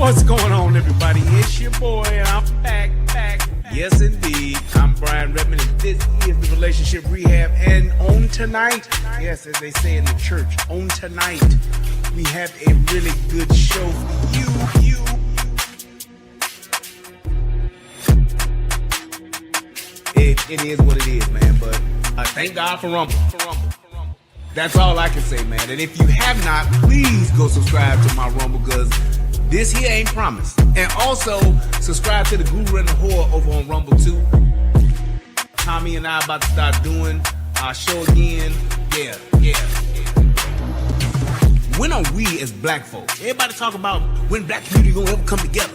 What's going on, everybody? It's your boy, and I'm back. Yes, indeed. I'm Brian Redmond, and this is the Relationship Rehab. And on tonight, yes, as they say in the church, on tonight, we have a really good show for you. It is what it is, man. But thank God for Rumble. That's all I can say, man. And if you have not, please go subscribe to my Rumble, because this here ain't promised. And also, subscribe to the Guru and the Whore over on Rumble too. Tommy and I about to start doing our show again. Yeah. When are we as black folks? Everybody talk about when black community gonna ever come together.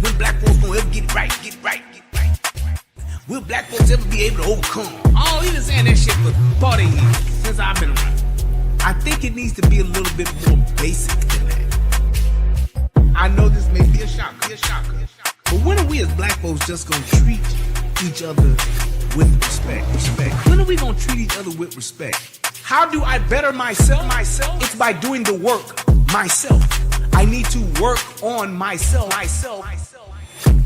When black folks gonna ever get it right. Will black folks ever be able to overcome? Oh, he been saying that shit for 40 years since I've been around. I think it needs to be a little bit more basic than that. I know this may be a shocker. But when are we as black folks just gonna treat each other with respect? When are we gonna treat each other with respect? How do I better myself? It's by doing the work myself. I need to work on myself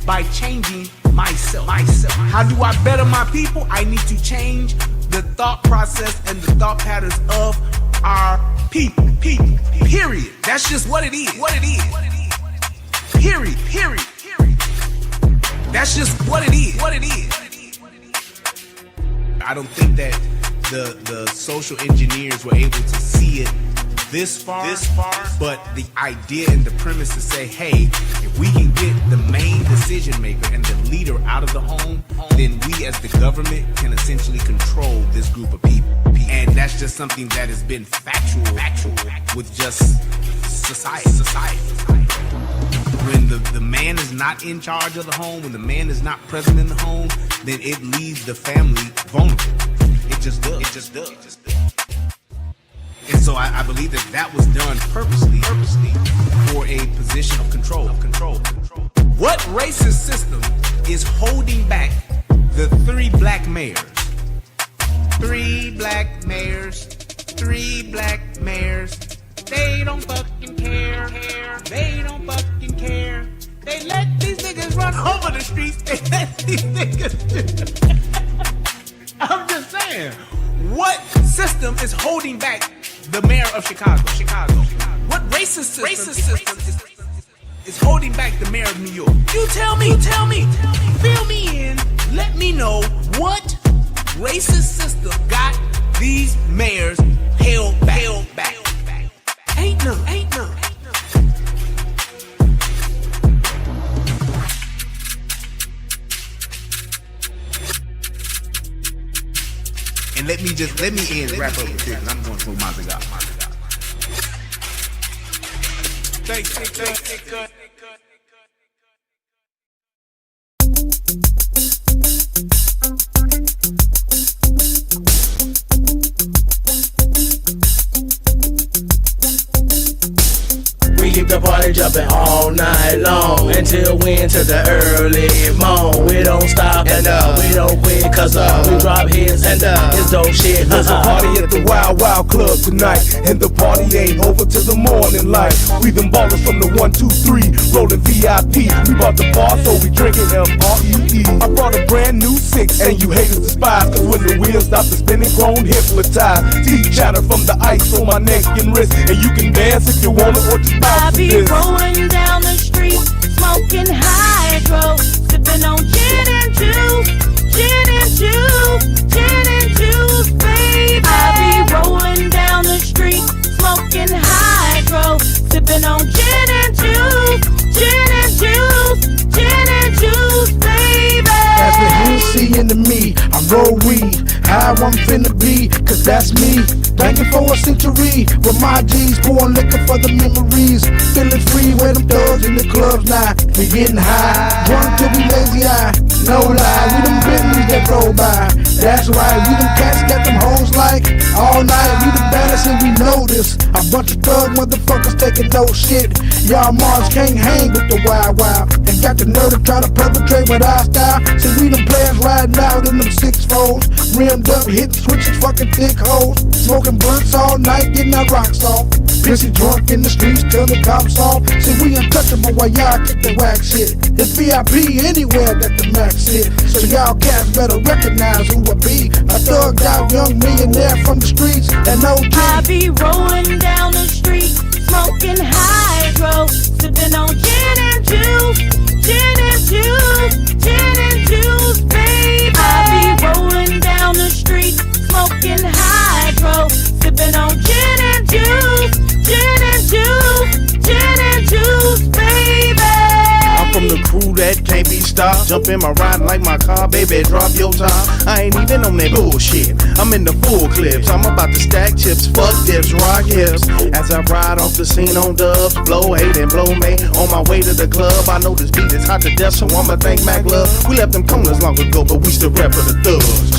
by changing myself. How do I better my people? I need to change the thought process and the thought patterns of our people. Period. That's just what it is. Period. That's just what it is. I don't think that the social engineers were able to see it this far, but the idea and the premise to say, hey, if we can get the main decision maker and the leader out of the home, then we as the government can essentially control this group of people. And that's just something that has been factual with just society. When the man is not in charge of the home, when the man is not present in the home, then it leaves the family vulnerable. It just does. And so I believe that was done purposely for a position of control. What racist system is holding back the 3 black mayors? 3 black mayors. They don't fucking care. They let these niggas run over the streets. They let these niggas. I'm just saying. What system is holding back the mayor of Chicago? What racist system is holding back the mayor of New York? You tell me. Fill me in. Let me know what racist system got these mayors held back. Ain't none. And let me end wrap up with this, and I'm going to throw my cigar. Thanks. We keep the party jumping all night long until we into the early morn. We don't stop and we don't quit, cause we drop hits and it's dope shit. There's a party at the Wild Wild Club tonight, and the party ain't over till the morning light. We them ballers from the 1, 2, 3, rolling VIP. We bought the bar, so we drinking M-R-E-E. I brought a brand new 6, and you haters despise, cause when the wheels stop the spinning, grown hypnotized. Teeth chatter from the ice on my neck and wrist, and you can dance if you want it or just bounce. I be rolling down the street, smoking hydro, sipping on gin and juice, baby. I be rolling down the street, smoking hydro, sipping on gin and juice, baby. As the Hennessy into me, I roll weed, how I'm finna be, cause that's me. Banking for a century, with my G's, pouring liquor for the memories. Feeling free, where them thugs in the clubs now. We getting high, drunk till we lazy eye. No lie, we them Bentleys that roll by. That's right, we them cats got them hoes like all night. We the baddest and we know this. A bunch of thug motherfuckers taking no shit. Y'all Mars can't hang with the wild wild. And got the nerve to try to perpetrate with our style. So we them players riding out in them 6-4s. Rimmed up, hitting switches, fucking thick hoes. Smoking blunts all night, getting our rocks off. Pissy drunk in the streets till the cops off. See, we untouchable while y'all get the whack shit. It's VIP anywhere that the max hit. So y'all cats better recognize who I be. A thugged out young millionaire from the streets. And no I be rolling down the street, smoking hydro, sipping on gin and juice, gin and juice, gin and juice, baby. I be rolling down the street, smoking hydro, sipping on gin and juice, gin and juice, gin and juice, baby. I'm from the crew that can't be stopped. Jump in my ride like my car, baby, drop your top. I ain't even on that bullshit. I'm in the full clips. I'm about to stack chips, fuck dips, rock hips. As I ride off the scene on dubs, blow hate and blow me. On my way to the club, I know this beat is hot to death, so I'ma thank Mac Love. We left them corners long ago, but we still rap for the thugs.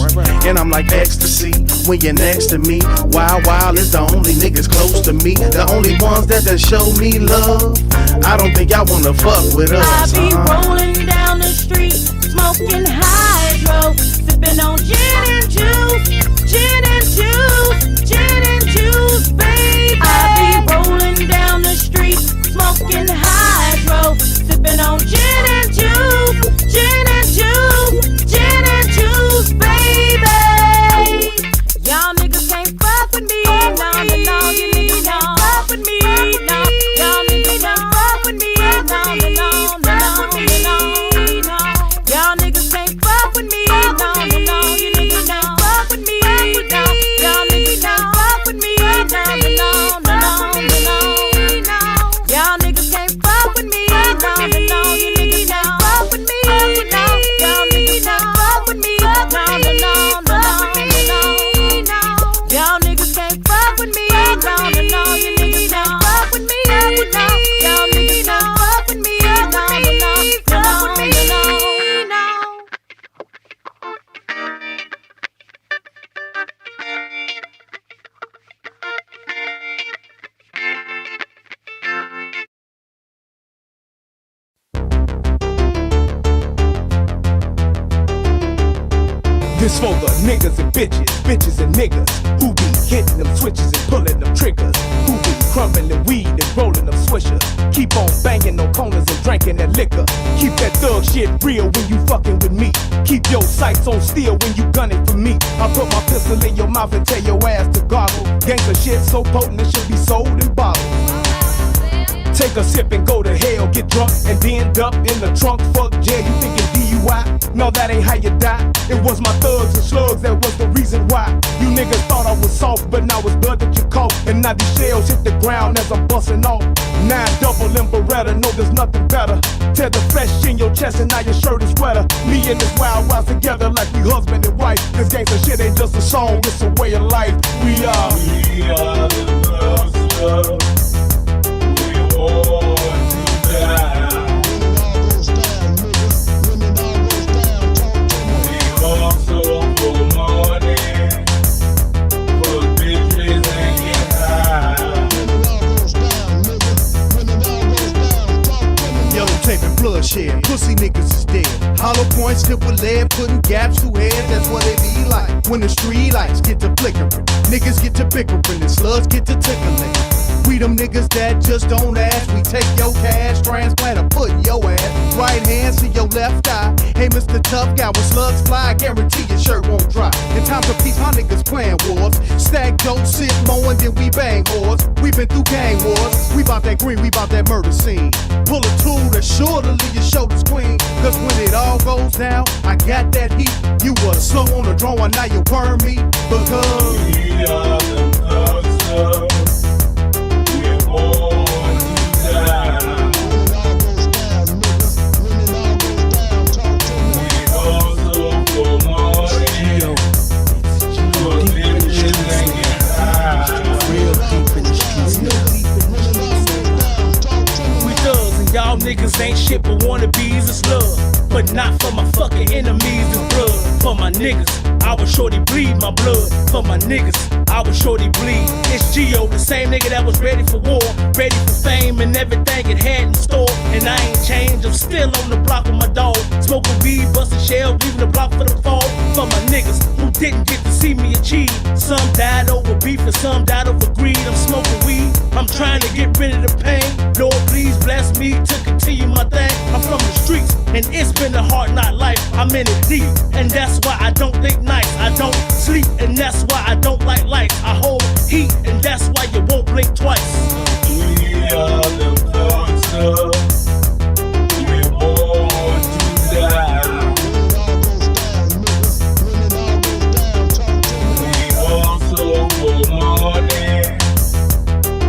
And I'm like ecstasy when you're next to me. Wild Wild is the only niggas close to me. The only ones that done show me love. I don't think y'all wanna fuck with us. I be rolling down the street, smoking hydro, sipping on gin and juice, gin and juice, gin and juice, baby. I be rolling down the street, smoking hydro, sipping on gin and juice, gin and juice, gin and juice, baby. Y'all niggas can't fuck with me, no, no, no, you niggas can't fuck with me, no. Y'all niggas can't fuck with me, no, no, no, no. Y'all niggas can't fuck with me, no, no, no. You niggas can't fuck with me, no. Y'all niggas can't fuck with me, no, no, no, no, no. Y'all niggas can't fuck with me, no, no, no. You niggas can't fuck with me, no. Y'all niggas can't fuck with me, no, no, no, no. Y'all niggas can't fuck with me, no, no, no. You niggas can't fuck with me, no. Y'all niggas can't fuck with me, no, no, no. This for the niggas and bitches and niggas who be hitting them switches and pulling them triggers, who be crumbling weed and rolling them swishers. Keep on banging on corners and drinking that liquor. Keep that thug shit real when you fucking with me. Keep your sights on steel when you gunning for me. I put my pistol in your mouth and tell your ass to goggle. Gangsta shit so potent it should be sold in bottles. Take a sip and go to hell, get drunk and then end up in the trunk. Fuck jail, you thinking DUI? No, that ain't how you die. It was my thugs and slugs that was the reason why. You niggas thought I was soft, but now it's blood that you cough. And now these shells hit the ground as I'm busting off. 9 double in Beretta, no there's nothing better. Tear the flesh in your chest and now your shirt is wetter. Me and this wild wild together like we husband and wife. This gangsta shit ain't just a song, it's a way of life. We are the thugs. Bloodshed, pussy niggas is dead. Hollow points tipped with lead, putting gaps through heads. That's what it be like when the street lights get to flickering. Niggas get to bickering and slugs get to tickling. We them niggas that just don't ask. We take your cash, transplant or put in your ass. Right hand to your left eye. Hey, Mr. Tough Guy, when slugs fly, I guarantee your shirt won't dry. In times of peace, my niggas playing wars. Stack dope, sit mowing, then we bang wars. We been through gang wars. We bout that green, we bout that murder scene. Pull a tool that's sure to leave your shoulders clean. Cause when it all goes down, I got that heat. You was slow on the drawing, now you burn me. Because we are the thugs. Y'all niggas ain't shit but wannabes is love, but not for my fucking enemies is blood. For my niggas, I was shorty bleed my blood. For my niggas, I was shorty bleed. It's Gio, the same nigga that was ready for war, ready for fame and everything it had in store. And I ain't changed, I'm still on the block with my dog, smoking weed, busting shells, leaving the block for the fall. For my niggas who didn't get to see me achieve, some died over beef and some died over greed. I'm smoking weed, I'm trying to get rid of the pain. Lord, please bless me to continue my thing. I'm from the streets, and it's been a hard knock life. I'm in it deep, and that's why I don't think nice. I don't sleep, and that's why I don't like lights. I hold heat, and that's why you won't blink twice. We are the culture. We're born to die. We also for money,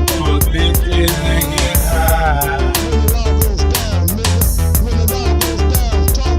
for bitches and get high.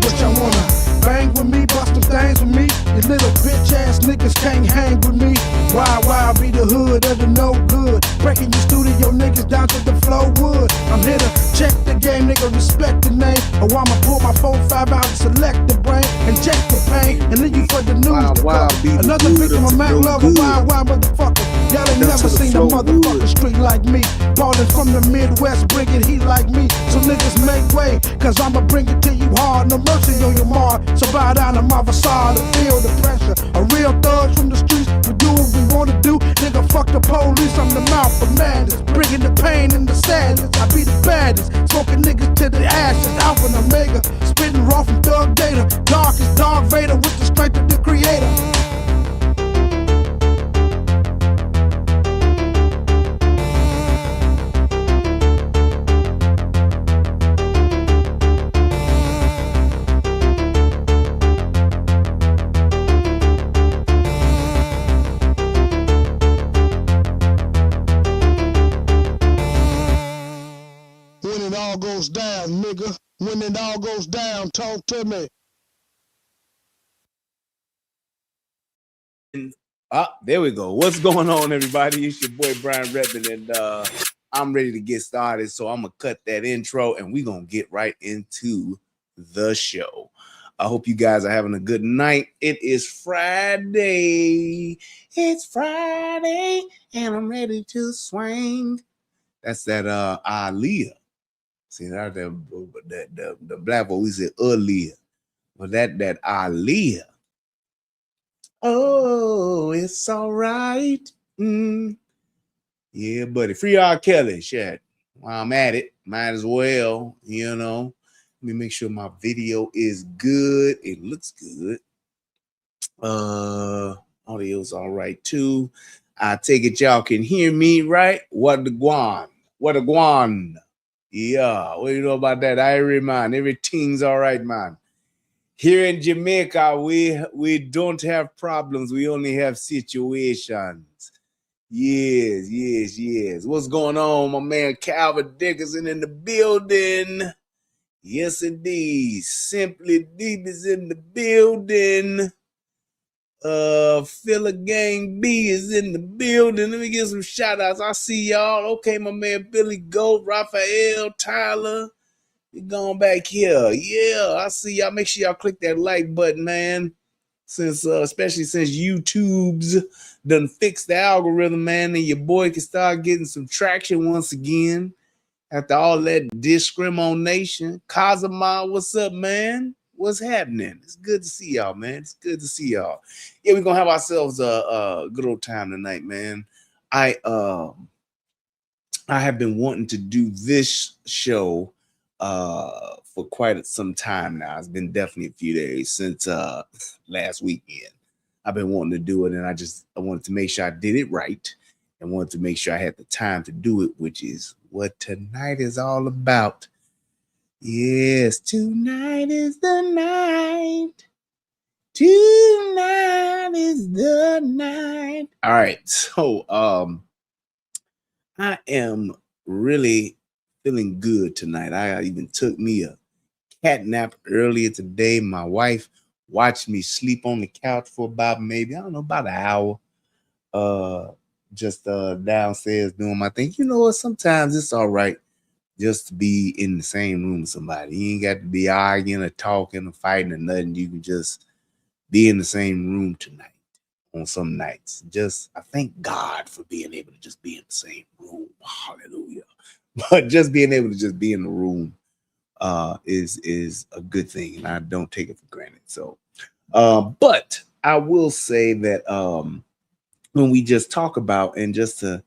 What y'all wanna bang with me, bust them things with me? You little bitch ass niggas can't hang with me. Why be the hood of the no good? Breaking your studio niggas down to the flow wood. I'm here to check the game, nigga, respect the name. Or I'ma pull my 4-5 out and select the brain, inject the pain, and leave you for the news to cover. Another victim of Mac Lover, wild motherfucker. Y'all ain't never seen a motherfucking street like me. Ballin' from the Midwest, bringing heat like me. So niggas make way, cause I'ma bring it to you hard. No mercy on your mark, so bow down to my facade and feel the pressure. A real thug from the streets, we do what we wanna do. Nigga, fuck the police, I'm the mouth of madness. Bringing the pain and the sadness, I be the baddest. Smoking niggas to the ashes, Alpha and Omega. Spitting raw from Thug Data. Dark as Darth Vader with the strength of the creator. When it all goes down, nigga. When it all goes down, talk to me. There we go. What's going on, everybody? It's your boy Brian Redmond, and I'm ready to get started. So I'm gonna cut that intro, and we're gonna get right into the show. I hope you guys are having a good night. It is Friday. It's Friday, and I'm ready to swing. That's that Aaliyah. See that the black boy, we said Aaliyah, but that Aaliyah. Oh, it's all right. Yeah, buddy. Free R. Kelly, shit. While I'm at it, might as well, you know. Let me make sure my video is good. It looks good. Audio's all right too. I take it y'all can hear me, right? What the guan? What a guan? Yeah, what do you know about that? Irie, man. Everything's all right, man. Here in Jamaica, we don't have problems. We only have situations. Yes. What's going on? My man Calvin Dickerson in the building. Yes, indeed. Simply Deep is in the building. Filler Gang B is in the building. Let me get some shout outs. I see y'all. Okay, my man Billy Goat, Raphael, Tyler. We going back here. Yeah, I see y'all. Make sure y'all click that like button, man. Since especially since YouTube's done fixed the algorithm, man, and your boy can start getting some traction once again. After all that discrimination. Kazama, what's up, man? What's happening? It's good to see y'all, man. It's good to see y'all. Yeah, we're gonna have ourselves a good old time tonight, man. I have been wanting to do this show for quite some time now. It's been definitely a few days since last weekend. I've been wanting to do it, and I wanted to make sure I did it right and wanted to make sure I had the time to do it, which is what tonight is all about. Yes, tonight is the night. Tonight is the night. All right, so I am really feeling good tonight. I even took me a cat nap earlier today. My wife watched me sleep on the couch for about about an hour. Just downstairs doing my thing. You know what? Sometimes it's all right just to be in the same room with somebody. You ain't got to be arguing or talking or fighting or nothing. You can just be in the same room tonight on some nights. Just, I thank God for being able to just be in the same room. Hallelujah. But just being able to just be in the room is a good thing, and I don't take it for granted. So, but I will say that when we just talk about, and just to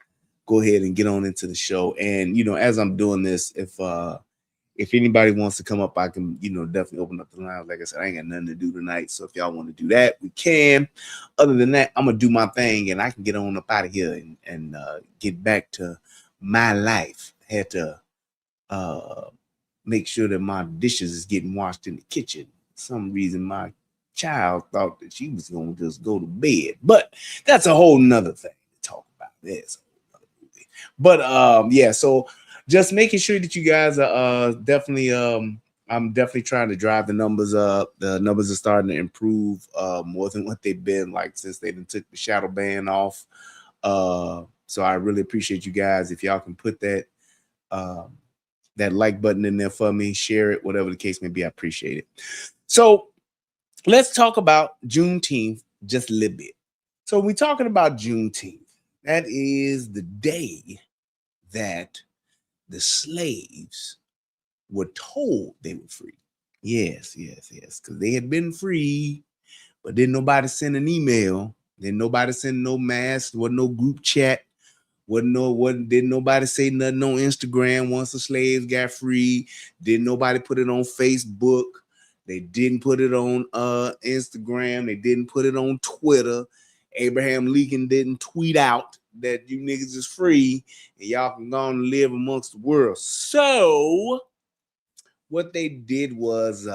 go ahead and get on into the show, and as I'm doing this, if anybody wants to come up, I can definitely open up the line. Like I said, I ain't got nothing to do tonight, so if y'all want to do that, we can. Other than that, I'm gonna do my thing, and I can get on up out of here and get back to my life. Had to make sure that my dishes is getting washed in the kitchen. For some reason, my child thought that she was going to just go to bed, but that's a whole nother thing to talk about. This, but yeah, so just making sure that you guys are definitely I'm definitely trying to drive the numbers up. The numbers are starting to improve more than what they've been like since they took the shadow ban off. So I really appreciate you guys. If y'all can put that that like button in there for me, share it, whatever the case may be, I appreciate it. So let's talk about Juneteenth just a little bit. So we're talking about Juneteenth. That is the day that the slaves were told they were free. Yes, because they had been free, but didn't nobody send an email. Didn't nobody send no mass, wasn't no group chat. Didn't nobody say nothing on Instagram once the slaves got free. Didn't nobody put it on Facebook. They didn't put it on Instagram. They didn't put it on Twitter. Abraham Lincoln didn't tweet out that you niggas is free and y'all can go and live amongst the world. So what they did was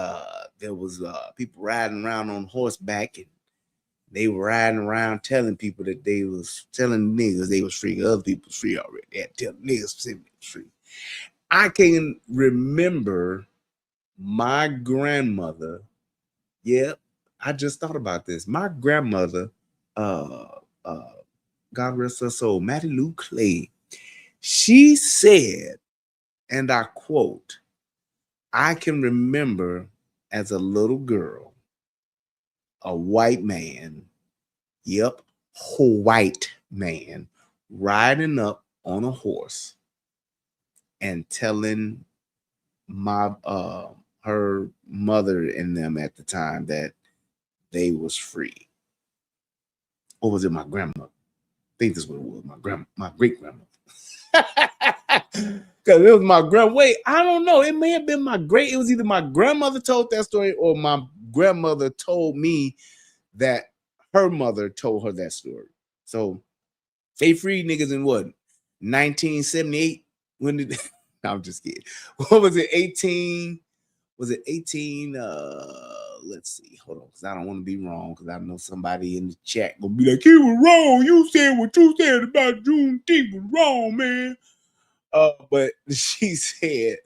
there was people riding around on horseback, and they were riding around telling people that they was telling niggas they was free. Other people was free already. They had to tell niggas specifically was free. I can remember my grandmother. Yep, I just thought about this. My grandmother, God rest her soul, Mattie Lou Clay, she said, and I quote, I can remember as a little girl, a white man, white man, riding up on a horse and telling my her mother and them at the time that they was free. Or was it my grandmother? I think this is what it was. My great grandmother. Because it was my wait, I don't know. It may have been it was either my grandmother told that story or my grandmother told me that her mother told her that story. So they freed niggas in what? 1978? When did no, I'm just kidding. What was it? 18? Was it 18? Let's see. Hold on, because I don't want to be wrong, because I know somebody in the chat gonna be like, he was wrong. You said what you said about Juneteenth was wrong, man. But she said,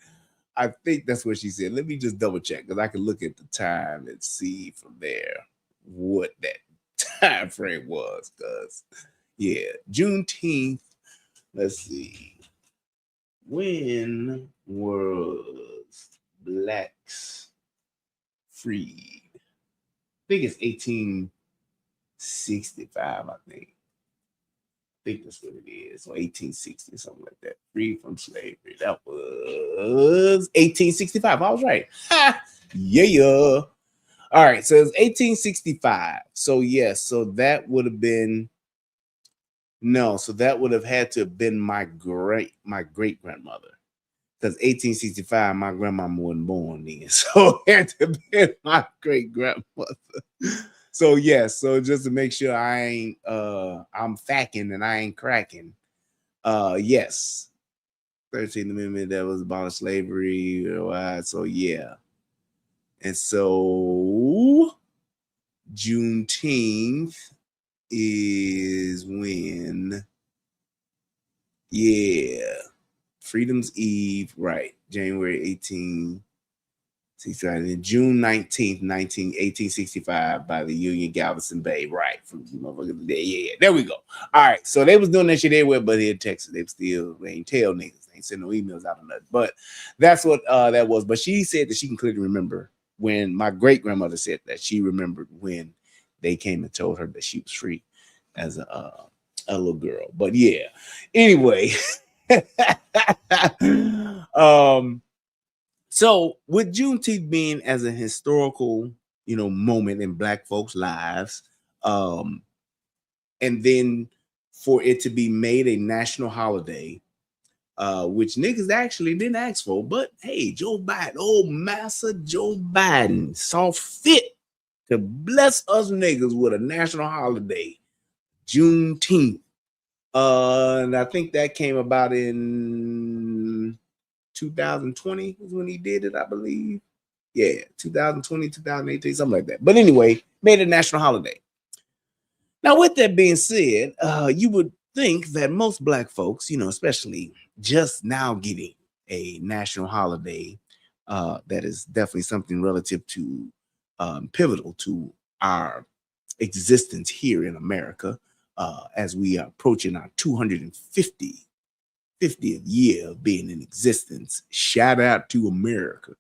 I think that's what she said. Let me just double check, because I can look at the time and see from there what that time frame was. Because yeah, Juneteenth. Let's see. When was blacks freed? I think it's 1865, I think. I think that's what it is. So 1860, something like that. Freed from slavery. That was 1865. I was right. Ha! Yeah. All right. So it's 1865. So yes. So that would have been so that would have had to have been my great grandmother. Because 1865, my grandmama wasn't born then. So it had to have been my great grandmother. So yes, so just to make sure I ain't I'm facking and I ain't cracking. Yes. 13th Amendment that was about slavery. So yeah. And so Juneteenth is when, Freedom's Eve, right? January 1865, and June 19th, 1865, by the Union Galveston Bay, right? From yeah, there we go. All right, so they was doing that shit everywhere, but here in Texas, they ain't tell niggas. ain't send no emails out or nothing. But that's what that was. But she said that she can clearly remember when my great grandmother said that she remembered when they came and told her that she was free as a little girl. But yeah, anyway. So with Juneteenth being as a historical, moment in Black folks' lives, and then for it to be made a national holiday, which niggas actually didn't ask for, but hey, Joe Biden, old massa Joe Biden, saw fit to bless us niggas with a national holiday, Juneteenth. And I think that came about in 2020 is when he did it, I believe. Yeah, 2020, 2018, something like that. But anyway, made it a national holiday. Now, with that being said, you would think that most Black folks, especially just now getting a national holiday, that is definitely something relative to pivotal to our existence here in America, as we are approaching our 250th year of being in existence. Shout out to America.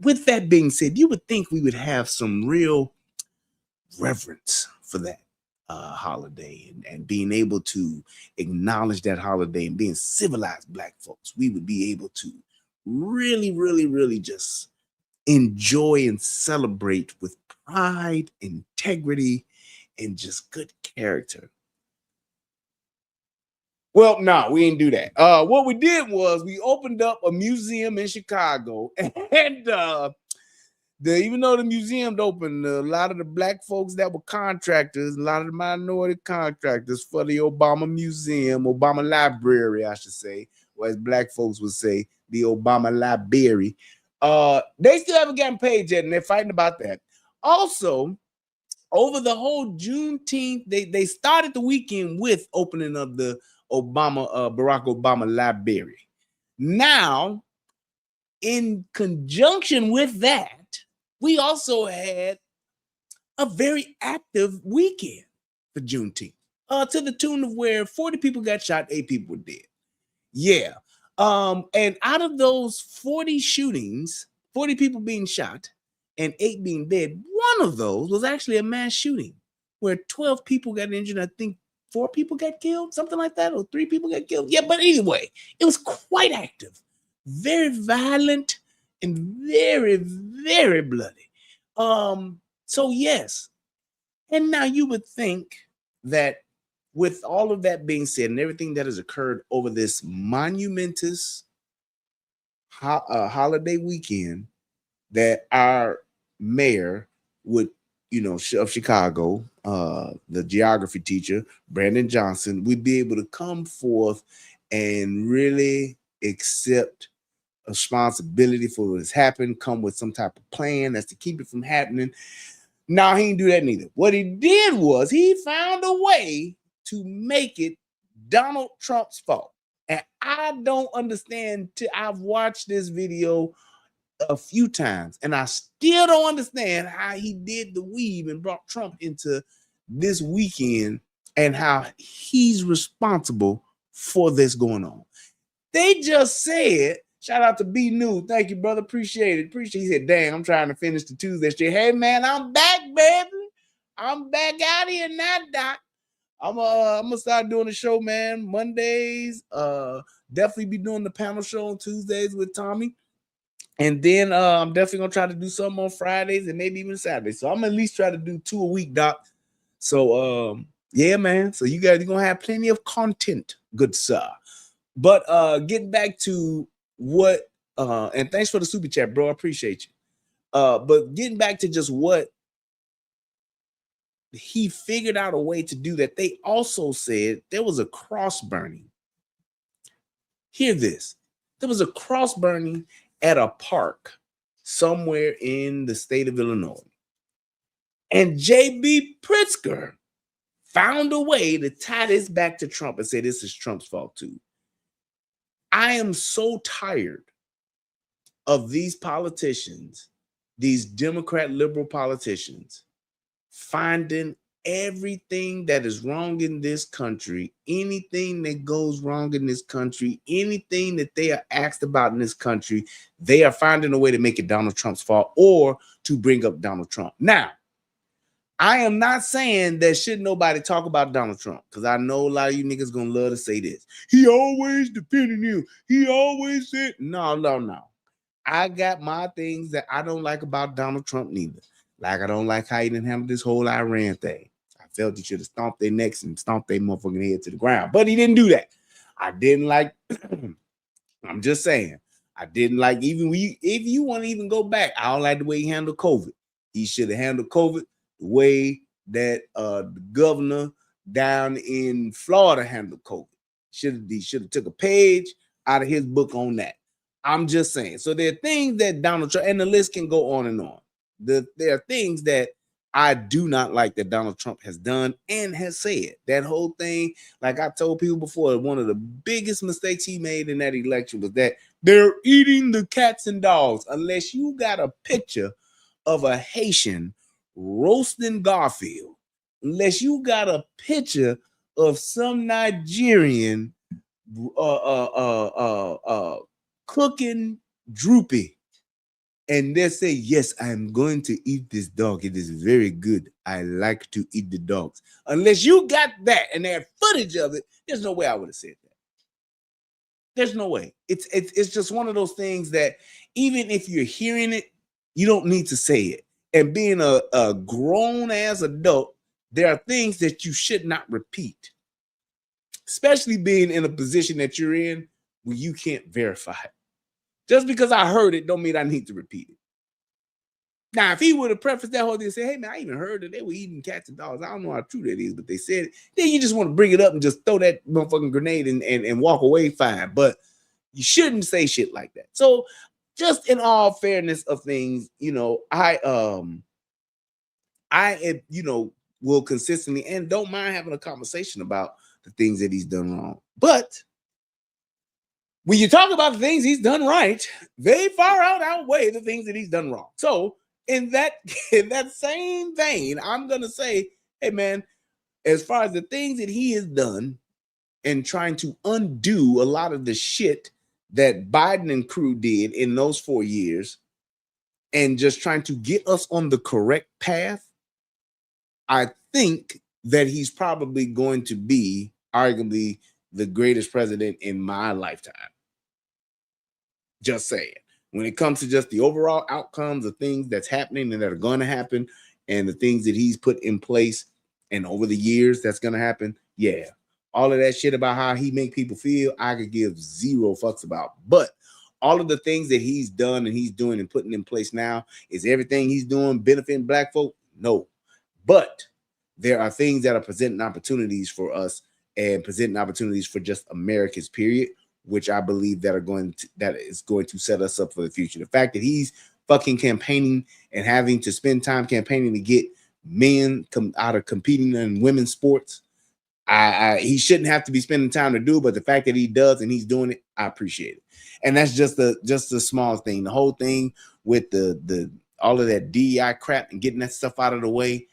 With that being said, you would think we would have some real reverence for that holiday and being able to acknowledge that holiday and being civilized Black folks. We would be able to really, really, really just enjoy and celebrate with pride, integrity, and just good character. Well, no, we didn't do that. What we did was we opened up a museum in Chicago, and even though the museum opened, a lot of the Black folks that were contractors, a lot of the minority contractors for the Obama Museum, Obama Library, I should say, or as Black folks would say, the Obama Library, they still haven't gotten paid yet, and they're fighting about that. Also, over the whole Juneteenth, they started the weekend with opening of the Barack Obama Library. Now, in conjunction with that, we also had a very active weekend for Juneteenth, to the tune of where 40 people got shot, 8 people were dead. Yeah. And out of those 40 shootings, 40 people being shot and 8 being dead, one of those was actually a mass shooting where 12 people got injured. I think 4 people got killed, something like that, or 3 people got killed. Yeah, but anyway, it was quite active, very violent, and very, very bloody. So yes. And now you would think that with all of that being said and everything that has occurred over this monumentous holiday weekend, that our mayor would, of Chicago, the geography teacher, Brandon Johnson, would be able to come forth and really accept responsibility for what has happened, come with some type of plan that's to keep it from happening. No, he didn't do that neither. What he did was he found a way to make it Donald Trump's fault. And I don't understand. I've watched this video a few times, and I still don't understand how he did the weave and brought Trump into this weekend and how he's responsible for this going on. They just said, shout out to B New. Thank you, brother. Appreciate it. He said, dang, I'm trying to finish the Tuesday straight. Hey, man, I'm back, baby. I'm back out here now, Doc. I'm gonna start doing the show, man. Mondays. Definitely be doing the panel show on Tuesdays with Tommy. And then I'm definitely gonna try to do something on Fridays and maybe even Saturdays. So I'm at least try to do 2 a week, Doc. So yeah, man. So you're gonna have plenty of content, good sir. But getting back to what and thanks for the super chat, bro. I appreciate you. But getting back to just what he figured out a way to do that. They also said there was a cross burning. Hear this. There was a cross burning at a park somewhere in the state of Illinois. And J.B. Pritzker found a way to tie this back to Trump and say this is Trump's fault too. I am so tired of these politicians, these Democrat liberal politicians, finding everything that is wrong in this country, anything that goes wrong in this country, anything that they are asked about in this country, they are finding a way to make it Donald Trump's fault or to bring up Donald Trump. Now, I am not saying that should nobody talk about Donald Trump, because I know a lot of you niggas gonna love to say this. He always defending you. He always said, no. I got my things that I don't like about Donald Trump neither. Like, I don't like how he didn't handle this whole Iran thing. I felt he should have stomped their necks and stomped their motherfucking head to the ground, but he didn't do that. I didn't like, I'm just saying, I didn't like, even if you want to even go back, I don't like the way he handled COVID. He should have handled COVID the way that the governor down in Florida handled COVID. He should have took a page out of his book on that. I'm just saying. So there are things that Donald Trump, and the list can go on and on. There are things that I do not like that Donald Trump has done and has said. That whole thing, like I told people before, one of the biggest mistakes he made in that election was that they're eating the cats and dogs. Unless you got a picture of a Haitian roasting Garfield, unless you got a picture of some Nigerian cooking droopy, and they say, yes, I'm going to eat this dog. It is very good. I like to eat the dogs. Unless you got that and they had footage of it, there's no way I would have said that. There's no way. It's just one of those things that even if you're hearing it, you don't need to say it. And being a grown-ass adult, there are things that you should not repeat, especially being in a position that you're in where you can't verify it. Just because I heard it don't mean I need to repeat it. Now, if he would have prefaced that whole thing and said, hey, man, I even heard that they were eating cats and dogs. I don't know how true that is, but they said it. Then you just want to bring it up and just throw that motherfucking grenade and walk away, fine. But you shouldn't say shit like that. So just in all fairness of things, you know, I will consistently and don't mind having a conversation about the things that he's done wrong. But when you talk about the things he's done right, they far outweigh the things that he's done wrong. So in that same vein, I'm gonna say, hey man, as far as the things that he has done and trying to undo a lot of the shit that Biden and crew did in those 4 years, and just trying to get us on the correct path, I think that he's probably going to be arguably the greatest president in my lifetime. Just saying. When it comes to just the overall outcomes of things that's happening and that are going to happen, and the things that he's put in place and over the years that's going to happen, yeah. All of that shit about how he make people feel, I could give zero fucks about. But all of the things that he's done and he's doing and putting in place now, is everything he's doing benefiting black folk? No. But there are things that are presenting opportunities for us and presenting opportunities for just America's period, which I believe that is going to set us up for the future. The fact that he's fucking campaigning and having to spend time campaigning to get men out of competing in women's sports, he shouldn't have to be spending time to do, but the fact that he does and he's doing it, I appreciate it. And that's just the small thing. The whole thing with the all of that DEI crap and getting that stuff out of the way,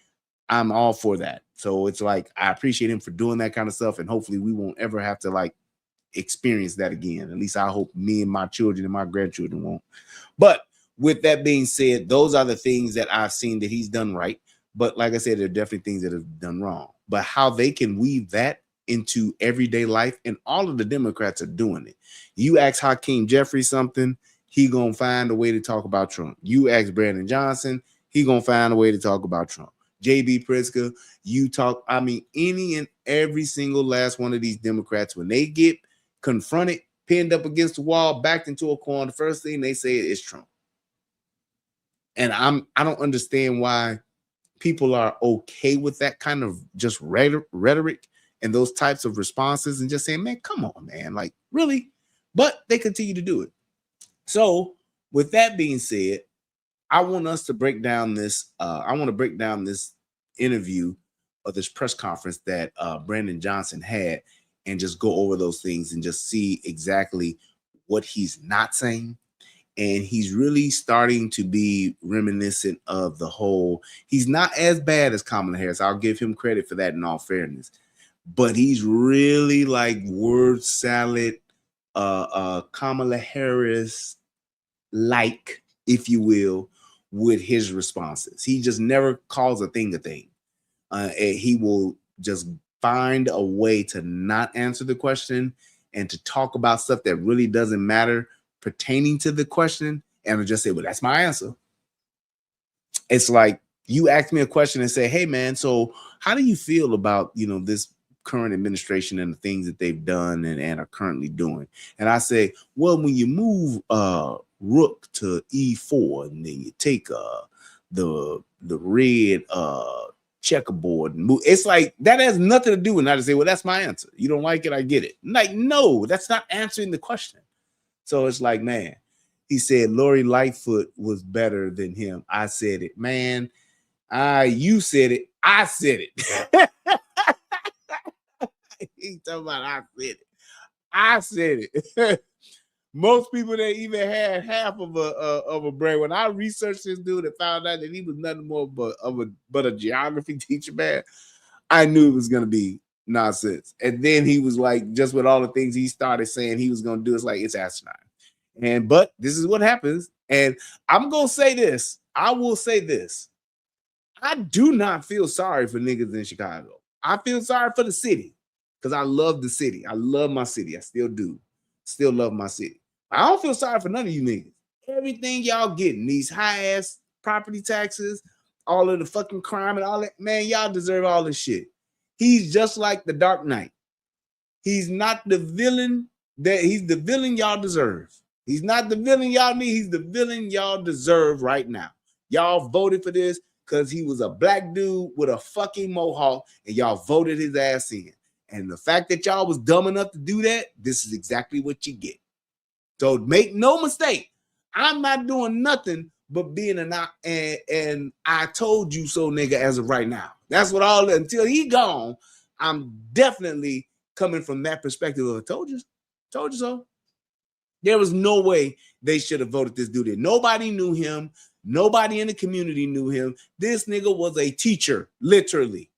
I'm all for that. So it's like, I appreciate him for doing that kind of stuff, and hopefully we won't ever have to like experience that again. At least I hope me and my children and my grandchildren won't. But with that being said, those are the things that I've seen that he's done right. But like I said, there are definitely things that have done wrong. But how they can weave that into everyday life, and all of the Democrats are doing it. You ask Hakeem Jeffries something, he gonna find a way to talk about Trump. You ask Brandon Johnson, he gonna find a way to talk about Trump. JB Pritzker, you talk, I mean, any and every single last one of these Democrats, when they get confronted, pinned up against the wall, backed into a corner, the first thing they say is Trump. And I don't understand why people are okay with that kind of just rhetoric and those types of responses, and just saying, man, come on, man, like, really? But they continue to do it. So with that being said, I want us to break down this. I want to break down this interview or this press conference that Brandon Johnson had, and just go over those things and just see exactly what he's not saying And he's really starting to be reminiscent of the whole. He's not as bad as Kamala Harris. I'll give him credit for that in all fairness. But he's really like word salad, Kamala Harris like, if you will, with his responses. He just never calls a thing a thing. And he will just find a way to not answer the question and to talk about stuff that really doesn't matter pertaining to the question, and just say, well, that's my answer. It's like you ask me a question and say, hey man, so how do you feel about, you know, this current administration and the things that they've done and are currently doing? And I say, well, when you move rook to e4 and then you take the red checkerboard and move, it's like that has nothing to do with. I just say, well, that's my answer. You don't like it, I get it. Like, no, that's not answering the question. So it's like, man, he said Lori Lightfoot was better than him. I said it, man. You said it. I said it. He talking about I said it. I said it. Most people that even had half of a brain. When I researched this dude and found out that he was nothing more but a geography teacher, man, I knew it was gonna be nonsense. And then he was like, just with all the things he started saying he was gonna do, it's like it's asinine. But this is what happens. And I'm gonna say this. I will say this. I do not feel sorry for niggas in Chicago. I feel sorry for the city because I love the city. I love my city. I still do. Still love my city. I don't feel sorry for none of you niggas. Everything y'all getting, these high ass property taxes, all of the fucking crime and all that, man, y'all deserve all this shit. He's just like the Dark Knight. He's not the villain he's the villain y'all deserve. He's not the villain y'all need. He's the villain y'all deserve right now. Y'all voted for this because he was a black dude with a fucking mohawk and y'all voted his ass in. And the fact that y'all was dumb enough to do that, this is exactly what you get. So make no mistake, I'm not doing nothing but being and I told you so nigga as of right now. That's what until he gone, I'm definitely coming from that perspective of I told you so. There was no way they should have voted this dude in. Nobody knew him. Nobody in the community knew him. This nigga was a teacher, literally.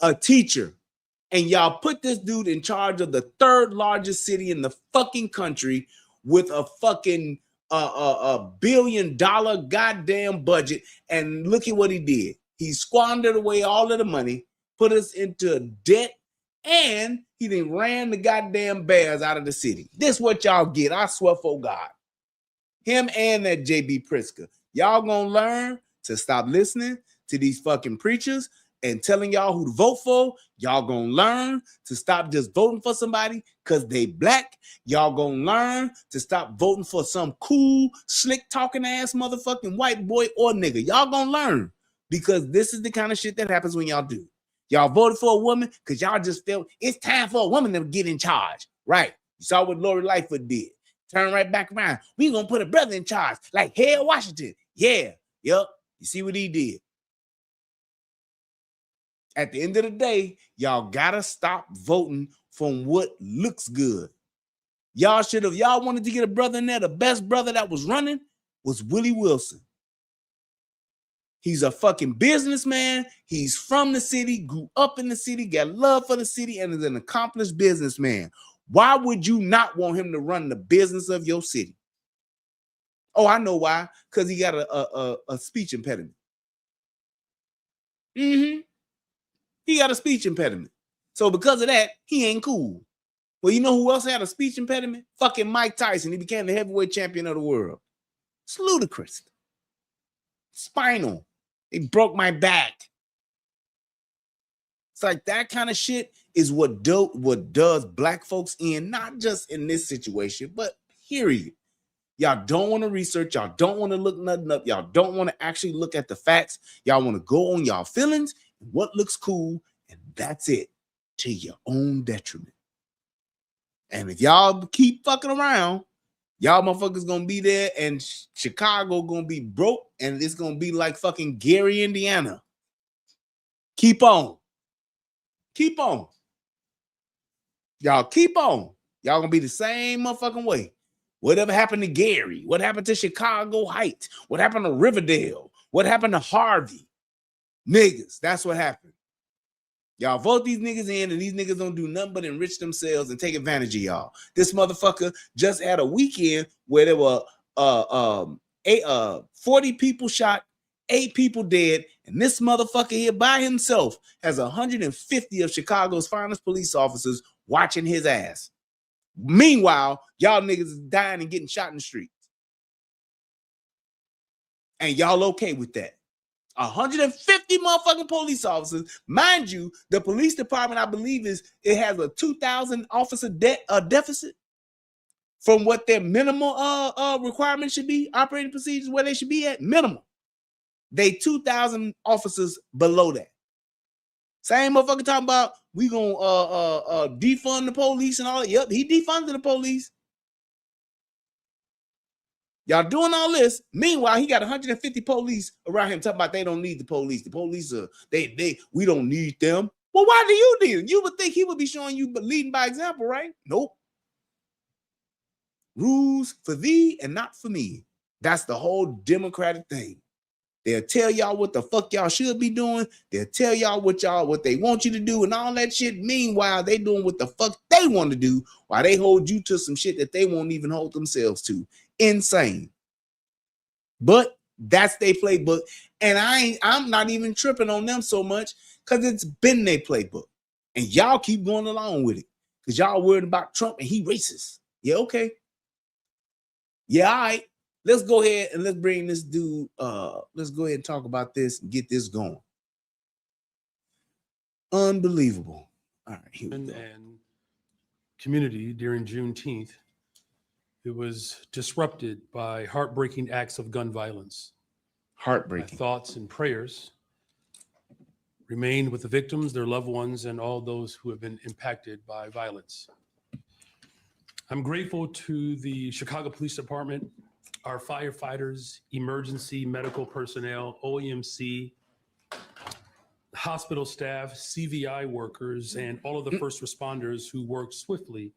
A teacher. And y'all put this dude in charge of the third largest city in the fucking country with a fucking $1 billion goddamn budget. And look at what he did. He squandered away all of the money, put us into debt, and he then ran the goddamn bears out of the city. This what y'all get. I swear for God. Him and that JB Pritzker. Y'all gonna learn to stop listening to these fucking preachers and telling y'all who to vote for. Y'all gonna learn to stop just voting for somebody because they black. Y'all gonna learn to stop voting for some cool, slick talking ass motherfucking white boy or nigga. Y'all gonna learn because this is the kind of shit that happens when y'all do. Y'all voted for a woman because y'all just felt it's time for a woman to get in charge. Right. You saw what Lori Lightfoot did. Turn right back around. We gonna put a brother in charge like Hale Washington. Yeah. Yup. You see what he did. At the end of the day, y'all gotta stop voting from what looks good. Y'all wanted to get a brother in there. The best brother that was running was Willie Wilson. He's a fucking businessman. He's from the city, grew up in the city, got love for the city, and is an accomplished businessman. Why would you not want him to run the business of your city? Oh, I know why. Because he got a speech impediment. He got a speech impediment. So because of that, he ain't cool. Well, you know who else had a speech impediment? Fucking Mike Tyson. He became the heavyweight champion of the world. It's ludicrous. Spinal. They broke my back. It's like that kind of shit is what does black folks in, not just in this situation, but period. Y'all don't want to research. Y'all don't want to look nothing up. Y'all don't want to actually look at the facts. Y'all want to go on y'all feelings, what looks cool, and that's it, to your own detriment. And if y'all keep fucking around, y'all motherfuckers gonna be there and Chicago gonna be broke and it's gonna be like fucking Gary, Indiana. Keep on. Keep on. Y'all keep on. Y'all gonna be the same motherfucking way. Whatever happened to Gary? What happened to Chicago Heights? What happened to Riverdale? What happened to Harvey? Niggas, that's what happened. Y'all vote these niggas in, and these niggas don't do nothing but enrich themselves and take advantage of y'all. This motherfucker just had a weekend where there were 40 people shot, 8 people dead, and this motherfucker here by himself has 150 of Chicago's finest police officers watching his ass. Meanwhile, y'all niggas is dying and getting shot in the streets. And y'all okay with that? 150 motherfucking police officers. Mind you, the police department, I believe, it has a 2,000 officer deficit from what their minimal requirement should be, operating procedures where they should be at, minimum. They 2,000 officers below that. Same motherfucker talking about we gonna defund the police and all that. Yep, he defunded the police. Y'all doing all this. Meanwhile, he got 150 police around him talking about they don't need the police. The police are we don't need them. Well, why do you need them? You would think he would be showing you leading by example, right? Nope. Rules for thee and not for me. That's the whole Democratic thing. They'll tell y'all what the fuck y'all should be doing. They'll tell y'all what they want you to do and all that shit. Meanwhile, they doing what the fuck they want to do while they hold you to some shit that they won't even hold themselves to. Insane. But that's their playbook. And I'm not even tripping on them so much because it's been their playbook. And y'all keep going along with it. Because y'all worried about Trump and he racist. Yeah, okay. Yeah, all right. Let's go ahead and let's bring this dude. Let's go ahead and talk about this and get this going. Unbelievable. All right, here we go. And community during Juneteenth, it was disrupted by heartbreaking acts of gun violence. Heartbreaking. My thoughts and prayers remain with the victims, their loved ones, and all those who have been impacted by violence. I'm grateful to the Chicago Police Department, our firefighters, emergency medical personnel, OEMC, hospital staff, CVI workers, and all of the first responders who worked swiftly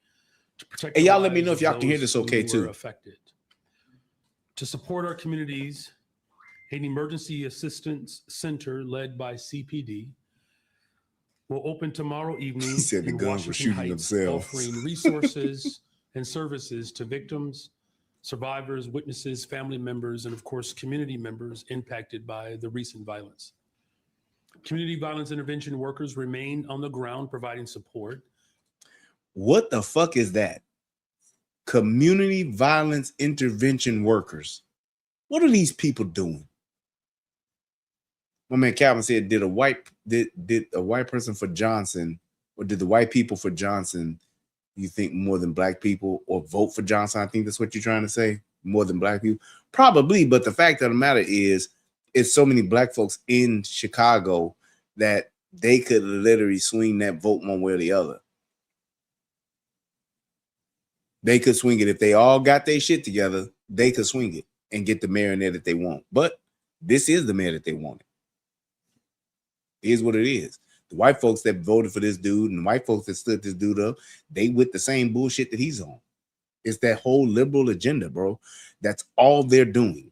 to protect. Hey, y'all let me know if y'all can hear this okay too. Affected. To support our communities, an emergency assistance center led by CPD will open tomorrow evening in Washington Heights, offering resources and services to victims, survivors, witnesses, family members, and of course, community members impacted by the recent violence. Community violence intervention workers remain on the ground providing support. What the fuck is that? Community violence intervention workers. What are these people doing? My man Calvin said, did a white person for Johnson, or did the white people for Johnson, you think, more than black people, or vote for Johnson? I think that's what you're trying to say. More than black people? Probably, but the fact of the matter is, it's so many black folks in Chicago that they could literally swing that vote one way or the other. They could swing it. If they all got their shit together, they could swing it and get the mayor in there that they want. But this is the mayor that they wanted. Here's what it is. The white folks that voted for this dude and the white folks that stood this dude up, they with the same bullshit that he's on. It's that whole liberal agenda, bro. That's all they're doing.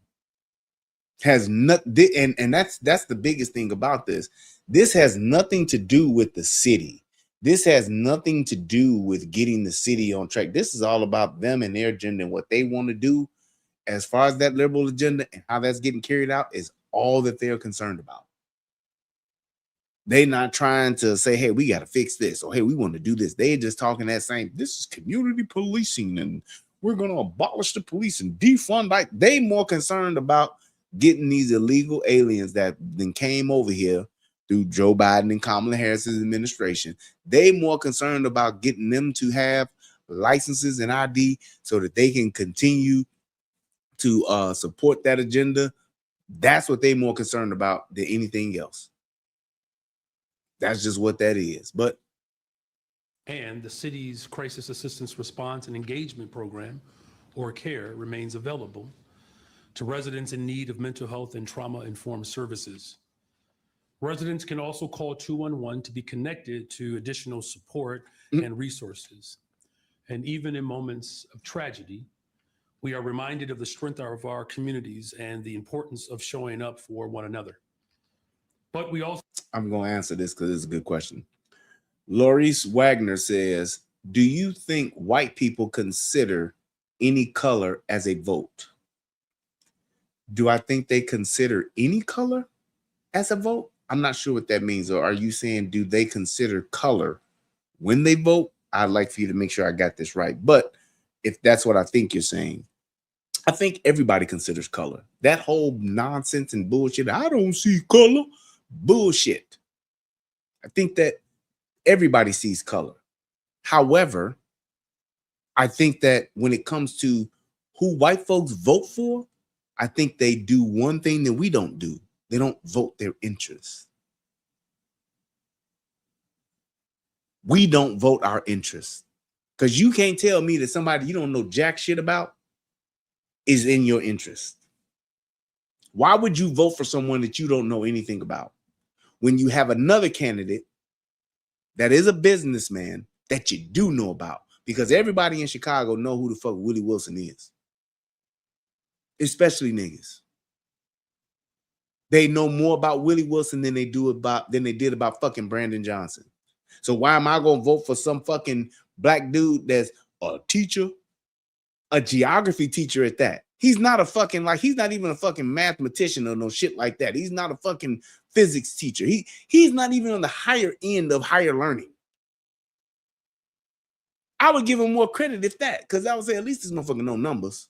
Has nothing, and that's the biggest thing about this. This has nothing to do with the city. This has nothing to do with getting the city on track. This is all about them and their agenda and what they want to do. As far as that liberal agenda and how that's getting carried out is all that they're concerned about. They're not trying to say, hey, we got to fix this, or hey, we want to do this. They're just talking that same, this is community policing and we're going to abolish the police and defund. Like, they more concerned about getting these illegal aliens that then came over here through Joe Biden and Kamala Harris's administration. They more concerned about getting them to have licenses and ID so that they can continue to support that agenda. That's what they're more concerned about than anything else. That's just what that is. And the city's crisis assistance response and engagement program, or CARE, remains available to residents in need of mental health and trauma-informed services. Residents can also call 211 to be connected to additional support and resources. And even in moments of tragedy, we are reminded of the strength of our communities and the importance of showing up for one another. But we also... I'm going to answer this because it's a good question. Laurice Wagner says, do you think white people consider any color as a vote? Do I think they consider any color as a vote? I'm not sure what that means. Or are you saying, do they consider color when they vote? I'd like for you to make sure I got this right. But if that's what I think you're saying, I think everybody considers color. That whole nonsense and bullshit, I don't see color, bullshit. I think that everybody sees color. However, I think that when it comes to who white folks vote for, I think they do one thing that we don't do. They don't vote their interests. We don't vote our interests. Because you can't tell me that somebody you don't know jack shit about is in your interest. Why would you vote for someone that you don't know anything about when you have another candidate that is a businessman that you do know about? Because everybody in Chicago know who the fuck Willie Wilson is. Especially niggas. They know more about Willie Wilson than they did about fucking Brandon Johnson. So why am I going to vote for some fucking black dude that's a teacher, a geography teacher at that? He's not a fucking, he's not even a fucking mathematician or no shit like that. He's not a fucking physics teacher. He's not even on the higher end of higher learning. I would give him more credit if that, because I would say at least this motherfucker know numbers.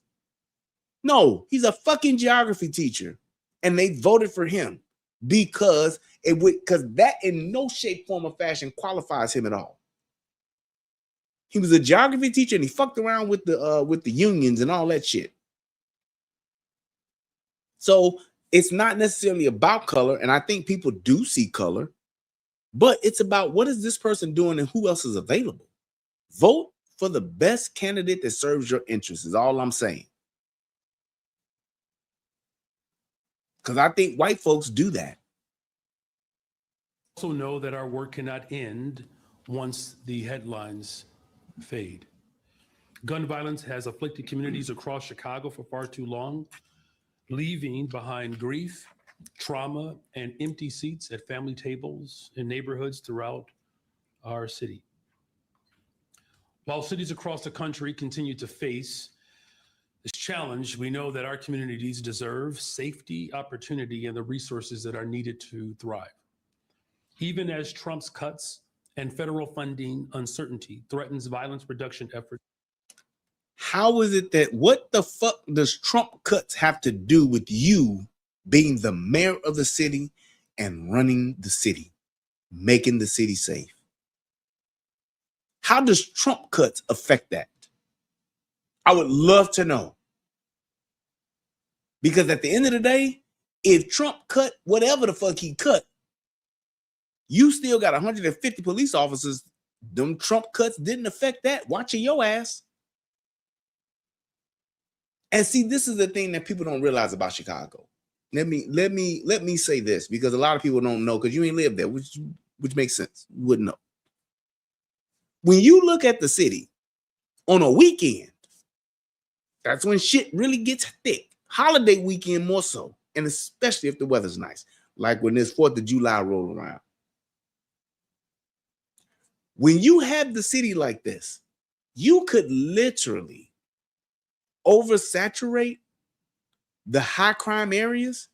No, he's a fucking geography teacher. And they voted for him because that in no shape, form, or fashion qualifies him at all. He was a geography teacher and he fucked around with the unions and all that shit. So it's not necessarily about color, and I think people do see color, but it's about what is this person doing and who else is available. Vote for the best candidate that serves your interests is all I'm saying. Because I think white folks do that. Also know that our work cannot end once the headlines fade. Gun violence has afflicted communities across Chicago for far too long, leaving behind grief, trauma, and empty seats at family tables in neighborhoods throughout our city. While cities across the country continue to face this challenge, we know that our communities deserve safety, opportunity, and the resources that are needed to thrive. Even as Trump's cuts and federal funding uncertainty threatens violence reduction efforts. How is it that what the fuck does Trump cuts have to do with you being the mayor of the city and running the city, making the city safe? How does Trump cuts affect that? I would love to know. Because at the end of the day, if Trump cut whatever the fuck he cut, you still got 150 police officers. Them Trump cuts didn't affect that. Watching your ass. And see, this is the thing that people don't realize about Chicago. Let me say this, because a lot of people don't know, because you ain't lived there, which makes sense. You wouldn't know. When you look at the city on a weekend, that's when shit really gets thick. Holiday weekend more so, and especially if the weather's nice, like when this 4th of July roll around. When you have the city like this, you could literally oversaturate the high crime areas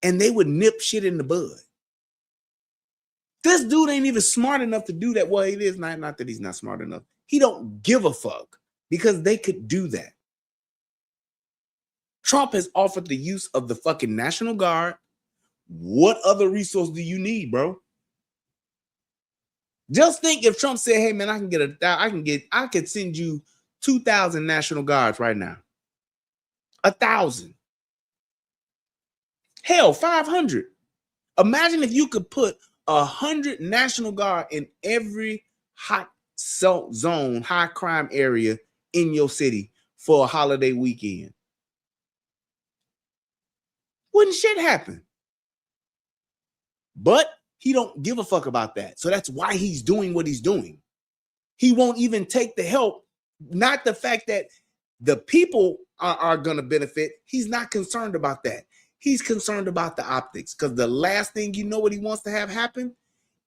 and they would nip shit in the bud. This dude ain't even smart enough to do that. Well, it is not that he's not smart enough. He don't give a fuck because they could do that. Trump has offered the use of the fucking National Guard. What other resource do you need, bro? Just think if Trump said, hey man, I could send you 2,000 National Guards right now. 1,000. Hell, 500. Imagine if you could put 100 National Guard in every hot zone, high crime area in your city for a holiday weekend. Wouldn't shit happen? But he don't give a fuck about that. So that's why he's doing what he's doing. He won't even take the help. Not the fact that the people are going to benefit. He's not concerned about that. He's concerned about the optics, because the last thing you know what he wants to have happen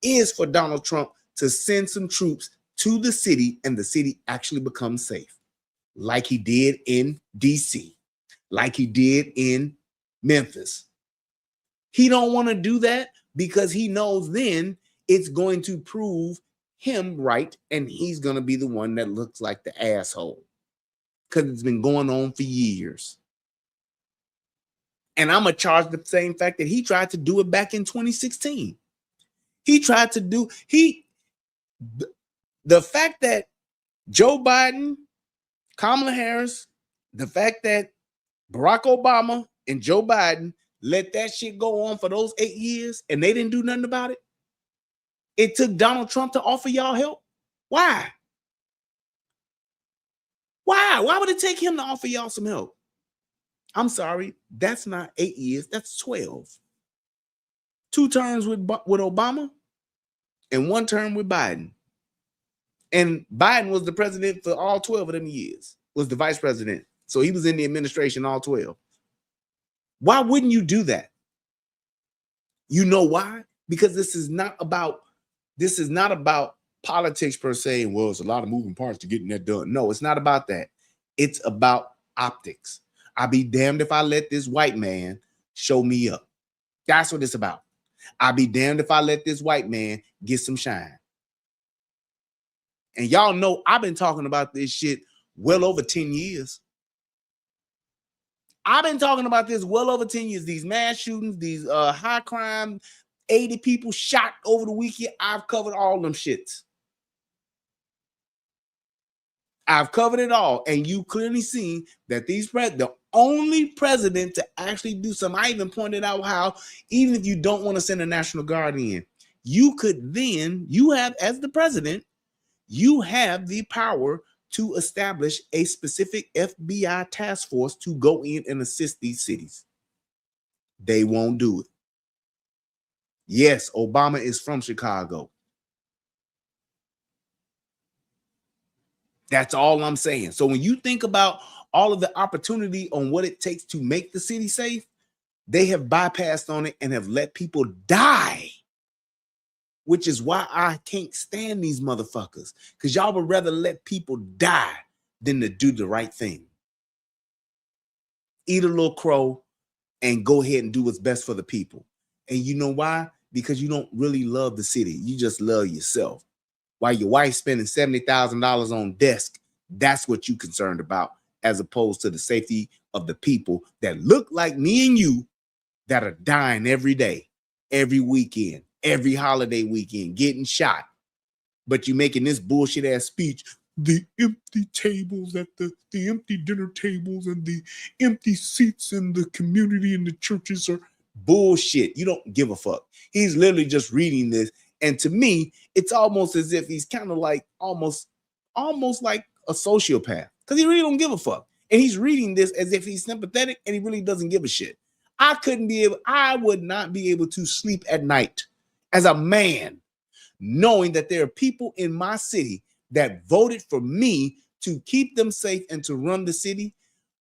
is for Donald Trump to send some troops to the city and the city actually becomes safe, like he did in DC, like he did in Memphis. He don't want to do that because he knows then it's going to prove him right, and he's going to be the one that looks like the asshole, because it's been going on for years. And I'm going to charge the same fact that he tried to do it back in 2016. He tried to do, the fact that Joe Biden, Kamala Harris, the fact that Barack Obama and Joe Biden let that shit go on for those 8 years and they didn't do nothing about it. It took Donald Trump to offer y'all help. Why? Why would it take him to offer y'all some help? I'm sorry, that's not 8 years, that's 12. 2 terms with Obama and 1 term with Biden. And Biden was the president for all 12 of them years, was the vice president. So he was in the administration all 12. Why wouldn't you do that? You know why? Because this is not about politics per se. Well, it's a lot of moving parts to getting that done. No, it's not about that. It's about optics. I'll be damned if I let this white man show me up. That's what it's about. I'll be damned if I let this white man get some shine. And y'all know I've been talking about this shit well over 10 years. I've been talking about this well over 10 years. These mass shootings, these high crime, 80 people shot over the weekend. I've covered all them shits. I've covered it all. And you clearly see that the only president to actually do something. I even pointed out how, even if you don't want to send a National Guard in, you have, as the president, you have the power to establish a specific FBI task force to go in and assist these cities. They won't do it. Yes, Obama is from Chicago. That's all I'm saying. So when you think about all of the opportunity on what it takes to make the city safe, they have bypassed on it and have let people die. Which is why I can't stand these motherfuckers. Because y'all would rather let people die than to do the right thing. Eat a little crow and go ahead and do what's best for the people. And you know why? Because you don't really love the city. You just love yourself. While your wife's spending $70,000 on desk, that's what you're concerned about, as opposed to the safety of the people that look like me and you that are dying every day, every weekend, every holiday weekend, getting shot. But you making this bullshit ass speech, the empty tables at the empty dinner tables and the empty seats in the community and the churches are bullshit. You don't give a fuck. He's literally just reading this. And to me, it's almost as if he's kind of like almost like a sociopath, because he really don't give a fuck. And he's reading this as if he's sympathetic and he really doesn't give a shit. I would not be able to sleep at night as a man, knowing that there are people in my city that voted for me to keep them safe and to run the city.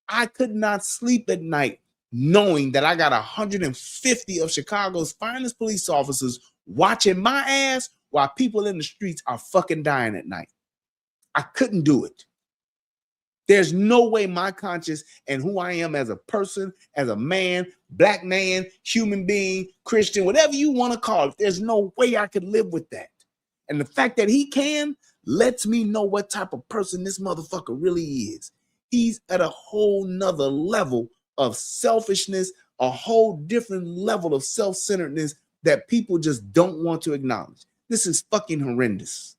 I could not sleep at night knowing that I got 150 of Chicago's finest police officers watching my ass while people in the streets are fucking dying at night. I couldn't do it. There's no way my conscience and who I am as a person, as a man, black man, human being, Christian, whatever you want to call it, there's no way I could live with that. And the fact that he can lets me know what type of person this motherfucker really is. He's at a whole nother level of selfishness, a whole different level of self-centeredness that people just don't want to acknowledge. This is fucking horrendous.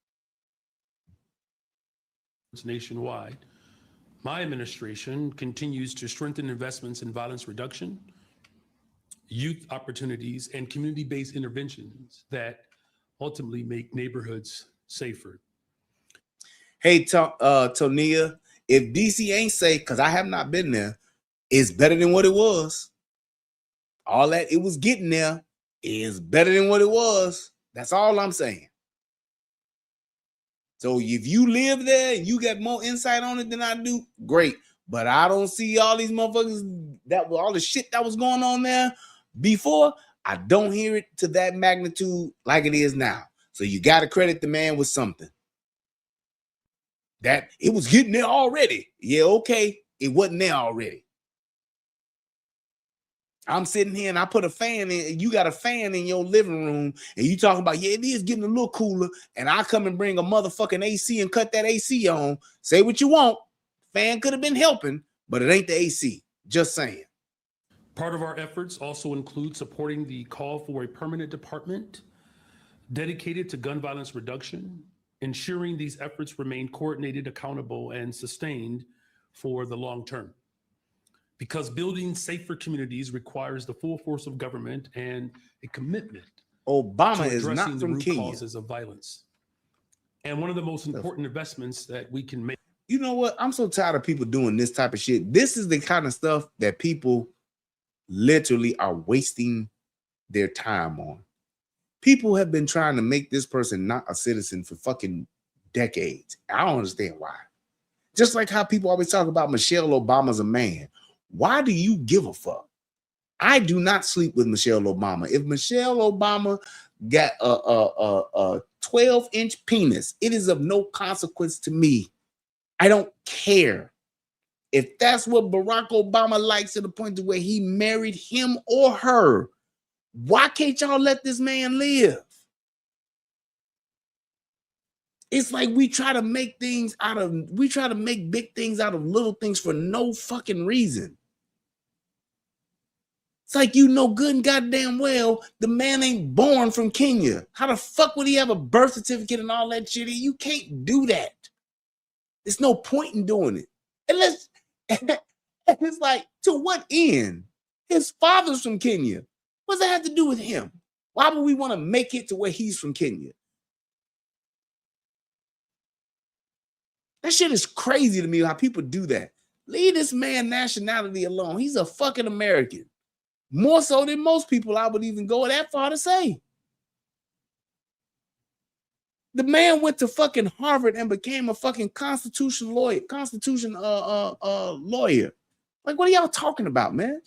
Nationwide, my administration continues to strengthen investments in violence reduction, youth opportunities, and community-based interventions that ultimately make neighborhoods safer. Hey, Tonia, if DC ain't safe, because I have not been there, it's better than what it was. All that it was getting there is better than what it was. That's all I'm saying. So if you live there and you get more insight on it than I do, great. But I don't see all these motherfuckers that were all the shit that was going on there before. I don't hear it to that magnitude like it is now. So you got to credit the man with something. That it was getting there already. Yeah, okay. It wasn't there already. I'm sitting here and I put a fan in, and you got a fan in your living room, and you talking about, yeah, it is getting a little cooler, and I come and bring a motherfucking AC and cut that AC on. Say what you want. Fan could have been helping, but it ain't the AC. Just saying. Part of our efforts also include supporting the call for a permanent department dedicated to gun violence reduction, ensuring these efforts remain coordinated, accountable, and sustained for the long term. Because building safer communities requires the full force of government and a commitment Obama to is not addressing the from root Kenya. causes of violence. And one of the most important investments that we can make. You know what? I'm so tired of people doing this type of shit. This is the kind of stuff that people literally are wasting their time on. People have been trying to make this person not a citizen for fucking decades. I don't understand why. Just like how people always talk about Michelle Obama's a man. Why do you give a fuck? I do not sleep with Michelle Obama. If Michelle Obama got a 12-inch penis, it is of no consequence to me. I don't care. If that's what Barack Obama likes to the point to where he married him or her, why can't y'all let this man live? It's like we try to make big things out of little things for no fucking reason. It's like, you know good and goddamn well the man ain't born from Kenya. How the fuck would he have a birth certificate and all that shit? You can't do that. There's no point in doing it. Unless it's like, to what end? His father's from Kenya. What does that have to do with him? Why would we want to make it to where he's from Kenya? That shit is crazy to me how people do that. Leave this man nationality alone. He's a fucking American. More so than most people, I would even go that far to say. The man went to fucking Harvard and became a fucking constitution lawyer. Like, what are y'all talking about, man?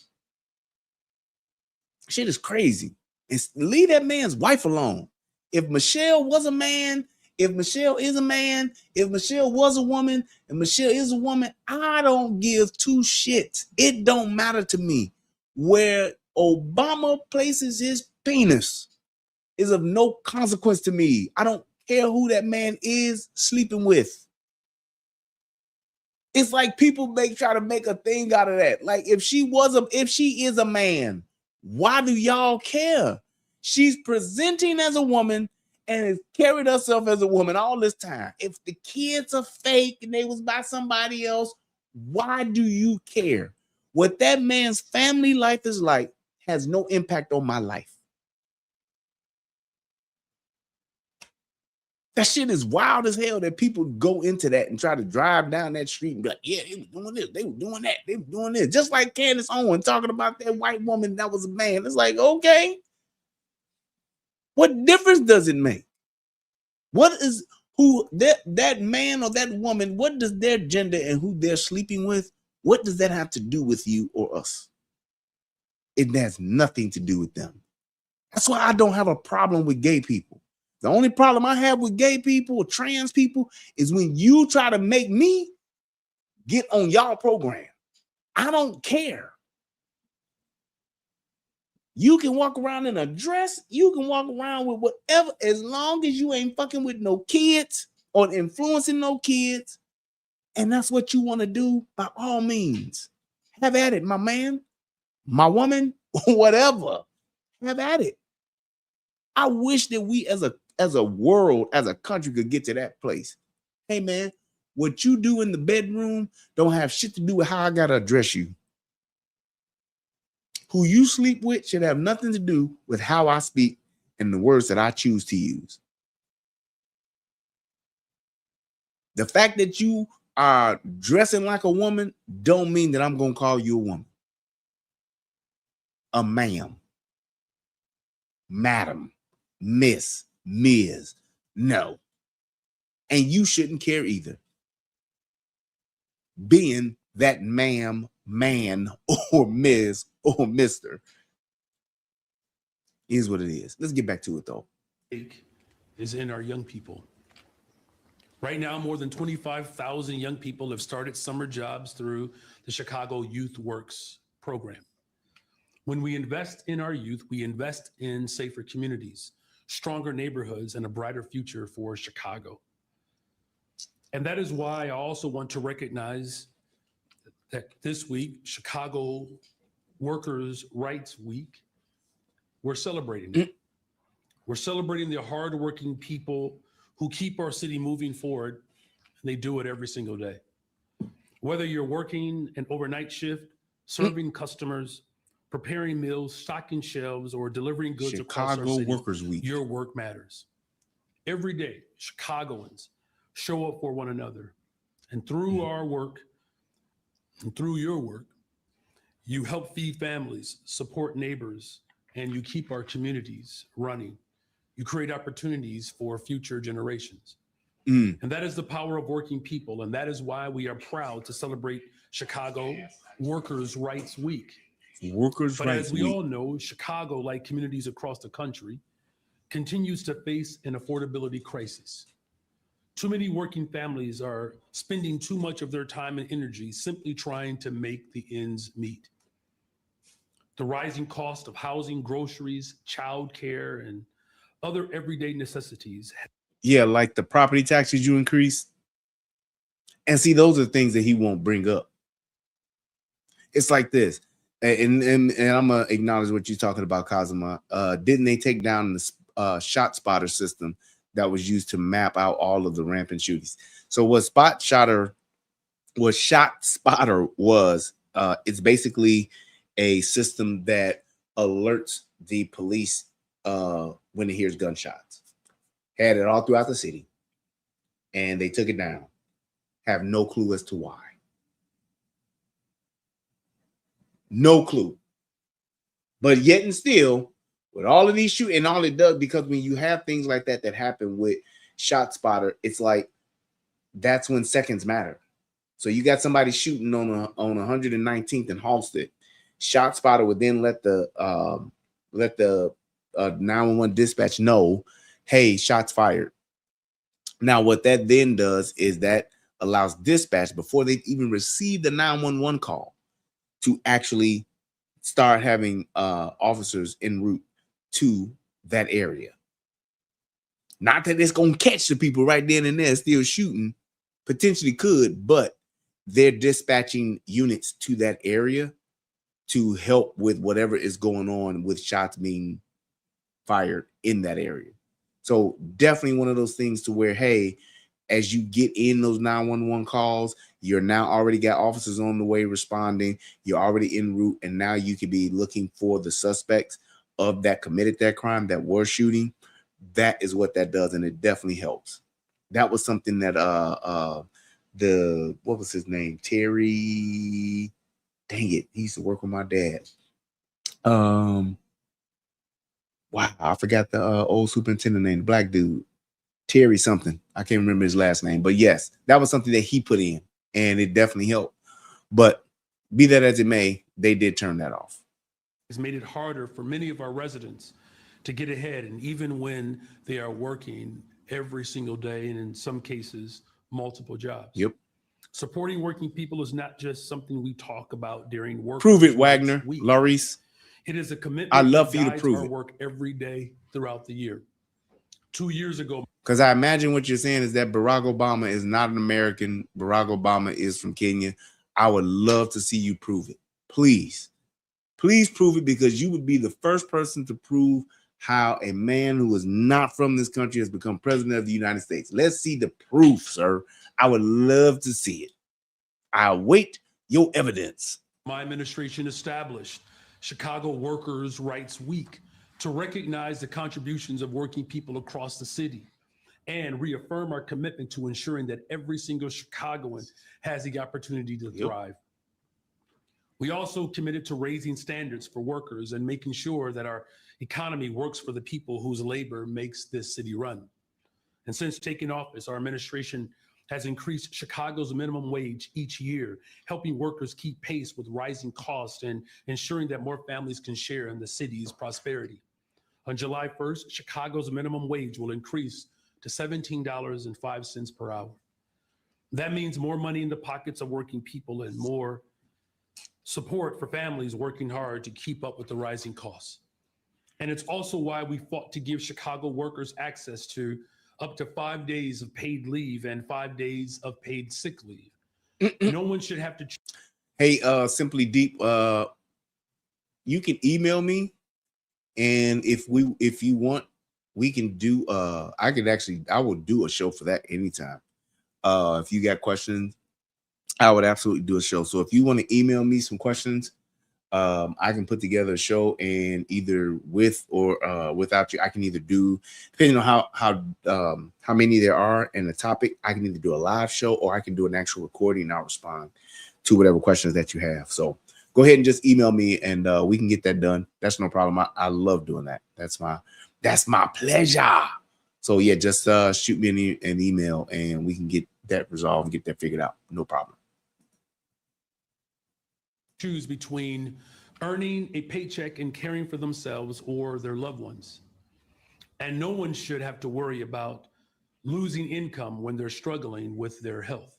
Shit is crazy. And leave that man's wife alone. If Michelle was a man, if Michelle is a man, if Michelle was a woman, and Michelle is a woman, I don't give two shits. It don't matter to me. Where Obama places his penis is of no consequence to me. I don't care who that man is sleeping with. It's like people try to make a thing out of that. Like, if she is a man, why do y'all care? She's presenting as a woman and has carried herself as a woman all this time. If the kids are fake and they was by somebody else, why do you care? What that man's family life is like has no impact on my life. That shit is wild as hell that people go into that and try to drive down that street and be like, yeah, they were doing this, they were doing that, they were doing this. Just like Candace Owens talking about that white woman that was a man. It's like, okay, what difference does it make? What is that man or that woman, what does their gender and who they're sleeping with, what does that have to do with you or us? It has nothing to do with them. That's why I don't have a problem with gay people. The only problem I have with gay people or trans people is when you try to make me get on y'all program. I don't care. You can walk around in a dress. You can walk around with whatever, as long as you ain't fucking with no kids or influencing no kids. And that's what you want to do, by all means. Have at it, my man, my woman, whatever. Have at it. I wish that we as a world, as a country, could get to that place. Hey, man, what you do in the bedroom don't have shit to do with how I got to address you. Who you sleep with should have nothing to do with how I speak and the words that I choose to use. The fact that you are dressing like a woman don't mean that I'm going to call you a woman. A ma'am, madam, miss, ms. No. And you shouldn't care either. Being that ma'am, man, or miss, or mister. Is what it is. Let's get back to it though. Is in our young people. Right now, more than 25,000 young people have started summer jobs through the Chicago Youth Works program. When we invest in our youth, we invest in safer communities, stronger neighborhoods, and a brighter future for Chicago. And that is why I also want to recognize that this week, Chicago Workers' Rights Week, we're celebrating it. We're celebrating the hardworking people who keep our city moving forward, and they do it every single day. Whether you're working an overnight shift, serving customers, preparing meals, stocking shelves, or delivering goods across our city, Workers Week. Your work matters. Every day, Chicagoans show up for one another. And through our work, and through your work, you help feed families, support neighbors, and you keep our communities running. You create opportunities for future generations. And that is the power of working people. And that is why we are proud to celebrate Chicago Workers' Rights Week. But as we all know, Chicago, like communities across the country, continues to face an affordability crisis. Too many working families are spending too much of their time and energy simply trying to make the ends meet. The rising cost of housing, groceries, childcare, and other everyday necessities. Yeah, like the property taxes you increase. And see, those are things that he won't bring up. It's like this. And I'm going to acknowledge what you're talking about, Kazuma. Didn't they take down the shot spotter system that was used to map out all of the rampant shootings? So what Shot Spotter was, it's basically a system that alerts the police when it hears gunshots. Had it all throughout the city, and they took it down. Have no clue as to why. No clue. But yet and still, with all of these shootings, and all it does, because when you have things like that that happen with Shot Spotter, it's like that's when seconds matter. So you got somebody shooting on 119th and Halsted. Shot Spotter would then let the 911 dispatch know, hey, shots fired. Now, what that then does is that allows dispatch, before they even receive the 911 call, to actually start having officers en route to that area. Not that it's going to catch the people right then and there still shooting, potentially could, but they're dispatching units to that area to help with whatever is going on with shots being fired in that area. So definitely one of those things to where, hey, as you get in those 911 calls, you're now already got officers on the way responding. You're already en route, and now you could be looking for the suspects of that committed that crime, that were shooting. That is what that does, and it definitely helps. That was something that what was his name? Terry. Dang it, he used to work with my dad. Wow, I forgot the old superintendent name, the black dude. Terry something. I can't remember his last name. But yes, that was something that he put in, and it definitely helped. But be that as it may, they did turn that off. It's made it harder for many of our residents to get ahead, and even when they are working every single day, and in some cases, multiple jobs. Yep. Supporting working people is not just something we talk about during work. Prove it, Wagner. Laurice. It is a commitment. I'd love for you to prove our it. Work every day throughout the year. 2 years ago. Because I imagine what you're saying is that Barack Obama is not an American. Barack Obama is from Kenya. I would love to see you prove it. Please. Please prove it, because you would be the first person to prove how a man who is not from this country has become president of the United States. Let's see the proof, sir. I would love to see it. I await your evidence. My administration established Chicago Workers' Rights Week to recognize the contributions of working people across the city and reaffirm our commitment to ensuring that every single Chicagoan has the opportunity to thrive. We also committed to raising standards for workers and making sure that our economy works for the people whose labor makes this city run. And since taking office, our administration has increased Chicago's minimum wage each year, helping workers keep pace with rising costs and ensuring that more families can share in the city's prosperity. On July 1st, Chicago's minimum wage will increase to $17.05 per hour. That means more money in the pockets of working people and more support for families working hard to keep up with the rising costs. And it's also why we fought to give Chicago workers access to up to 5 days of paid leave and 5 days of paid sick leave. No one should have to. Hey, Simply Deep, you can email me, and if you want, we can do I will do a show for that anytime. If you got questions, I would absolutely do a show. So if you want to email me some questions, I can put together a show, and either with or without you, I can either do, depending on how many there are and the topic, I can either do a live show or I can do an actual recording and I'll respond to whatever questions that you have. So go ahead and just email me, and we can get that done. That's no problem. I love doing that. That's my pleasure. So yeah, just shoot me an email and we can get that resolved and get that figured out. No problem. Choose between earning a paycheck and caring for themselves or their loved ones. And no one should have to worry about losing income when they're struggling with their health.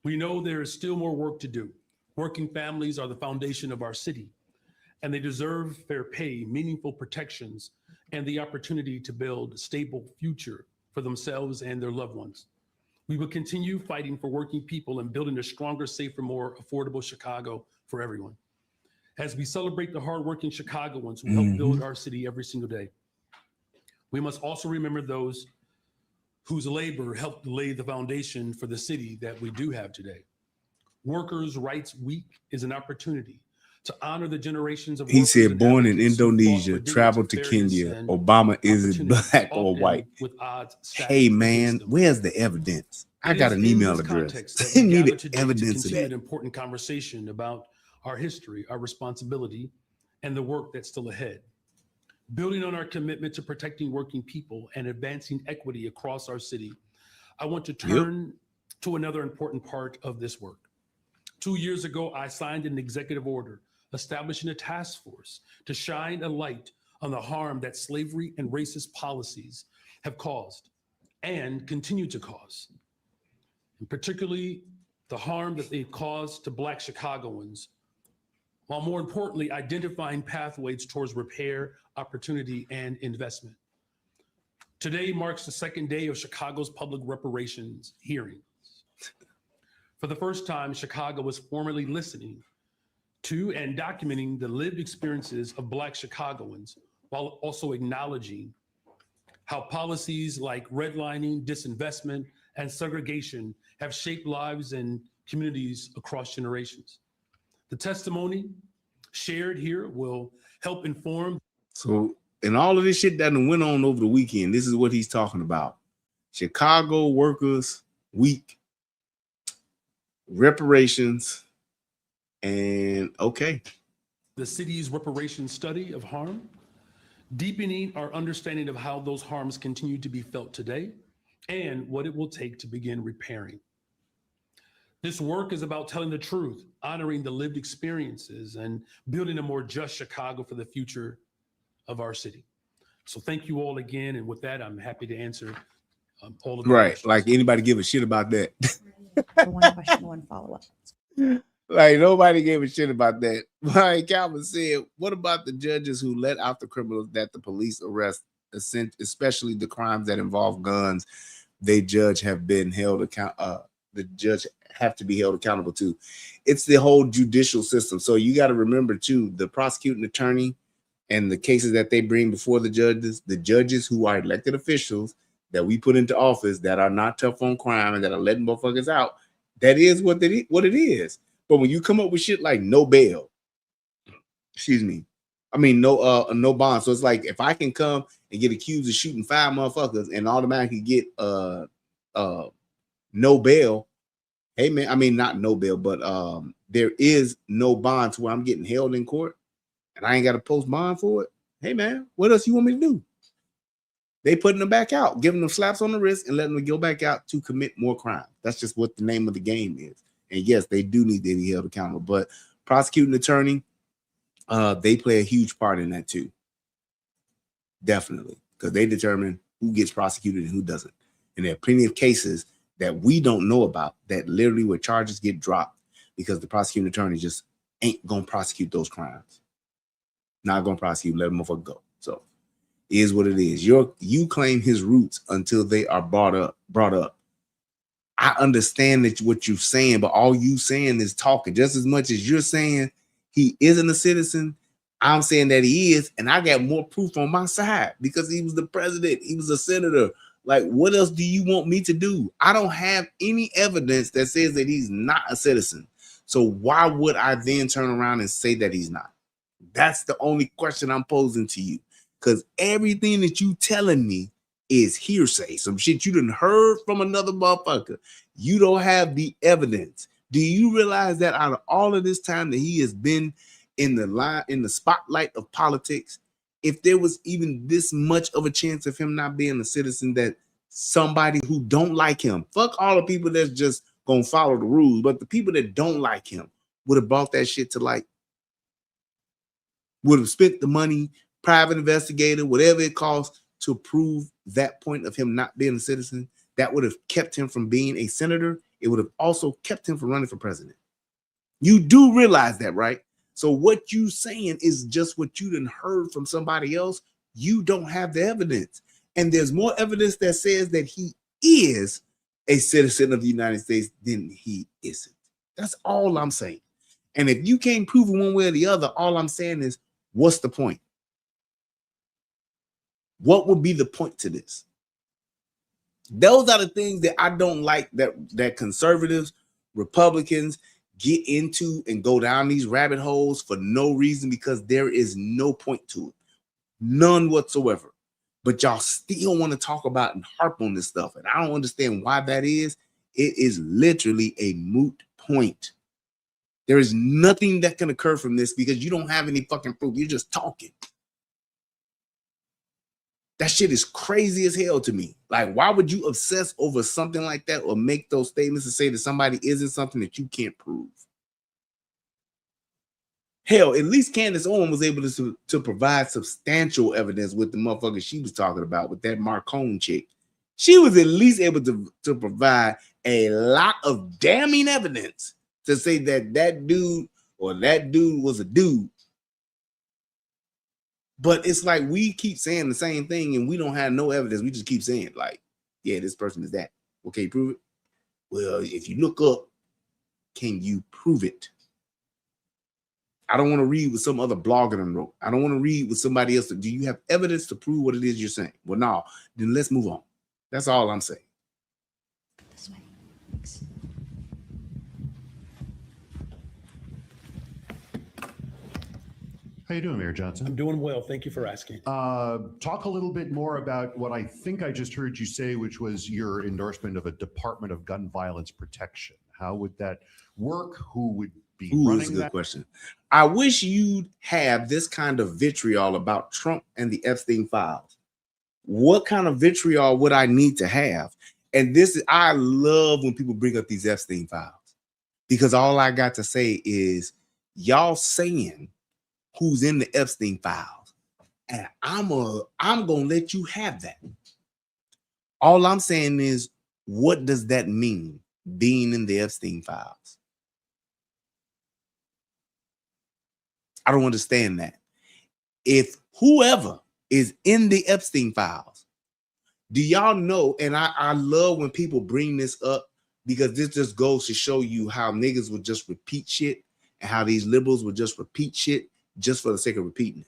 We know there is still more work to do. Working families are the foundation of our city, and they deserve fair pay, meaningful protections, and the opportunity to build a stable future for themselves and their loved ones. We will continue fighting for working people and building a stronger, safer, more affordable Chicago for everyone. As we celebrate the hardworking Chicagoans who help build our city every single day, we must also remember those whose labor helped lay the foundation for the city that we do have today. Workers' Rights Week is an opportunity to honor the generations of. He said, born in Indonesia, traveled to Kenya. Obama isn't black or white. Hey man, where's the evidence? I got an email address. Send me the evidence of that. An important conversation about our history, our responsibility, and the work that's still ahead. Building on our commitment to protecting working people and advancing equity across our city, I want to turn to another important part of this work. 2 years ago, I signed an executive order establishing a task force to shine a light on the harm that slavery and racist policies have caused and continue to cause, and particularly the harm that they've caused to Black Chicagoans, while more importantly, identifying pathways towards repair, opportunity, and investment. Today marks the second day of Chicago's public reparations hearings. For the first time, Chicago is formally listening to and documenting the lived experiences of Black Chicagoans, while also acknowledging how policies like redlining, disinvestment, and segregation have shaped lives and communities across generations. The testimony shared here will help inform. So, and all of this shit that went on over the weekend, this is what he's talking about. Chicago Workers Week, reparations, and the city's reparations study of harm, deepening our understanding of how those harms continue to be felt today and what it will take to begin repairing. This work is about telling the truth, honoring the lived experiences, and building a more just Chicago for the future of our city. So thank you all again. And with that, I'm happy to answer all of the questions. Like anybody give a shit about that. One question, one follow-up. Like nobody gave a shit about that. Like Calvin said, what about the judges who let out the criminals that the police arrest, especially the crimes that involve guns? The judge have to be held accountable to. It's the whole judicial system. So you got to remember too, the prosecuting attorney and the cases that they bring before the judges who are elected officials that we put into office that are not tough on crime and that are letting motherfuckers out. That is what it is. But when you come up with shit like no bail, no bond. So it's like if I can come and get accused of shooting 5 motherfuckers and automatically get no bail. Hey man, not no bail, but there is no bond to where I'm getting held in court and I ain't got to post bond for it. Hey man, what else you want me to do? They putting them back out, giving them slaps on the wrist and letting them go back out to commit more crime. That's just what the name of the game is. And yes, they do need to be held accountable. But prosecuting attorney, they play a huge part in that too. Definitely. Because they determine who gets prosecuted and who doesn't. And there are plenty of cases that we don't know about that literally where charges get dropped because the prosecuting attorney just ain't going to prosecute those crimes. Not going to prosecute, let them motherfucker go. So it is what it is. You claim his roots until they are brought up. I understand that what you're saying, but all you saying is talking. Just as much as you're saying he isn't a citizen, I'm saying that he is, and I got more proof on my side because he was the president, he was a senator. Like, what else do you want me to do? I don't have any evidence that says that he's not a citizen. So why would I then turn around and say that he's not? That's the only question I'm posing to you. Because everything that you telling me is hearsay. Some shit you done heard from another motherfucker. You don't have the evidence. Do you realize that out of all of this time that he has been in the spotlight of politics, if there was even this much of a chance of him not being a citizen, that somebody who don't like him, fuck all the people that's just gonna follow the rules, but the people that don't like him would have brought that shit to light, would have spent the money, private investigator, whatever it costs to prove that point of him not being a citizen. That would have kept him from being a senator. It would have also kept him from running for president. You do realize that, right? So what you saying is just what you done heard from somebody else. You don't have the evidence. And there's more evidence that says that he is a citizen of the United States than he isn't. That's all I'm saying. And if you can't prove it one way or the other, all I'm saying is, what's the point? What would be the point to this? Those are the things that I don't like that conservatives, Republicans get into and go down these rabbit holes for no reason, because there is no point to it. None whatsoever. But y'all still want to talk about and harp on this stuff. And I don't understand why that is. It is literally a moot point. There is nothing that can occur from this because you don't have any fucking proof. You're just talking. That shit is crazy as hell to me. Like, why would you obsess over something like that or make those statements and say that somebody isn't something that you can't prove? Hell, at least Candace Owens was able to provide substantial evidence with the motherfucker she was talking about, with that Marcone chick. She was at least able to provide a lot of damning evidence to say that that dude was a dude. But it's like we keep saying the same thing and we don't have no evidence. We just keep saying, like, yeah, this person is that. Well, can you prove it? Well, if you look up, can you prove it? I don't want to read what some other blogger done wrote. I don't want to read what somebody else. Do you have evidence to prove what it is you're saying? Well, no, then let's move on. That's all I'm saying. This way. Thanks. How you doing, Mayor Johnson? I'm doing well. Thank you for asking. Talk a little bit more about what I think I just heard you say, which was your endorsement of a Department of Gun Violence Protection. How would that work? Who would be running That's a good that? question. I wish you'd have this kind of vitriol about Trump and the Epstein files. What kind of vitriol would I need to have? And I love when people bring up these Epstein files, because all I got to say is y'all saying who's in the Epstein files, and I'm gonna let you have that. All I'm saying is, what does that mean, being in the Epstein files? I don't understand that. If whoever is in the Epstein files, do y'all know? And I love when people bring this up, because this just goes to show you how niggas would just repeat shit, and how these liberals would just repeat shit just for the sake of repeating it.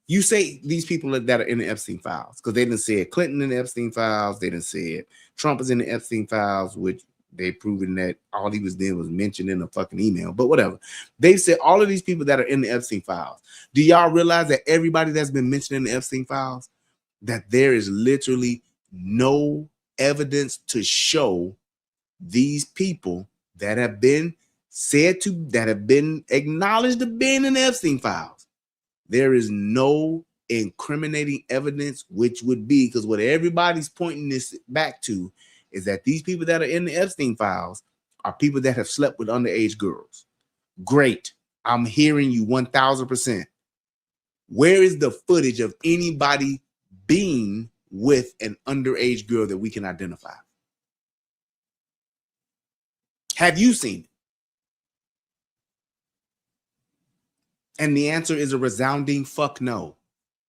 You say these people that are in the Epstein files, because they didn't say Clinton in the Epstein files, they didn't say Trump is in the Epstein files, which they proven that all he was doing was mentioned in a fucking email, but whatever. They said all of these people that are in the Epstein files. Do y'all realize that everybody that's been mentioned in the Epstein files, that there is literally no evidence to show these people that have been that have been acknowledged to being in the Epstein files? There is no incriminating evidence, which would be, because what everybody's pointing this back to is that these people that are in the Epstein files are people that have slept with underage girls. Great. I'm hearing you 1000%. Where is the footage of anybody being with an underage girl that we can identify? Have you seen it? And the answer is a resounding fuck no.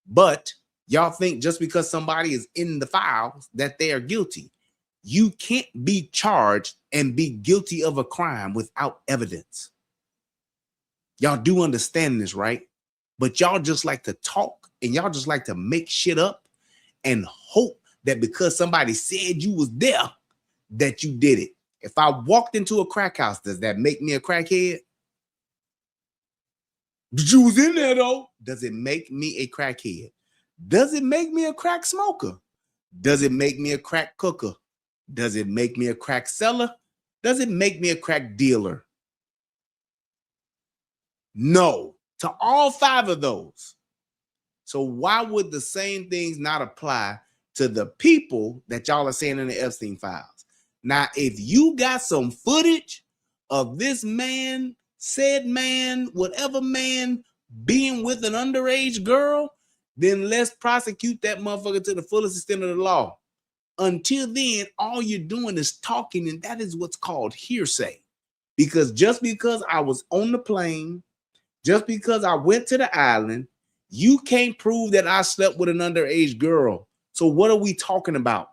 But y'all think just because somebody is in the files that they are guilty. You can't be charged and be guilty of a crime without evidence. Y'all do understand this, right? But y'all just like to talk and y'all just like to make shit up and hope that because somebody said you was there, that you did it. If I walked into a crack house, does that make me a crackhead? But you was in there though. Does it make me a crackhead? Does it make me a crack smoker? Does it make me a crack cooker? Does it make me a crack seller? Does it make me a crack dealer? No, to all 5 of those. So why would the same things not apply to the people that y'all are saying in the Epstein files? Now, if you got some footage of this man, said man, whatever man, being with an underage girl, then let's prosecute that motherfucker to the fullest extent of the law. Until then, all you're doing is talking, and that is what's called hearsay. Because just because I was on the plane, just because I went to the island, you can't prove that I slept with an underage girl. So what are we talking about?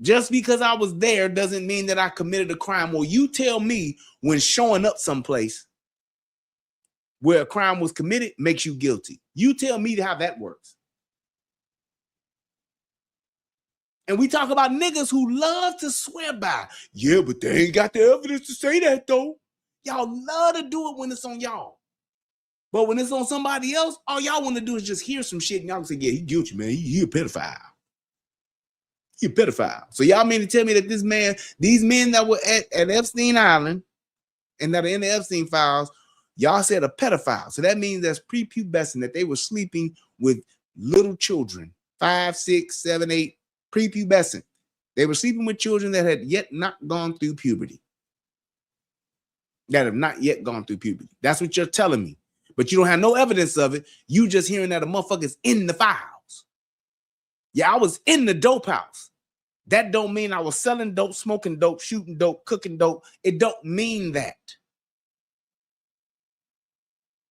Just because I was there doesn't mean that I committed a crime. Well, you tell me when showing up someplace where a crime was committed makes you guilty. You tell me how that works. And we talk about niggas who love to swear by. Yeah, but they ain't got the evidence to say that, though. Y'all love to do it when it's on y'all. But when it's on somebody else, all y'all want to do is just hear some shit and y'all can say, yeah, he guilty, man. He a pedophile. He a pedophile. So y'all mean to tell me that this man, these men that were at Epstein Island and that are in the Epstein files, y'all said a pedophile. So that means that's prepubescent, that they were sleeping with little children, 5, 6, 7, 8, prepubescent. They were sleeping with children that had yet not gone through puberty. That have not yet gone through puberty. That's what you're telling me. But you don't have no evidence of it. You just hearing that a motherfucker's in the files. Yeah, I was in the dope house. That don't mean I was selling dope, smoking dope, shooting dope, cooking dope. It don't mean that.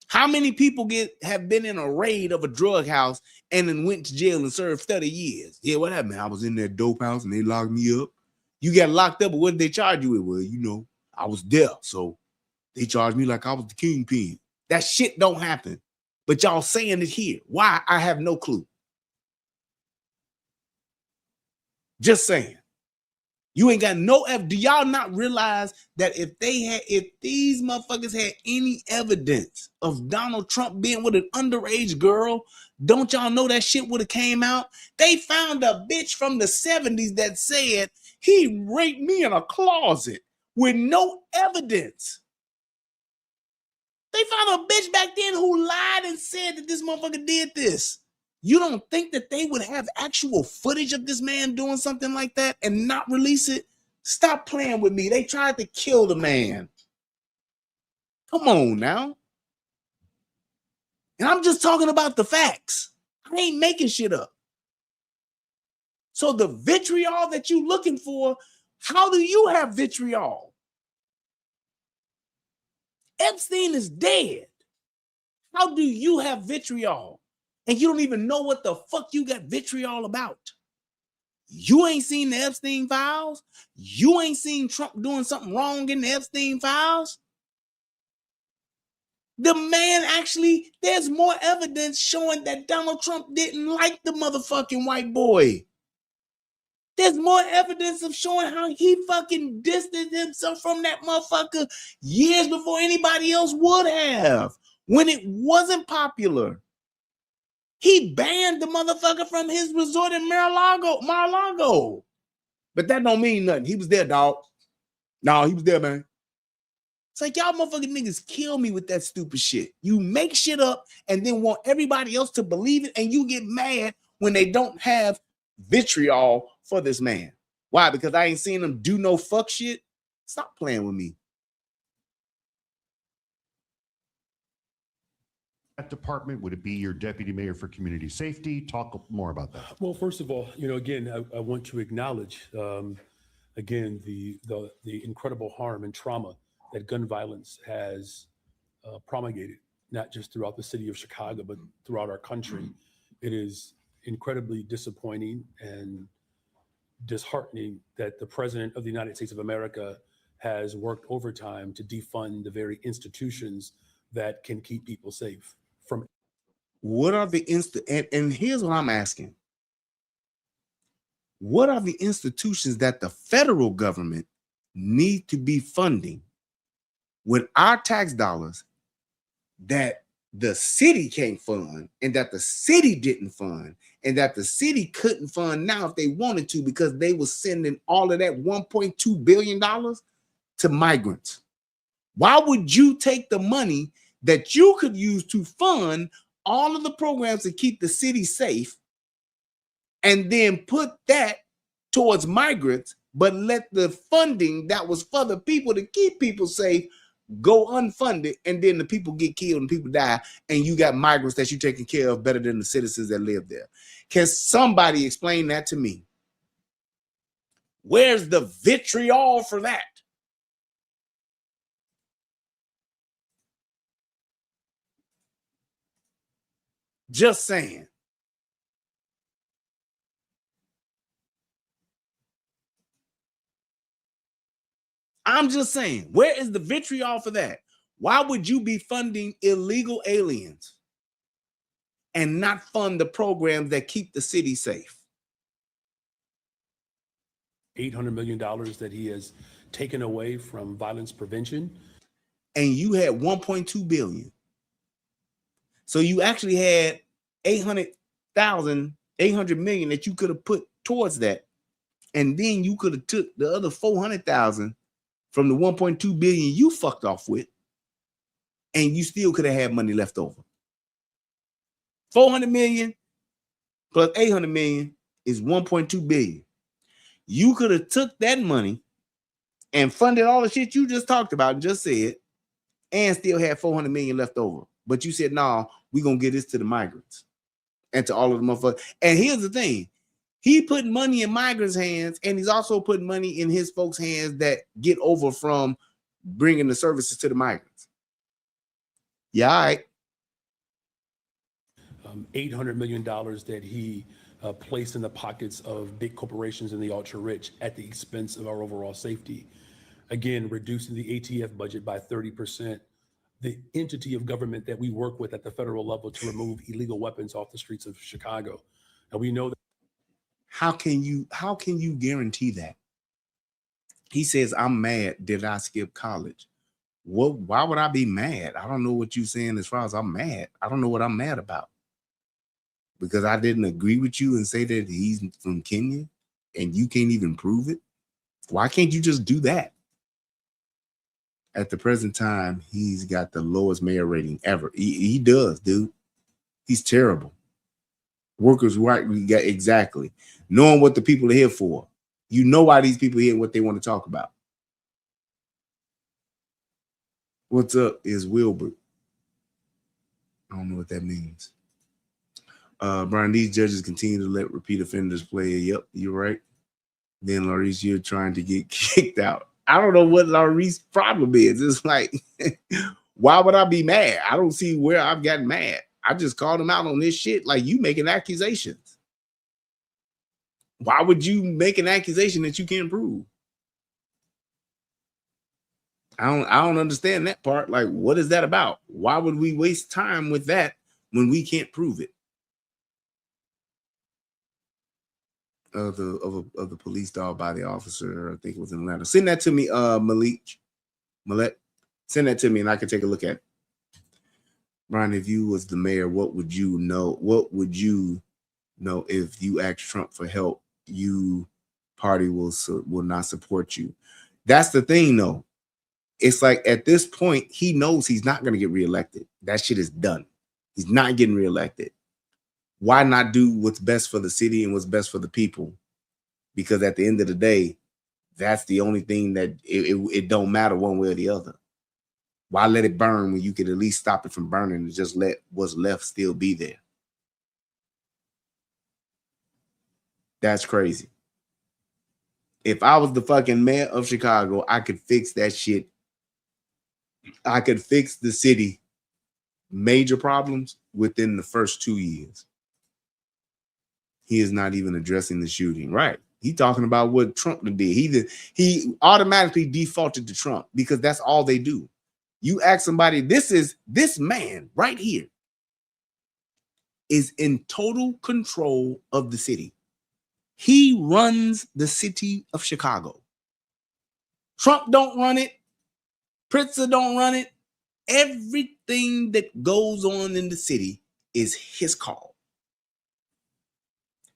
How many people have been in a raid of a drug house and then went to jail and served 30 years? Yeah, what happened? I was in that dope house and they locked me up. You got locked up, but what did they charge you with? Well, you know, I was there, so they charged me like I was the kingpin. That shit don't happen. But y'all saying it here. Why? I have no clue. Just saying. You ain't got no evidence. Do y'all not realize that if these motherfuckers had any evidence of Donald Trump being with an underage girl, don't y'all know that shit would have came out? They found a bitch from the 70s that said he raped me in a closet with no evidence. They found a bitch back then who lied and said that this motherfucker did this. You don't think that they would have actual footage of this man doing something like that and not release it? Stop playing with me. They tried to kill the man. Come on now. And I'm just talking about the facts. I ain't making shit up. So the vitriol that you looking for, how do you have vitriol? Epstein is dead. How do you have vitriol? And you don't even know what the fuck you got vitriol about. You ain't seen the Epstein files. You ain't seen Trump doing something wrong in the Epstein files. The man actually, there's more evidence showing that Donald Trump didn't like the motherfucking white boy. There's more evidence of showing how he fucking distanced himself from that motherfucker years before anybody else would have, when it wasn't popular. He banned the motherfucker from his resort in Mar-a-Lago. But that don't mean nothing. He was there, dog. No, he was there, man. It's like y'all motherfucking niggas kill me with that stupid shit. You make shit up and then want everybody else to believe it, and you get mad when they don't have vitriol for this man. Why? Because I ain't seen him do no fuck shit. Stop playing with me. That department, would it be your deputy mayor for community safety? Talk more about that. Well, first of all, again, I want to acknowledge, again, the incredible harm and trauma that gun violence has promulgated, not just throughout the city of Chicago, but throughout our country. It is incredibly disappointing and disheartening that the President of the United States of America has worked overtime to defund the very institutions that can keep people safe. What are the and here's what I'm asking. What are the institutions that the federal government need to be funding with our tax dollars that the city can't fund, and that the city didn't fund, and that the city couldn't fund now if they wanted to, because they were sending all of that $1.2 billion to migrants? Why would you take the money that you could use to fund all of the programs to keep the city safe and then put that towards migrants, but let the funding that was for the people to keep people safe go unfunded, and then the people get killed and people die, and you got migrants that you're taking care of better than the citizens that live there? Can somebody explain that to me? Where's the vitriol for that? Just saying. I'm just saying, where is the vitriol for that? Why would you be funding illegal aliens and not fund the programs that keep the city safe? $800 million that he has taken away from violence prevention. And you had 1.2 billion. So you actually had 800 million that you could have put towards that. And then you could have took the other 400,000 from the 1.2 billion you fucked off with, and you still could have had money left over. 400 million plus 800 million is 1.2 billion. You could have took that money and funded all the shit you just talked about and just said, and still had 400 million left over. But you said, no, we're going to get this to the migrants and to all of the motherfuckers. And here's the thing. He put money in migrants' hands, and he's also putting money in his folks' hands that get over from bringing the services to the migrants. Yeah, all right. $800 million that he placed in the pockets of big corporations and the ultra-rich at the expense of our overall safety. Again, reducing the ATF budget by 30%. The entity of government that we work with at the federal level to remove illegal weapons off the streets of Chicago. And we know that. How can you guarantee that? He says, I'm mad. Did I skip college? Well, why would I be mad? I don't know what you're saying as far as I'm mad. I don't know what I'm mad about. Because I didn't agree with you and say that he's from Kenya and you can't even prove it. Why can't you just do that? At the present time, he's got the lowest mayor rating ever. He does, dude. He's terrible. Workers' right, we got exactly. Knowing what the people are here for. You know why these people are here, what they want to talk about. What's up is Wilbur. I don't know what that means. Brian, these judges continue to let repeat offenders play. Yep, you're right. Then Laurice, you're trying to get kicked out. I don't know what Laurice's problem is. It's like, why would I be mad? I don't see where I've gotten mad. I just called him out on this shit like you making accusations. Why would you make an accusation that you can't prove? I don't understand that part. Like, what is that about? Why would we waste time with that when we can't prove it? Of the police dog by the officer, I think it was in Atlanta. Send that to me, Malik. Send that to me and I can take a look at it. Brian, if you was the mayor, what would you know? What would you know if you asked Trump for help? You party will not support you. That's the thing, though. it's like at this point, he knows he's not going to get reelected. That shit is done. He's not getting reelected. Why not do what's best for the city and what's best for the people? Because at the end of the day, that's the only thing that it don't matter one way or the other. Why let it burn when you could at least stop it from burning and just let what's left still be there? That's crazy. If I was the fucking mayor of Chicago, I could fix that shit. I could fix the city major problems within the first 2 years. He is not even addressing the shooting. Right. He talking about what Trump did. He automatically defaulted to Trump because that's all they do. You ask somebody, this man right here is in total control of the city. He runs the city of Chicago. Trump don't run it. Pritzker don't run it. Everything that goes on in the city is his call.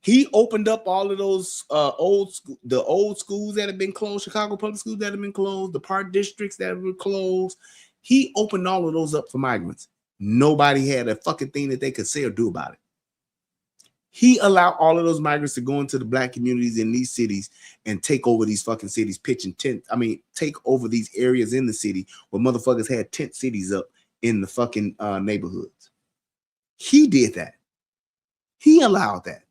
He opened up all of those old schools that have been closed, Chicago public schools that have been closed, the park districts that were closed. He opened all of those up for migrants. Nobody had a fucking thing that they could say or do about it. He allowed all of those migrants to go into the black communities in these cities and take over these fucking cities, pitching tent. I mean, take over these areas in the city where motherfuckers had tent cities up in the fucking neighborhoods. He did that. He allowed that.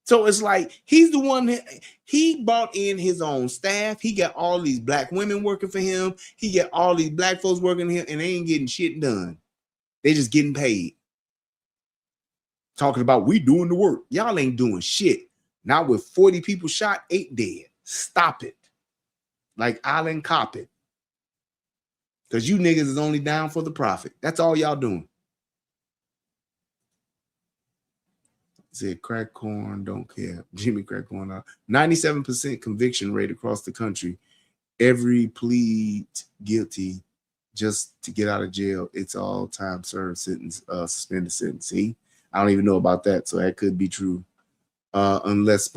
So it's like he's the one that he brought in his own staff. He got all these black women working for him. He got all these black folks working for him, and they ain't getting shit done. They just getting paid. Talking about we doing the work. Y'all ain't doing shit. Not with 40 people shot, 8 dead. Stop it. Like Island Coppin. Because you niggas is only down for the profit. That's all y'all doing. Said crack corn, don't care. Jimmy crack corn. 97% conviction rate across the country. Every plead guilty just to get out of jail. It's all time served sentence, suspended sentence. See, I don't even know about that, so that could be true. Unless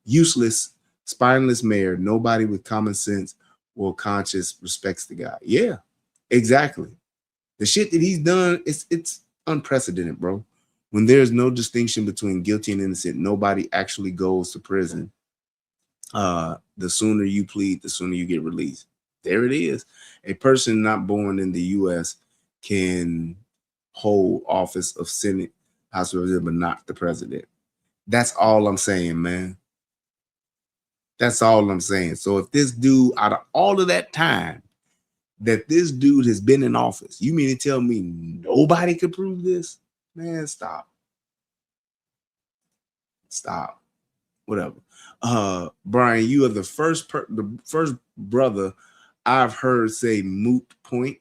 useless, spineless mayor, nobody with common sense or conscience respects the guy. Yeah, exactly. The shit that he's done, it's unprecedented, bro. When there's no distinction between guilty and innocent, nobody actually goes to prison. The sooner you plead, the sooner you get released. There it is. A person not born in the U.S. can hold office of Senate, House of Representatives, but not the president. That's all I'm saying, man. That's all I'm saying. So if this dude, out of all of that time that this dude has been in office, you mean to tell me nobody could prove this? Man, stop. Stop. Whatever. Brian, you are the first brother I've heard say moot point.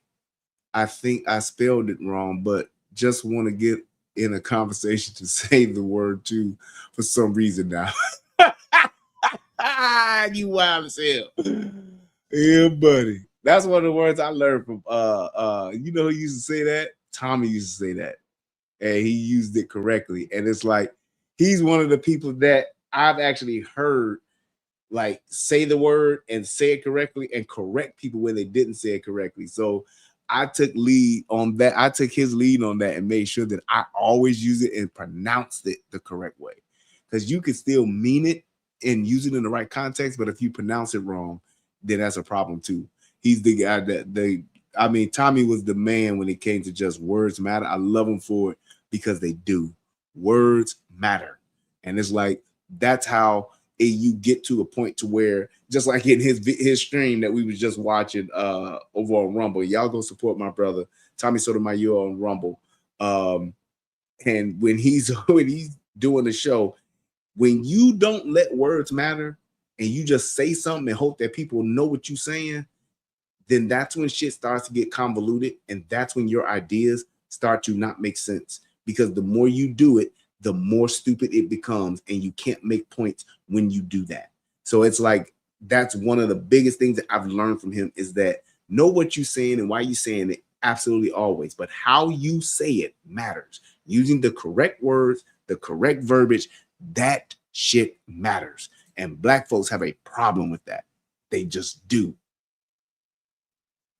I think I spelled it wrong, but just want to get in a conversation to say the word too for some reason now. You wild as hell. Yeah, buddy. That's one of the words I learned from you know who used to say that? Tommy used to say that. And he used it correctly. And it's like he's one of the people that I've actually heard like say the word and say it correctly and correct people where they didn't say it correctly. So I took lead on that. I took his lead on that and made sure that I always use it and pronounced it the correct way. Because you can still mean it and use it in the right context, but if you pronounce it wrong, then that's a problem too. He's the guy that Tommy was the man when it came to just words matter. I love him for it because they do. Words matter. And it's like, that's how you get to a point to where, just like in his stream that we was just watching over on Rumble, y'all go support my brother, Tommy Sotomayor on Rumble. And when he's doing the show, when you don't let words matter and you just say something and hope that people know what you're saying, then that's when shit starts to get convoluted. And that's when your ideas start to not make sense. Because the more you do it, the more stupid it becomes. And you can't make points when you do that. So it's like, that's one of the biggest things that I've learned from him is that know what you're saying and why you're saying it, absolutely always. But how you say it matters. Using the correct words, the correct verbiage, that shit matters. And black folks have a problem with that. They just do.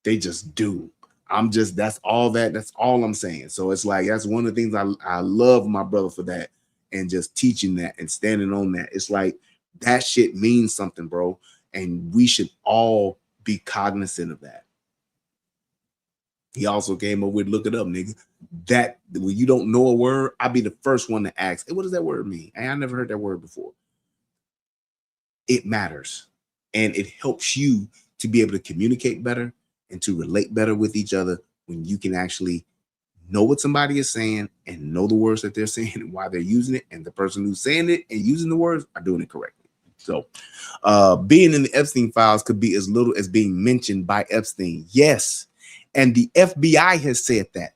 They just do. That's all I'm saying. So it's like, that's one of the things I love my brother for that, and just teaching that and standing on that. It's like, that shit means something, bro. And we should all be cognizant of that. He also came up with, look it up, nigga. That when you don't know a word, I'll be the first one to ask, hey, what does that word mean? Hey, I never heard that word before. It matters. And it helps you to be able to communicate better and to relate better with each other when you can actually know what somebody is saying and know the words that they're saying and why they're using it, and the person who's saying it and using the words are doing it correctly. So being in the Epstein files could be as little as being mentioned by Epstein. Yes. And the FBI has said that.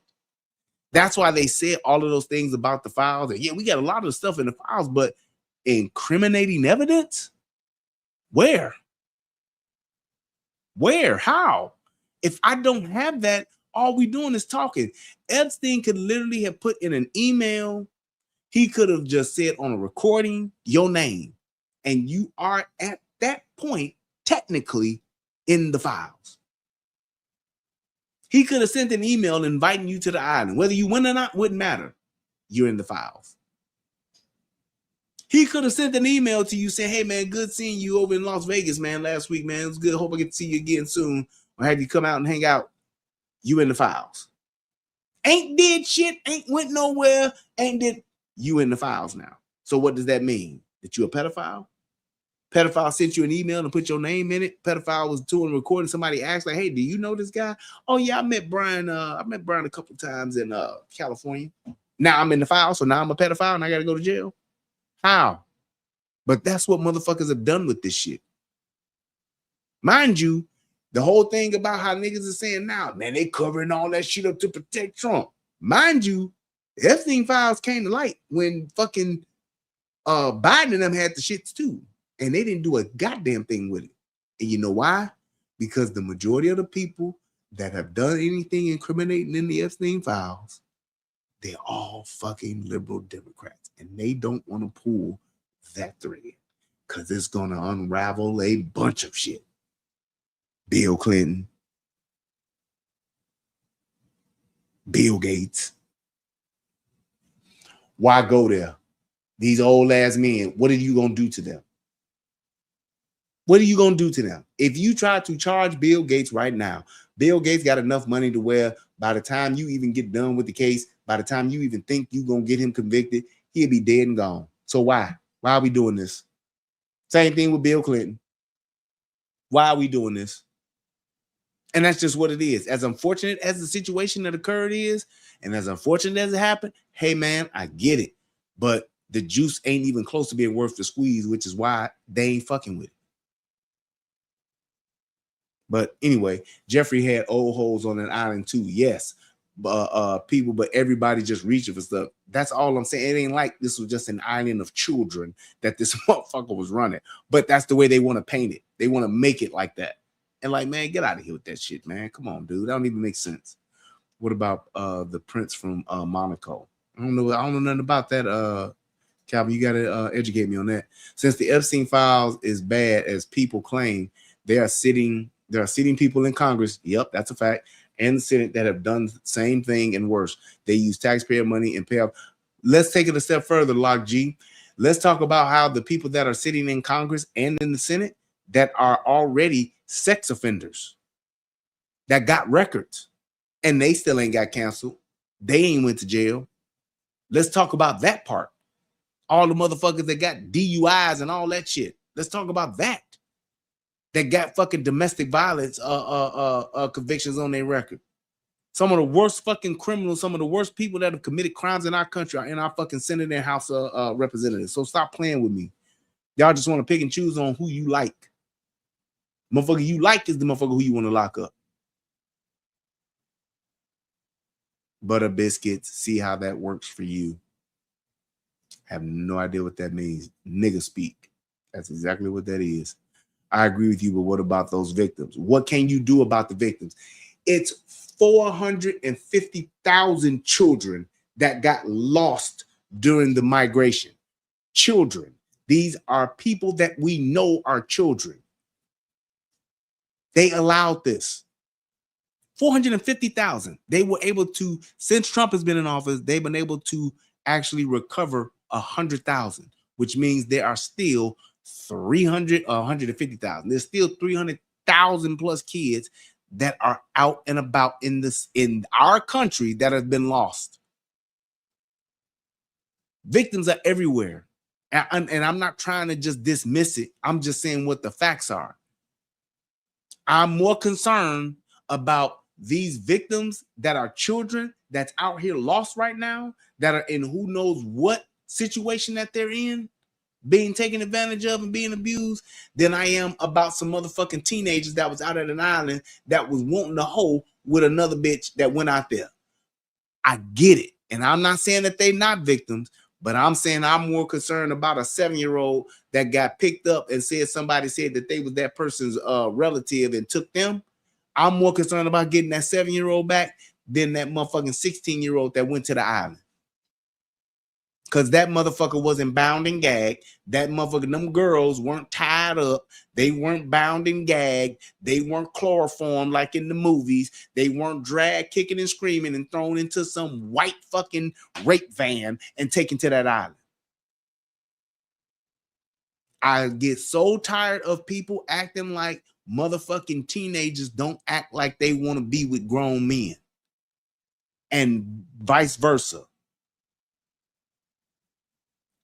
That's why they said all of those things about the files. And yeah, we got a lot of stuff in the files, but incriminating evidence? Where? How? If I don't have that, all we doing is talking. Epstein could literally have put in an email. He could have just said on a recording your name, and you are at that point technically in the files. He could have sent an email inviting you to the island. Whether you win or not wouldn't matter. You're in the files. He could have sent an email to you saying, hey, man, good seeing you over in Las Vegas, man, last week, man. It was good. Hope I get to see you again soon. Or have you come out and hang out. You in the files. Ain't did shit. Ain't went nowhere. Ain't did. You in the files now. So what does that mean? That you a pedophile? Pedophile sent you an email and put your name in it. Pedophile was doing recording. Somebody asked, like, hey, do you know this guy? Oh, yeah, I met Brian. I met Brian a couple times in California. Now I'm in the file, so now I'm a pedophile and I got to go to jail. How? But that's what motherfuckers have done with this shit. Mind you, the whole thing about how niggas are saying now, man, they covering all that shit up to protect Trump. Mind you, the Epstein files came to light when fucking Biden and them had the shits too. And they didn't do a goddamn thing with it. And you know why? Because the majority of the people that have done anything incriminating in the Epstein files, they're all fucking liberal Democrats. And they don't want to pull that thread because it's going to unravel a bunch of shit. Bill Clinton, Bill Gates. Why go there? These old ass men, what are you going to do to them? What are you going to do to them? If you try to charge Bill Gates right now, Bill Gates got enough money to where by the time you even get done with the case, by the time you even think you're going to get him convicted, he'll be dead and gone. So why? Why are we doing this? Same thing with Bill Clinton. Why are we doing this? And that's just what it is. As unfortunate as the situation that occurred is, and as unfortunate as it happened, hey, man, I get it. But the juice ain't even close to being worth the squeeze, which is why they ain't fucking with it. But anyway, Jeffrey had old holes on an island too. Yes, people, but everybody just reaching for stuff. That's all I'm saying. It ain't like this was just an island of children that this motherfucker was running. But that's the way they want to paint it. They want to make it like that. And like, man, get out of here with that shit, man. Come on, dude. That don't even make sense. What about the prince from Monaco? I don't know nothing about that. Calvin, you gotta educate me on that. Since the Epstein files is bad as people claim, there are sitting people in Congress. Yep, that's a fact. And the Senate that have done the same thing and worse. They use taxpayer money and pay off. Let's take it a step further, Lock G. Let's talk about how the people that are sitting in Congress and in the Senate that are already sex offenders that got records and they still ain't got canceled. They ain't went to jail. Let's talk about that part. All the motherfuckers that got DUIs and all that shit. Let's talk about that. That got fucking domestic violence convictions on their record. Some of the worst fucking criminals, some of the worst people that have committed crimes in our country are in our fucking Senate and House of Representatives. So stop playing with me. Y'all just want to pick and choose on who you like. Motherfucker you like is the motherfucker who you want to lock up. Butter biscuits, see how that works for you. Have no idea what that means. Nigga speak. That's exactly what that is. I agree with you, but what about those victims? What can you do about the victims? It's 450,000 children that got lost during the migration. Children These are people that we know are children. They allowed this. 450,000. They were able to, since Trump has been in office, they've been able to actually recover 100,000, which means there are still 150,000. There's still 300,000 plus kids that are out and about in our country that have been lost. Victims are everywhere. And I'm not trying to just dismiss it. I'm just saying what the facts are. I'm more concerned about these victims that are children that's out here lost right now, that are in who knows what situation that they're in, being taken advantage of and being abused, than I am about some motherfucking teenagers that was out at an island that was wanting to hoe with another bitch that went out there. I get it. And I'm not saying that they're not victims, but I'm saying I'm more concerned about a 7-year-old that got picked up and said somebody said that they was that person's relative and took them. I'm more concerned about getting that 7-year-old back than that motherfucking 16-year-old that went to the island. Because that motherfucker wasn't bound and gagged. That motherfucker, them girls weren't tied up. They weren't bound and gagged. They weren't chloroformed like in the movies. They weren't dragged, kicking and screaming and thrown into some white fucking rape van and taken to that island. I get so tired of people acting like motherfucking teenagers don't act like they want to be with grown men. And vice versa.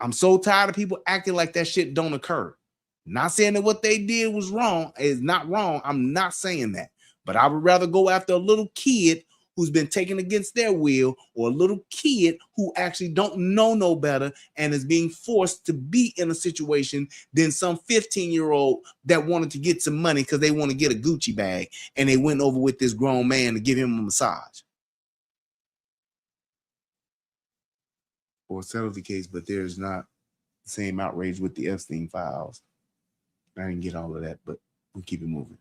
I'm so tired of people acting like that shit don't occur. Not saying that what they did was wrong, is not wrong. I'm not saying that. But I would rather go after a little kid who's been taken against their will, or a little kid who actually don't know no better and is being forced to be in a situation, than some 15-year-old that wanted to get some money because they want to get a Gucci bag and they went over with this grown man to give him a massage. Or settle the case, but there's not the same outrage with the Epstein files. I didn't get all of that, but we'll keep it moving.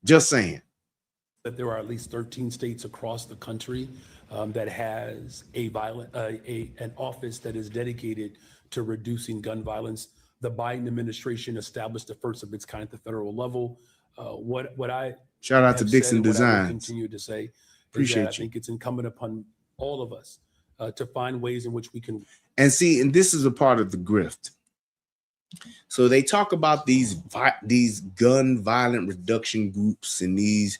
Just saying. That there are at least 13 states across the country that has an office that is dedicated to reducing gun violence. The Biden administration established the first of its kind at the federal level. What I shout out to Dixon Designs. Continue to say, appreciate you. I think it's incumbent upon all of us to find ways in which we can. And see, and this is a part of the grift. So they talk about these gun violent reduction groups and these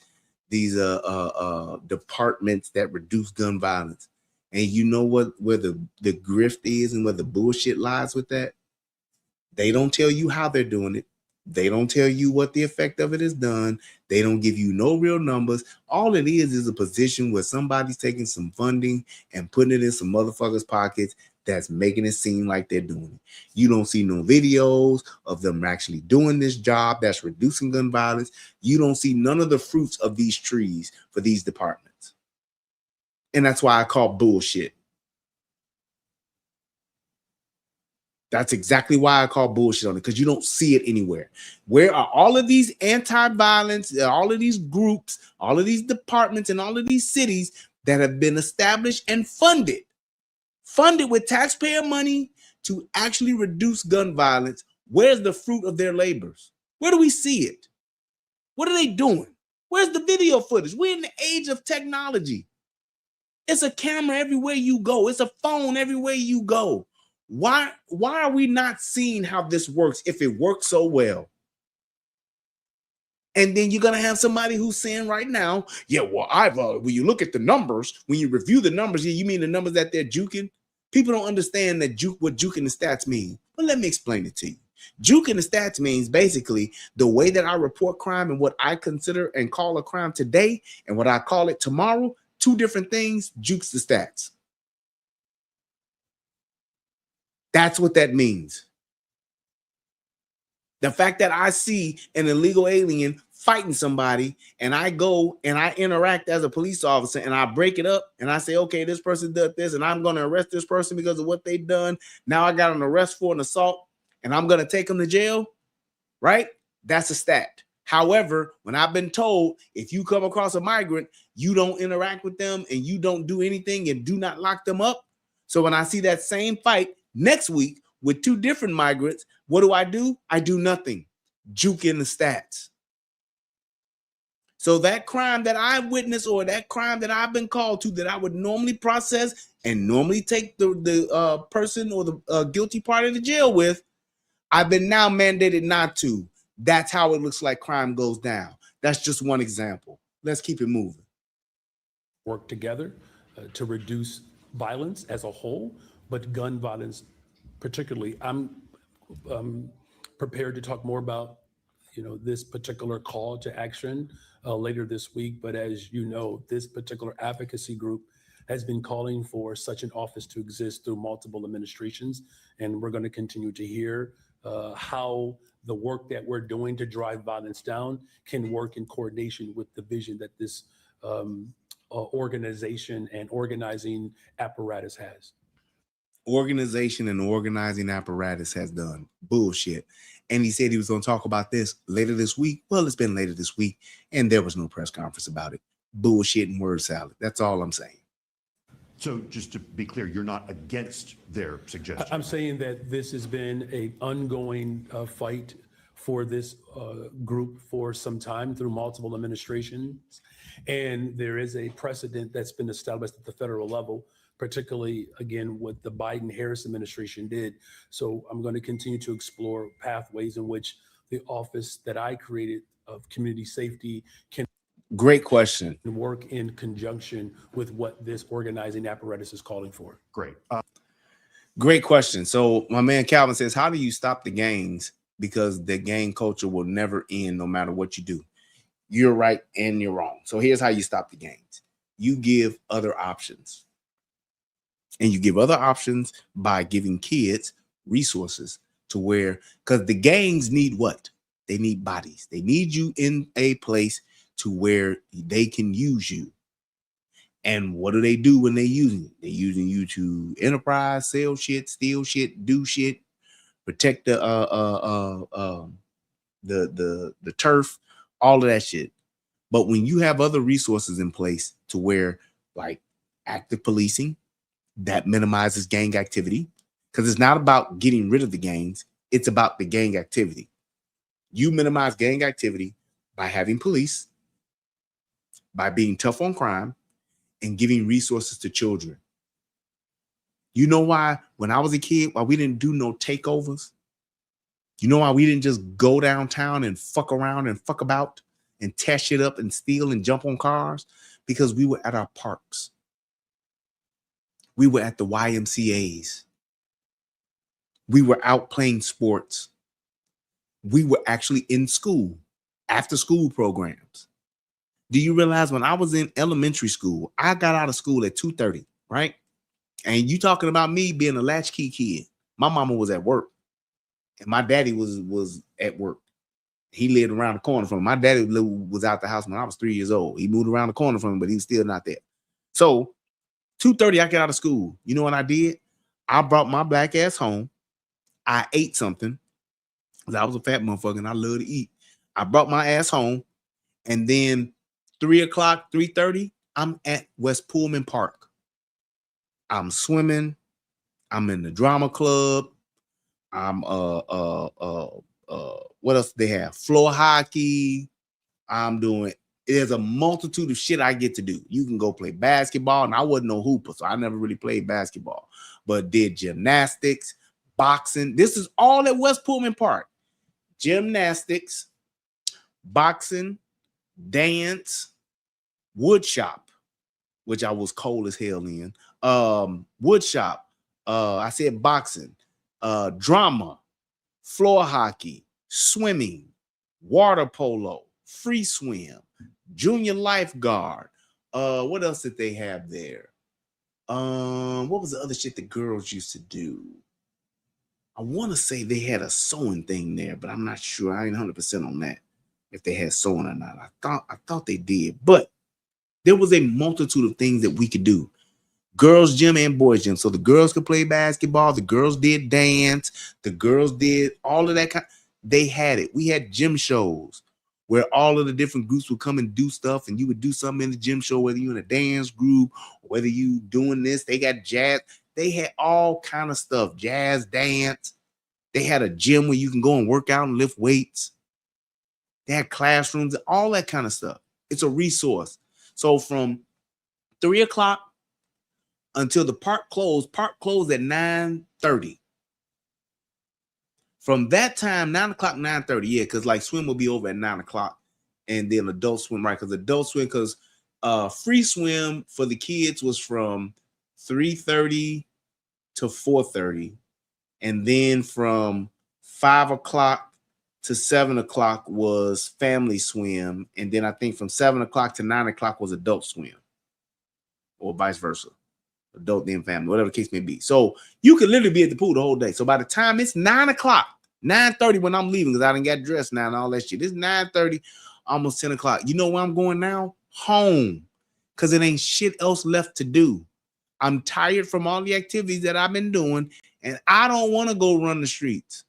departments that reduce gun violence. And you know what, where the grift is and where the bullshit lies with that? They don't tell you how they're doing it. They don't tell you what the effect of it is done. They don't give you no real numbers. All it is a position where somebody's taking some funding and putting it in some motherfuckers' pockets that's making it seem like they're doing it. You don't see no videos of them actually doing this job that's reducing gun violence. You don't see none of the fruits of these trees for these departments. And that's why I call bullshit. That's exactly why I call bullshit on it, because you don't see it anywhere. Where are all of these anti-violence, all of these groups, all of these departments, and all of these cities that have been established and funded with taxpayer money to actually reduce gun violence? Where's the fruit of their labors? Where do we see it? What are they doing? Where's the video footage? We're in the age of technology. It's a camera everywhere you go. It's a phone everywhere you go. Why are we not seeing how this works if it works so well? And then you're gonna have somebody who's saying right now, yeah, well, when you look at the numbers, when you review the numbers, yeah, you mean the numbers that they're juking? People don't understand that what juking the stats mean. Well, let me explain it to you. Juking the stats means basically the way that I report crime and what I consider and call a crime today and what I call it tomorrow, two different things, jukes the stats. That's what that means. The fact that I see an illegal alien fighting somebody and I go and I interact as a police officer and I break it up and I say, okay, this person did this and I'm going to arrest this person because of what they've done. Now I got an arrest for an assault and I'm going to take them to jail, right? That's a stat. However, when I've been told, if you come across a migrant, you don't interact with them and you don't do anything and do not lock them up. So when I see that same fight next week with two different migrants, What do? I do nothing. Juke in the stats. So that crime that I witnessed or that crime that I've been called to that I would normally process and normally take the person or the guilty party to jail with, I've been now mandated not to. That's how it looks like crime goes down. That's just one example. Let's keep it moving. Work together to reduce violence as a whole, but gun violence particularly. I'm prepared to talk more about this particular call to action later this week. But as you know, this particular advocacy group has been calling for such an office to exist through multiple administrations. And we're going to continue to hear how the work that we're doing to drive violence down can work in coordination with the vision that this organization and organizing apparatus has. Organization and organizing apparatus has done bullshit. And he said he was going to talk about this later this week. Well, it's been later this week, and there was no press conference about it. Bullshit and word salad. That's all I'm saying. So just to be clear, you're not against their suggestion? I'm saying that this has been an ongoing fight for this group for some time through multiple administrations. And there is a precedent that's been established at the federal level, particularly, again, what the Biden-Harris administration did. So I'm going to continue to explore pathways in which the office that I created of community safety can Great question. work in conjunction with what this organizing apparatus is calling for. Great. Great question. So my man Calvin says, how do you stop the gangs? Because the gang culture will never end no matter what you do. You're right and you're wrong. So here's how you stop the gangs. You give other options. And you give other options by giving kids resources to where, because the gangs need what? They need bodies. They need you in a place to where they can use you. And what do they do when they're using you? They're using you to enterprise, sell shit, steal shit, do shit, protect the turf, all of that shit. But when you have other resources in place to where, like active policing, that minimizes gang activity, because it's not about getting rid of the gangs, it's about the gang activity. You minimize gang activity by having police, by being tough on crime, and giving resources to children. You know why, when I was a kid, why we didn't do no takeovers? You know why we didn't just go downtown and fuck around and fuck about and tear shit up and steal and jump on cars? Because we were at our parks. We were at the YMCAs. We were out playing sports. We were actually in school, after school programs. Do you realize when I was in elementary school, I got out of school at 2:30, right? And you talking about me being a latchkey kid. My mama was at work and my daddy was at work. He lived around the corner from me. My daddy was out the house when I was 3 years old. He moved around the corner from me, but he was still not there. So 2:30, I got out of school. You know what I did? I brought my black ass home. I ate something because I was a fat motherfucker and I love to eat. I brought my ass home, and then 3 o'clock, 3:30, I'm at West Pullman Park. I'm swimming. I'm in the drama club. I'm what else do they have? Floor hockey. I'm doing, there's a multitude of shit I get to do. You can go play basketball, and I wasn't no hooper, so I never really played basketball, but did gymnastics, boxing. This is all at West Pullman Park. Gymnastics, boxing, dance, wood shop, which I was cold as hell in. Wood shop. I said boxing, drama, floor hockey, swimming, water polo, free swim, junior lifeguard. What else did they have there? What was the other shit the girls used to do? I want to say they had a sewing thing there, but I'm not sure. I ain't 100% on that, if they had sewing or not. I thought they did, but there was a multitude of things that we could do. Girls gym and boys gym. So the girls could play basketball. The girls did dance. The girls did all of that kind. They had it. We had gym shows where all of the different groups would come and do stuff, and you would do something in the gym show, whether you in a dance group, or whether you doing this. They got jazz. They had all kind of stuff. Jazz, dance. They had a gym where you can go and work out and lift weights. They had classrooms, all that kind of stuff. It's a resource. So from 3 o'clock until the park closed at 9:30. From that time, 9 o'clock, 9:30, yeah, because like swim will be over at 9 o'clock. And then adult swim, right? Because adult swim, because free swim for the kids was from 3:30 to 4:30. And then from 5 o'clock to 7 o'clock was family swim. And then I think from 7 o'clock to 9 o'clock was adult swim. Or vice versa. Adult then family, whatever the case may be. So you could literally be at the pool the whole day. So by the time it's 9 o'clock, 9:30 when I'm leaving, because I didn't get dressed now and all that shit. It's 9:30, almost 10 o'clock. You know where I'm going now? Home. Because it ain't shit else left to do. I'm tired from all the activities that I've been doing, and I don't want to go run the streets.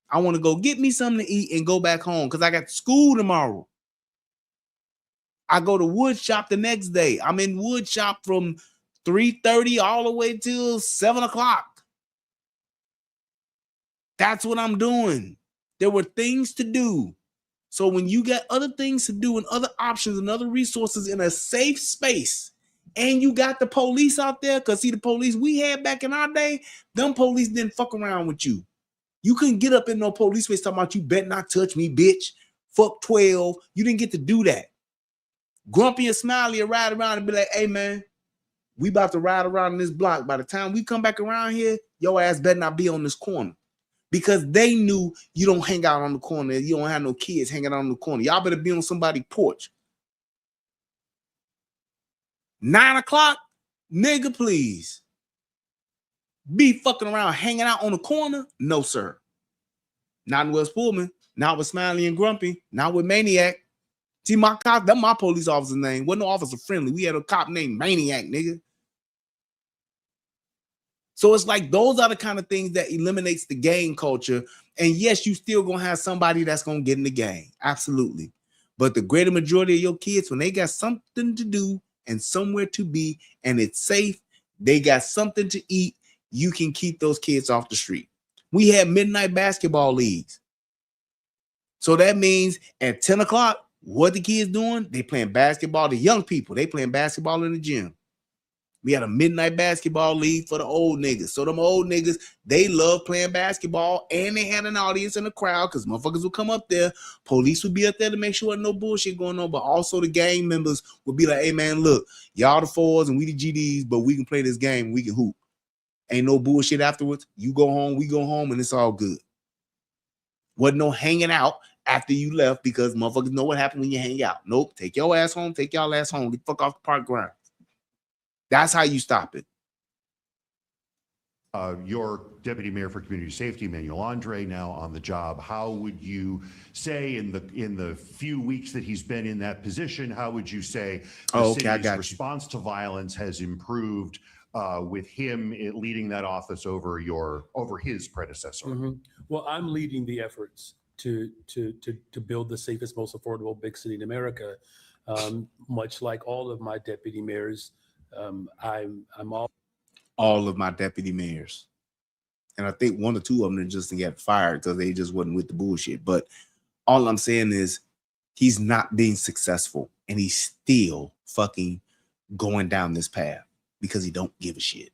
I want to go get me something to eat and go back home because I got school tomorrow. I go to wood shop the next day. I'm in wood shop from 3:30 all the way till 7 o'clock. That's what I'm doing. There were things to do. So when you got other things to do and other options and other resources in a safe space, and you got the police out there, because see, the police we had back in our day, them police didn't fuck around with you. You couldn't get up in no police face talking about you better not touch me, bitch. Fuck 12. You didn't get to do that. Grumpy and Smiley would ride around and be like, hey, man, we about to ride around in this block. By the time we come back around here, your ass better not be on this corner. Because they knew you don't hang out on the corner. You don't have no kids hanging out on the corner. Y'all better be on somebody's porch. 9 o'clock, nigga, please. Be fucking around hanging out on the corner? No, sir. Not in West Pullman. Not with Smiley and Grumpy. Not with Maniac. See, my cop, that's my police officer's name. Wasn't no officer friendly. We had a cop named Maniac, nigga. So it's like those are the kind of things that eliminates the gang culture. And yes, you still gonna have somebody that's gonna get in the gang. Absolutely. But the greater majority of your kids, when they got something to do and somewhere to be, and it's safe, they got something to eat, you can keep those kids off the street. We had midnight basketball leagues. So that means at 10 o'clock, what the kids doing? They playing basketball. The young people, they playing basketball in the gym. We had a midnight basketball league for the old niggas. So them old niggas, they love playing basketball, and they had an audience in the crowd because motherfuckers would come up there. Police would be up there to make sure no bullshit going on, but also the gang members would be like, hey, man, look, y'all the fours and we the GDs, but we can play this game. We can hoop. Ain't no bullshit afterwards. You go home, we go home, and it's all good. Wasn't no hanging out after you left because motherfuckers know what happened when you hang out. Nope, take your ass home, take y'all ass home. Get the fuck off the park ground. That's how you stop it. Your deputy mayor for community safety, Manuel Andre, now on the job. How would you say in the few weeks that he's been in that position, how would you say the city's response to violence has improved with him leading that office over his predecessor? Mm-hmm. Well, I'm leading the efforts to build the safest, most affordable big city in America. Much like all of my deputy mayors. I'm all of my deputy mayors, and I think one or two of them just got fired because they just wasn't with the bullshit. But all I'm saying is he's not being successful, and he's still fucking going down this path because he don't give a shit.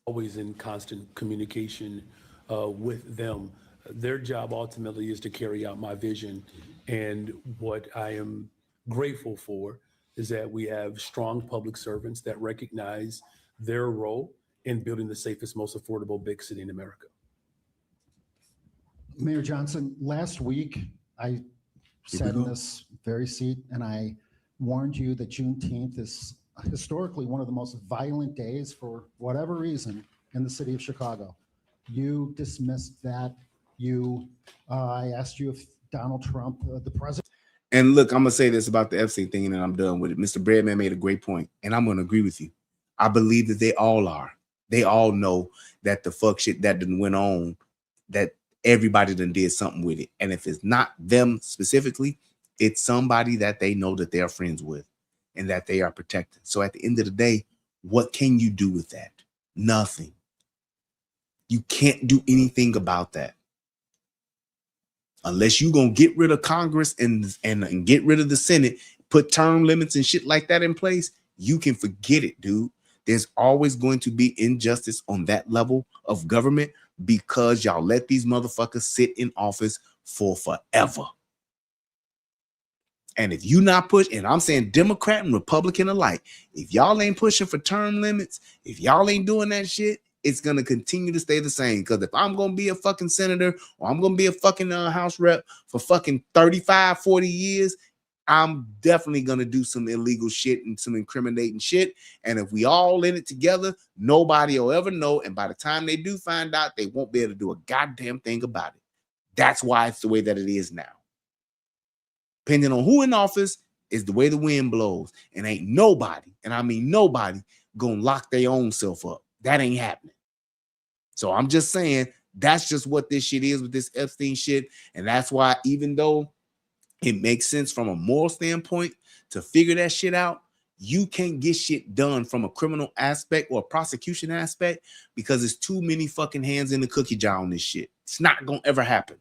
Always in constant communication with them. Their job ultimately is to carry out my vision, and what I am grateful for is that we have strong public servants that recognize their role in building the safest, most affordable big city in America. Mayor Johnson, last week I sat in this very seat and I warned you that Juneteenth is historically one of the most violent days for whatever reason in the city of Chicago. You dismissed that. I asked you if Donald Trump, the president. And look, I'm going to say this about the Epstein thing and then I'm done with it. Mr. Breadman made a great point, and I'm going to agree with you. I believe that they all are. They all know that the fuck shit that done went on, that everybody done did something with it. And if it's not them specifically, it's somebody that they know that they are friends with and that they are protected. So at the end of the day, what can you do with that? Nothing. You can't do anything about that. Unless you're going to get rid of Congress and get rid of the Senate, put term limits and shit like that in place, you can forget it, dude. There's always going to be injustice on that level of government because y'all let these motherfuckers sit in office for forever. And if you not push, and I'm saying Democrat and Republican alike, if y'all ain't pushing for term limits, if y'all ain't doing that shit, it's going to continue to stay the same. Because if I'm going to be a fucking senator or I'm going to be a fucking House rep for fucking 35, 40 years, I'm definitely going to do some illegal shit and some incriminating shit. And if we all in it together, nobody will ever know. And by the time they do find out, they won't be able to do a goddamn thing about it. That's why it's the way that it is now. Depending on who in office is the way the wind blows. And ain't nobody, and I mean nobody, gonna lock their own self up. That ain't happening. So I'm just saying that's just what this shit is with this Epstein shit. And that's why, even though it makes sense from a moral standpoint to figure that shit out, you can't get shit done from a criminal aspect or a prosecution aspect because there's too many fucking hands in the cookie jar on this shit. It's not gonna ever happen.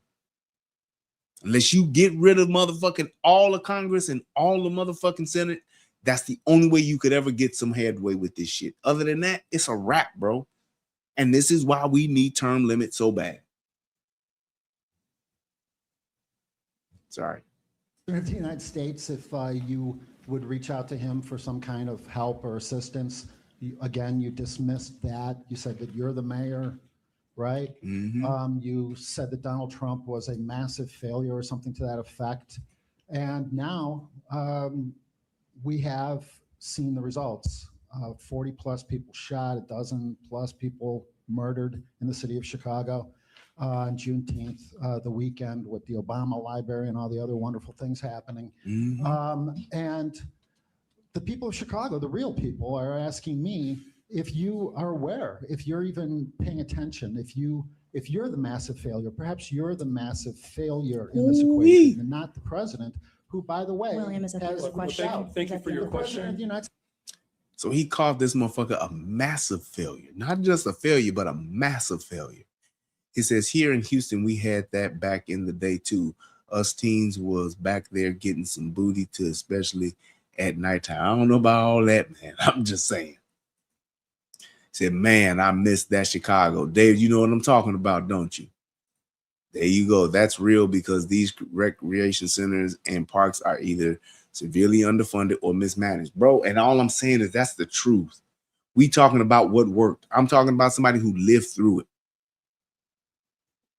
Unless you get rid of motherfucking all of Congress and all the motherfucking Senate, that's the only way you could ever get some headway with this shit. Other than that, it's a wrap, bro. And this is why we need term limits so bad. Sorry. In the United States, if you would reach out to him for some kind of help or assistance, you dismissed that. You said that you're the mayor, right? Mm-hmm. You said that Donald Trump was a massive failure or something to that effect. And now we have seen the results. 40 plus people shot, a dozen plus people murdered in the city of Chicago on Juneteenth, the weekend with the Obama Library and all the other wonderful things happening. Mm-hmm. And the people of Chicago, the real people, are asking me if you are aware, if you're even paying attention, if you're the massive failure, perhaps you're the massive failure in this equation and not the president, who, by the way, William, is that the question? Thank you for your question. So he called this motherfucker a massive failure. Not just a failure, but a massive failure. He says, here in Houston, we had that back in the day too. Us teens was back there getting some booty too, especially at nighttime. I don't know about all that, man. I'm just saying. He said, man, I missed that Chicago. Dave, you know what I'm talking about, don't you? There you go. That's real because these recreation centers and parks are either severely underfunded or mismanaged, bro. And all I'm saying is that's the truth. We talking about what worked. I'm talking about somebody who lived through it.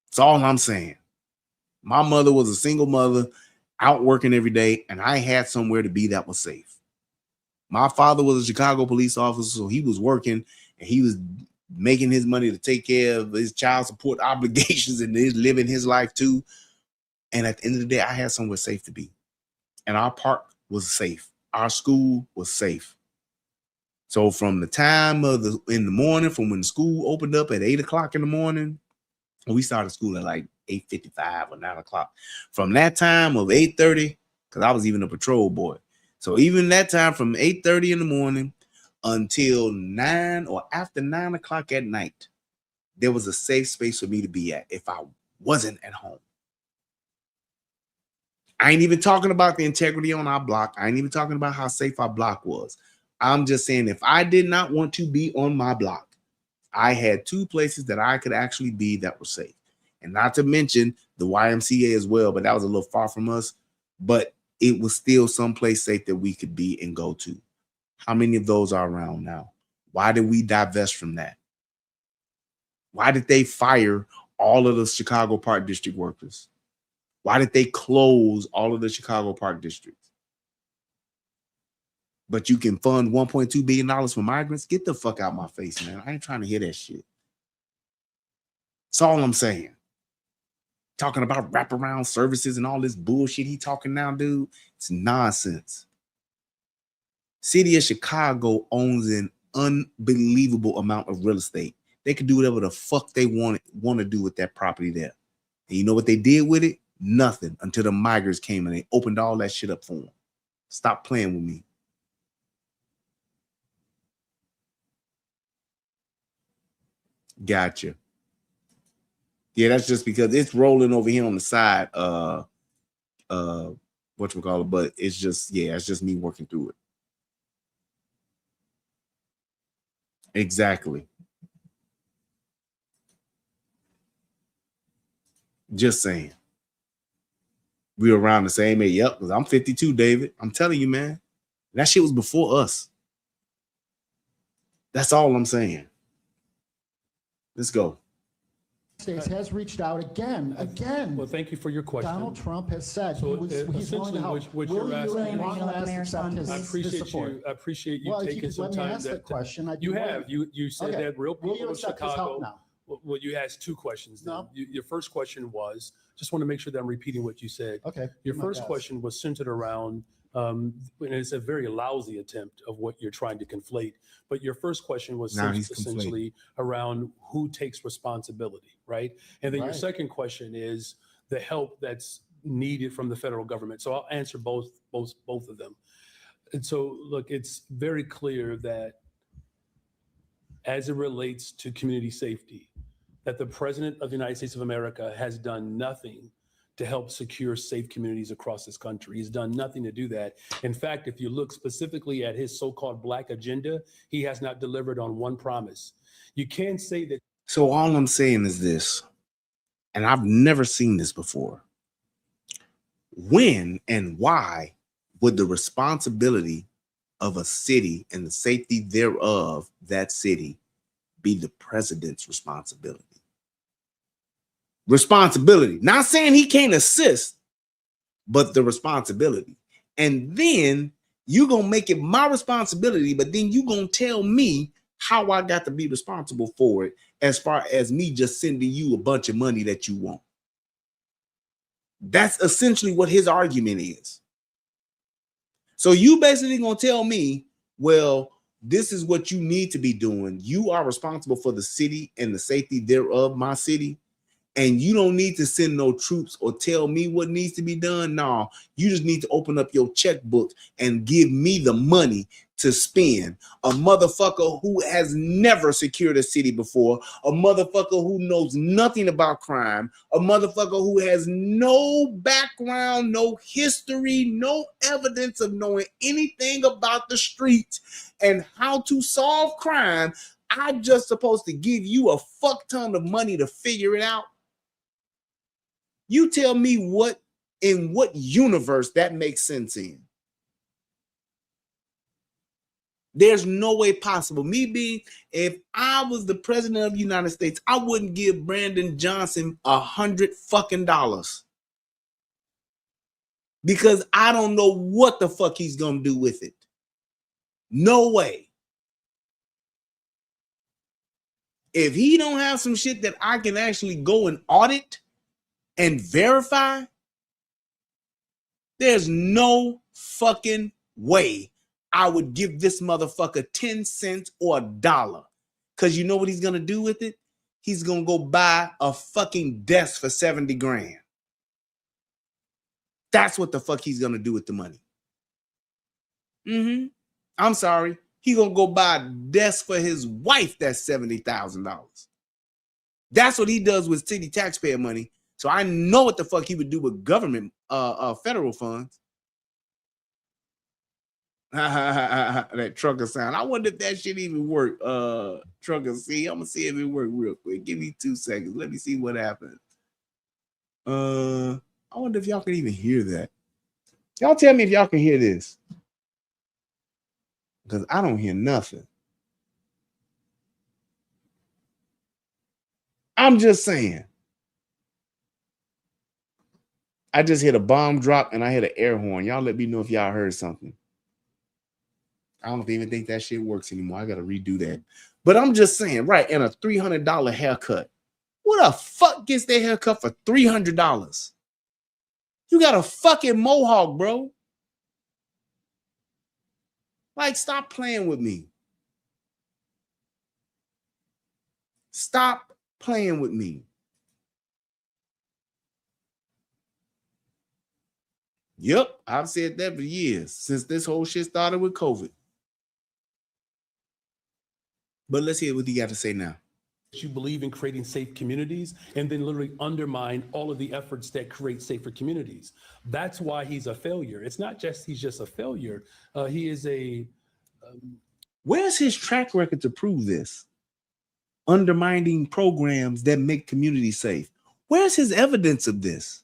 That's all I'm saying. My mother was a single mother out working every day, and I had somewhere to be that was safe. My father was a Chicago police officer, so he was working and he was making his money to take care of his child support obligations and his living his life too. And at the end of the day, I had somewhere safe to be. And our park was safe. Our school was safe. So from the time of in the morning, from when the school opened up at 8 o'clock in the morning, we started school at like 8:55 or 9 o'clock. From that time of 8:30, because I was even a patrol boy. So even that time from 8:30 in the morning until 9 or after 9 o'clock at night, there was a safe space for me to be at if I wasn't at home. I ain't even talking about the integrity on our block. I ain't even talking about how safe our block was. I'm just saying if I did not want to be on my block, I had two places that I could actually be that were safe. And not to mention the YMCA as well, but that was a little far from us. But it was still someplace safe that we could be and go to. How many of those are around now? Why did we divest from that? Why did they fire all of the Chicago Park District workers? Why did they close all of the Chicago Park districts? But you can fund $1.2 billion for migrants? Get the fuck out my face, man. I ain't trying to hear that shit. That's all I'm saying. Talking about wraparound services and all this bullshit he talking now, dude. It's nonsense. City of Chicago owns an unbelievable amount of real estate. They could do whatever the fuck they want to do with that property there. And you know what they did with it? Nothing until the migrants came and they opened all that shit up for them. Stop playing with me. Gotcha. Yeah, that's just because it's rolling over here on the side. Whatchamacallit, but it's just, yeah, it's just me working through it. Exactly. Just saying. We're around the same age. Yep, because I'm 52, David. I'm telling you, man. That shit was before us. That's all I'm saying. Let's go. States has reached out again. Well, thank you for your question. Donald Trump has said he's willing to help. What Will you're you asking, and Ron Last accept his I appreciate support? you. I appreciate you Well, if you taking could some let me time. ask the question. I'd be You willing. have. You said Okay. that real Will people you of accept his help Chicago. now? Well, you asked two questions. Then. No. Your first question was, just want to make sure that I'm repeating what you said. Okay. Your do my first best. question was centered around, and it's a very lousy attempt of what you're trying to conflate. But your first question was Now he's essentially around who takes responsibility, right? And then your Right. second question is the help that's needed from the federal government. So I'll answer both of them. And so, look, it's very clear that as it relates to community safety, that the President of the United States of America has done nothing to help secure safe communities across this country. He's done nothing to do that. In fact, if you look specifically at his so-called Black agenda, he has not delivered on one promise. You can't say that. So all I'm saying is this, and I've never seen this before. When and why would the responsibility of a city and the safety thereof, that city, be the president's responsibility? Responsibility. Not saying he can't assist, but the responsibility. And then you're going to make it my responsibility, but then you're going to tell me how I got to be responsible for it, as far as me just sending you a bunch of money that you want. That's essentially what his argument is. So you basically going to tell me, well, this is what you need to be doing. You are responsible for the city and the safety thereof, my city. And you don't need to send no troops or tell me what needs to be done. No, you just need to open up your checkbook and give me the money to spend. A motherfucker who has never secured a city before, a motherfucker who knows nothing about crime, a motherfucker who has no background, no history, no evidence of knowing anything about the streets and how to solve crime. I'm just supposed to give you a fuck ton of money to figure it out. You tell me what, in what universe that makes sense in. There's no way possible. Me being, if I was the president of the United States, I wouldn't give Brandon Johnson $100 because I don't know what the fuck he's gonna do with it. No way. If he don't have some shit that I can actually go and audit and verify, there's no fucking way I would give this motherfucker 10 cents or $1. Because you know what he's going to do with it? He's going to go buy a fucking desk for 70 grand. That's what the fuck he's going to do with the money. I'm sorry. He's going to go buy a desk for his wife that's $70,000. That's what he does with city taxpayer money. So I know what the fuck he would do with government, federal funds. That trucker sound. I wonder if that shit even work. Trucker, see, I'm gonna see if it work real quick. Give me 2 seconds. Let me see what happens. I wonder if y'all can even hear that. Y'all tell me if y'all can hear this, because I don't hear nothing. I'm just saying. I just hit a bomb drop and I hit an air horn. Y'all let me know if y'all heard something. I don't even think that shit works anymore. I got to redo that. But I'm just saying, right, and a $300 haircut. Who the fuck gets their haircut for $300? You got a fucking mohawk, bro. Like, stop playing with me. Stop playing with me. Yep, I've said that for years, since this whole shit started with COVID. But let's hear what you got to say now. you believe in creating safe communities and then literally undermine all of the efforts that create safer communities. That's why he's a failure. It's not just he's just a failure. He is a. Where's his track record to prove this? Undermining programs that make communities safe. Where's his evidence of this?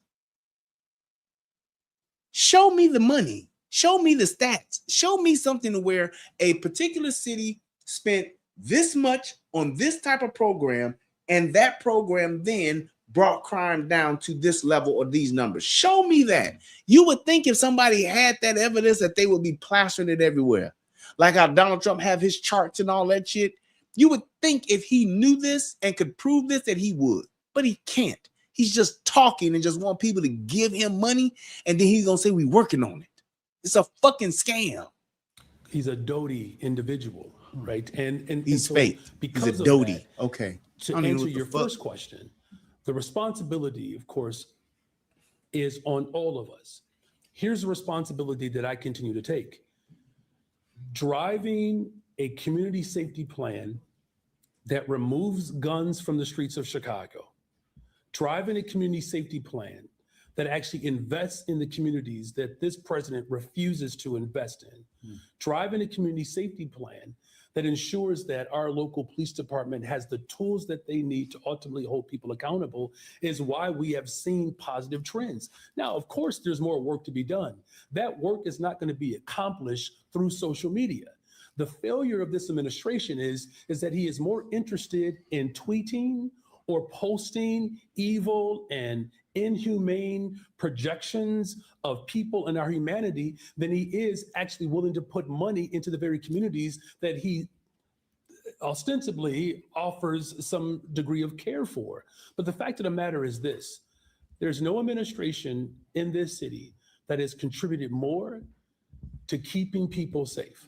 Show me the money. Show me the stats. Show me something to where a particular city spent this much on this type of program, and that program then brought crime down to this level or these numbers. Show me that. You would think if somebody had that evidence that they would be plastering it everywhere. Like how Donald Trump have his charts and all that shit. You would think if he knew this and could prove this that he would, but he can't. He's just talking and just want people to give him money, and then he's gonna say we working on it. It's a fucking scam. He's a doty individual, right? And he's so fake. Because he's a of doty. that, Okay. To answer your first question, the responsibility, of course, is on all of us. Here's a responsibility that I continue to take. Driving a community safety plan that removes guns from the streets of Chicago, driving a community safety plan that actually invests in the communities that this president refuses to invest in, driving a community safety plan that ensures that our local police department has the tools that they need to ultimately hold people accountable is why we have seen positive trends. Now, of course, there's more work to be done. That work is not going to be accomplished through social media. The failure of this administration is that he is more interested in tweeting or posting evil and inhumane projections of people and our humanity than he is actually willing to put money into the very communities that he ostensibly offers some degree of care for. But the fact of the matter is this: there's no administration in this city that has contributed more to keeping people safe.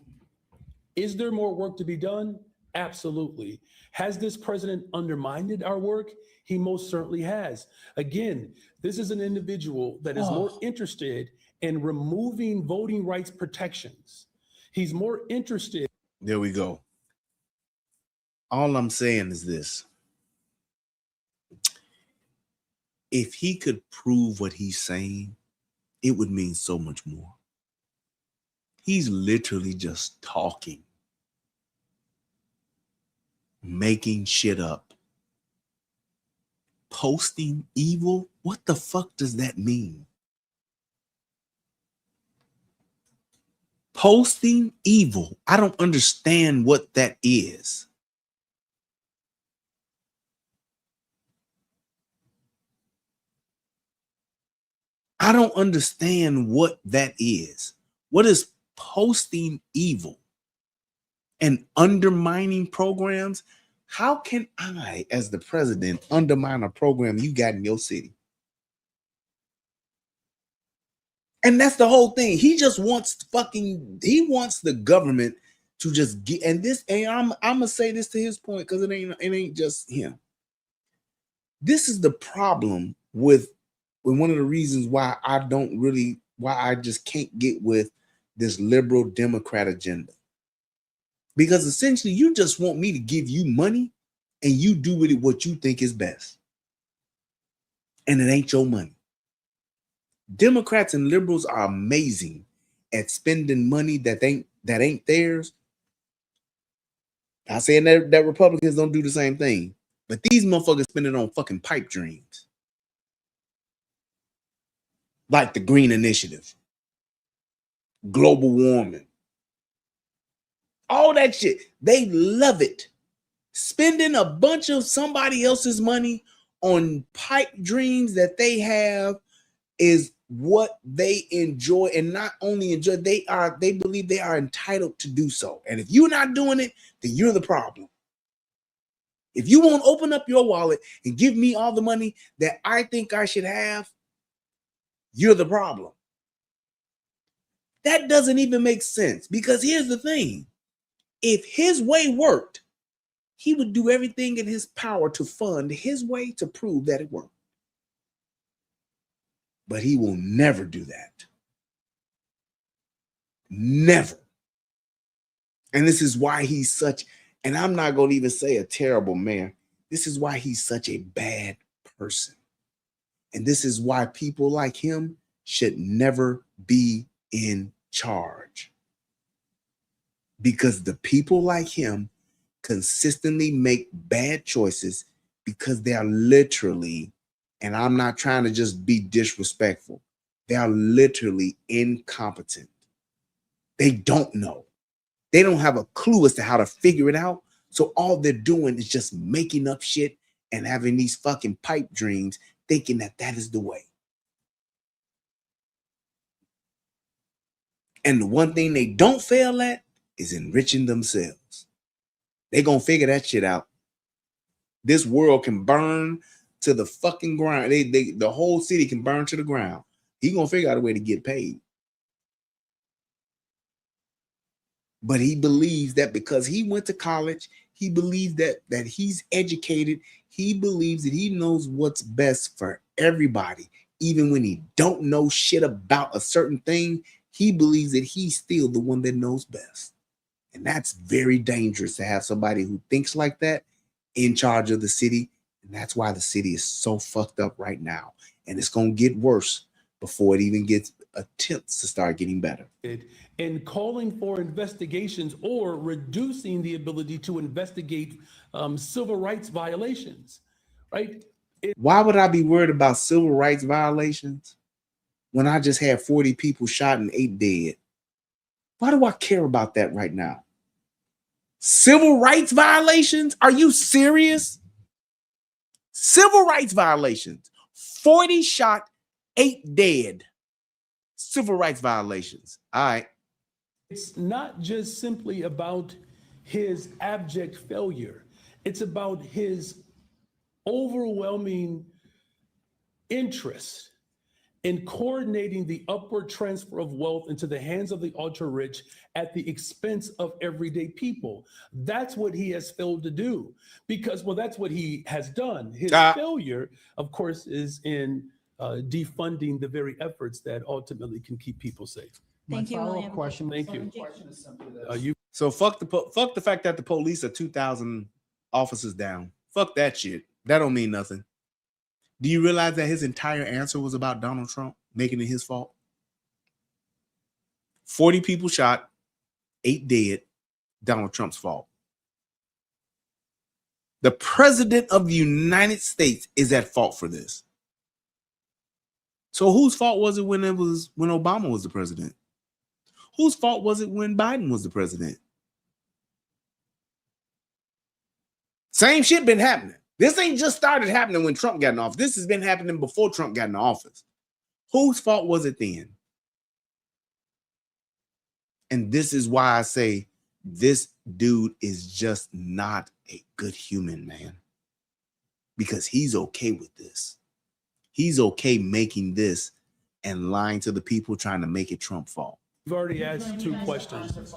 Is there more work to be done? Absolutely. Has this president undermined our work? He most certainly has. Again, this is an individual that is more interested in removing voting rights protections. He's more interested. There we go. All I'm saying is this. If he could prove what he's saying, it would mean so much more. He's literally just talking, making shit up, posting evil. What the fuck does that mean? Posting evil. I don't understand what that is. I don't understand what that is. What is posting evil and undermining programs? How can I, as the president, undermine a program you got in your city? And that's the whole thing. He just wants he wants the government to just get, and this, and I'm gonna say this to his point, because it ain't just him. This is the problem with one of the reasons why I just can't get with this liberal Democrat agenda. Because essentially you just want me to give you money and you do with it what you think is best. And it ain't your money. Democrats and liberals are amazing at spending money that ain't theirs. I'm saying that Republicans don't do the same thing, but these motherfuckers spend it on fucking pipe dreams. Like the Green Initiative, global warming, all that shit. They love it. Spending a bunch of somebody else's money on pipe dreams that they have is what they enjoy, and not only enjoy, they believe they are entitled to do so. And if you're not doing it, then you're the problem. If you won't open up your wallet and give me all the money that I think I should have, you're the problem. That doesn't even make sense, because here's the thing. If his way worked, he would do everything in his power to fund his way to prove that it worked. But he will never do that. Never. And this is why he's such, and I'm not going to even say a terrible mayor. This is why he's such a bad person. And this is why people like him should never be in charge. Because the people like him consistently make bad choices because they are literally, and I'm not trying to just be disrespectful, they are literally incompetent. They don't know. They don't have a clue as to how to figure it out. So all they're doing is just making up shit and having these fucking pipe dreams, thinking that that is the way. And the one thing they don't fail at is enriching themselves. They're going to figure that shit out. This world can burn to the fucking ground. The whole city can burn to the ground. He's going to figure out a way to get paid. But he believes that because he went to college, he believes that he's educated. He believes that he knows what's best for everybody. Even when he don't know shit about a certain thing, he believes that he's still the one that knows best. And that's very dangerous to have somebody who thinks like that in charge of the city. And that's why the city is so fucked up right now. And it's going to get worse before it even gets attempts to start getting better. And calling for investigations or reducing the ability to investigate civil rights violations, right? Why would I be worried about civil rights violations when I just had 40 people shot and 8 dead? Why do I care about that right now? Civil rights violations? Are you serious? Civil rights violations. 40 shot, 8 dead. Civil rights violations. All right. It's not just simply about his abject failure. It's about his overwhelming interest in coordinating the upward transfer of wealth into the hands of the ultra rich at the expense of everyday people. That's what he has failed to do because, well, that's what he has done. His failure, of course, is in defunding the very efforts that ultimately can keep people safe. Thank you, William. Question. Thank you. Question is simply this. So fuck the fact that the police are 2,000 officers down. Fuck that shit. That don't mean nothing. Do you realize that his entire answer was about Donald Trump making it his fault? 40 people shot, 8 dead, Donald Trump's fault. The president of the United States is at fault for this. So whose fault was it when Obama was the president? Whose fault was it when Biden was the president? Same shit been happening. This ain't just started happening when Trump got in office. This has been happening before Trump got in office. Whose fault was it then? And this is why I say this dude is just not a good human, man. Because he's okay with this. He's okay making this and lying to the people trying to make it Trump's fault. You've already asked 2 questions.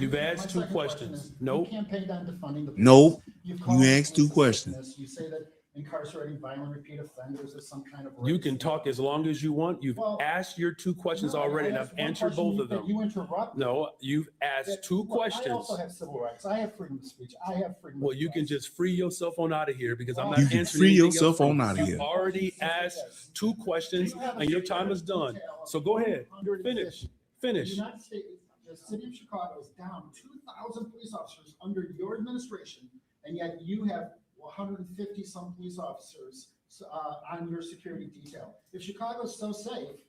You've asked 2 questions. Nope. You campaigned on defunding the police. Nope. You asked 2 questions. You say that incarcerating violent repeat offenders is some kind of race. You can talk as long as you want. You've asked your 2 questions already, and I've answered both of them. You interrupt. No, you've asked 2 questions. I also have civil rights. I have freedom of speech. I have freedom. Well, you can just free yourself on out of here because I'm not You answering can free anything yourself else. on out of You've here. already asked 2 questions, and your time is done. So go ahead. Finish. The United States, the city of Chicago is down 2,000 police officers under your administration, and yet you have 150 some police officers on your security detail. If Chicago is so safe,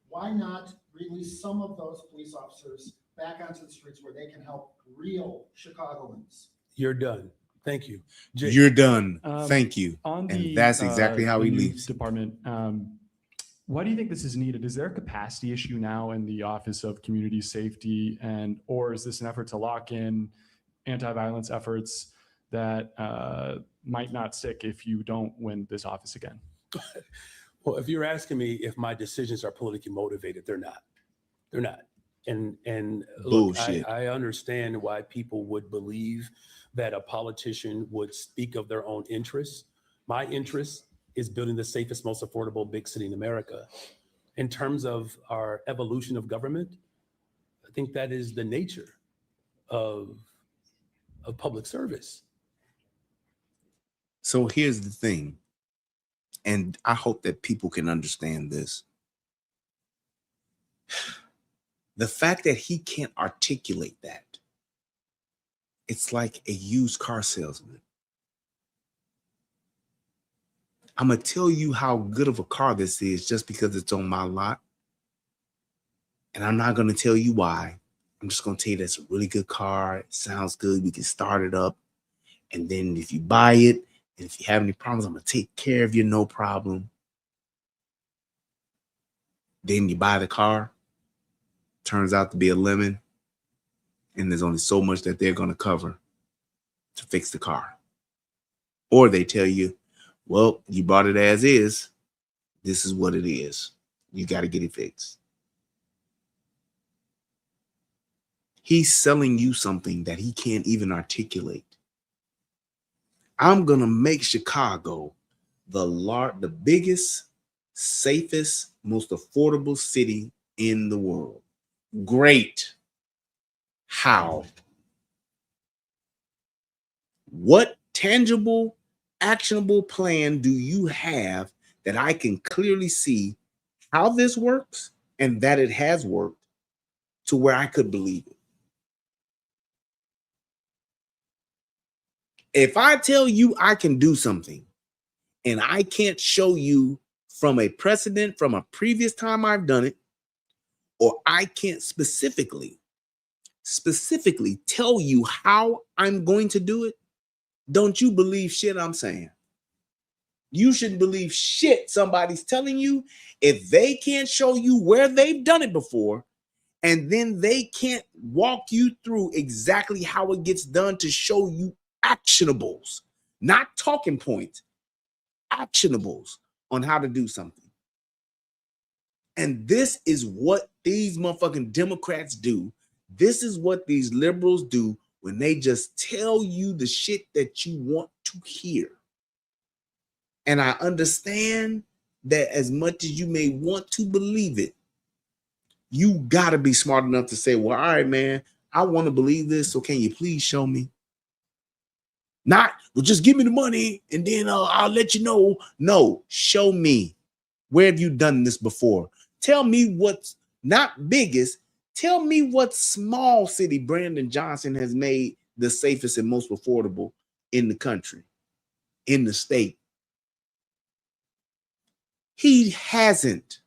why not release some of those police officers back onto the streets where they can help real Chicagoans? You're done. Thank you. Jake. You're done. Thank you. On And the, that's exactly how he the leaves. Department. Why do you think this is needed? Is there a capacity issue now in the Office of Community Safety, or is this an effort to lock in anti-violence efforts that might not stick if you don't win this office again? Well, if you're asking me if my decisions are politically motivated, they're not. They're not. And look, I understand why people would believe that a politician would speak of their own interests. My interest is building the safest, most affordable big city in America. In terms of our evolution of government, I think that is the nature of public service. So here's the thing, and I hope that people can understand this. The fact that he can't articulate that, it's like a used car salesman. I'm going to tell you how good of a car this is just because it's on my lot. And I'm not going to tell you why. I'm just going to tell you that's a really good car. It sounds good. We can start it up. And then if you buy it, and if you have any problems, I'm going to take care of you, no problem. Then you buy the car. Turns out to be a lemon. And there's only so much that they're going to cover to fix the car. Or they tell you, well, you bought it as is. This is what it is. You got to get it fixed. He's selling you something that he can't even articulate. I'm going to make Chicago the biggest, safest, most affordable city in the world. Great. How? What tangible, actionable plan do you have that I can clearly see how this works and that it has worked to where I could believe it? If I tell you I can do something and I can't show you from a precedent from a previous time I've done it, or I can't specifically tell you how I'm going to do it, don't you believe shit I'm saying? You shouldn't believe shit somebody's telling you if they can't show you where they've done it before, and then they can't walk you through exactly how it gets done to show you actionables, not talking points, actionables on how to do something. And this is what these motherfucking Democrats do. This is what these liberals do when they just tell you the shit that you want to hear. And I understand that as much as you may want to believe it, you got to be smart enough to say, well, all right, man, I want to believe this. So can you please show me? Not, well, just give me the money and then I'll let you know. No, show me. Where have you done this before? Tell me what's not biggest. Tell me what small city Brandon Johnson has made the safest and most affordable in the country, in the state. He hasn't.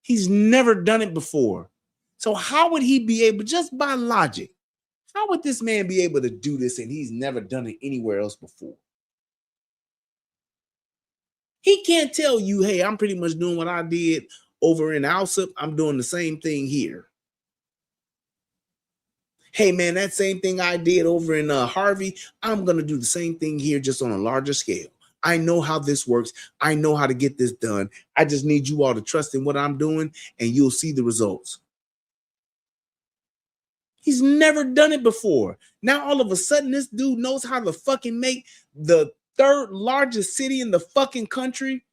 He's never done it before. So how would he be able, just by logic, how would this man be able to do this and he's never done it anywhere else before? He can't tell you, hey, I'm pretty much doing what I did over in Alsip. I'm doing the same thing here. Hey, man, that same thing I did over in Harvey, I'm going to do the same thing here, just on a larger scale. I know how this works. I know how to get this done. I just need you all to trust in what I'm doing, and you'll see the results. He's never done it before. Now, all of a sudden, this dude knows how to fucking make the third largest city in the fucking country.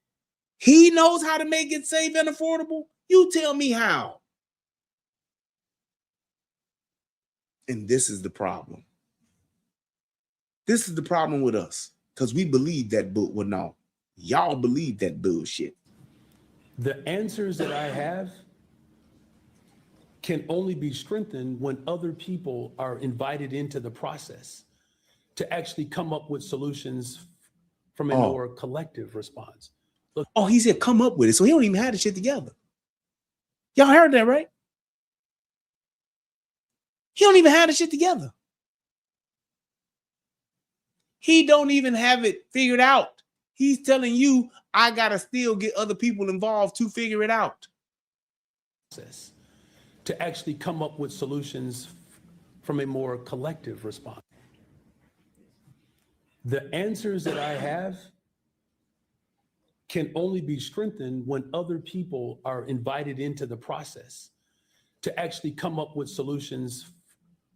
He knows how to make it safe and affordable. You tell me how. And this is the problem. This is the problem with us, because we believe that bull. Well, no, y'all believe that bullshit. The answers that I have can only be strengthened when other people are invited into the process to actually come up with solutions from a more collective response. Look, he said come up with it, so he don't even have the shit together. Y'all heard that, right? He don't even have the shit together. He don't even have it figured out. He's telling you, I gotta still get other people involved to figure it out. To actually come up with solutions from a more collective response. The answers that I have can only be strengthened when other people are invited into the process to actually come up with solutions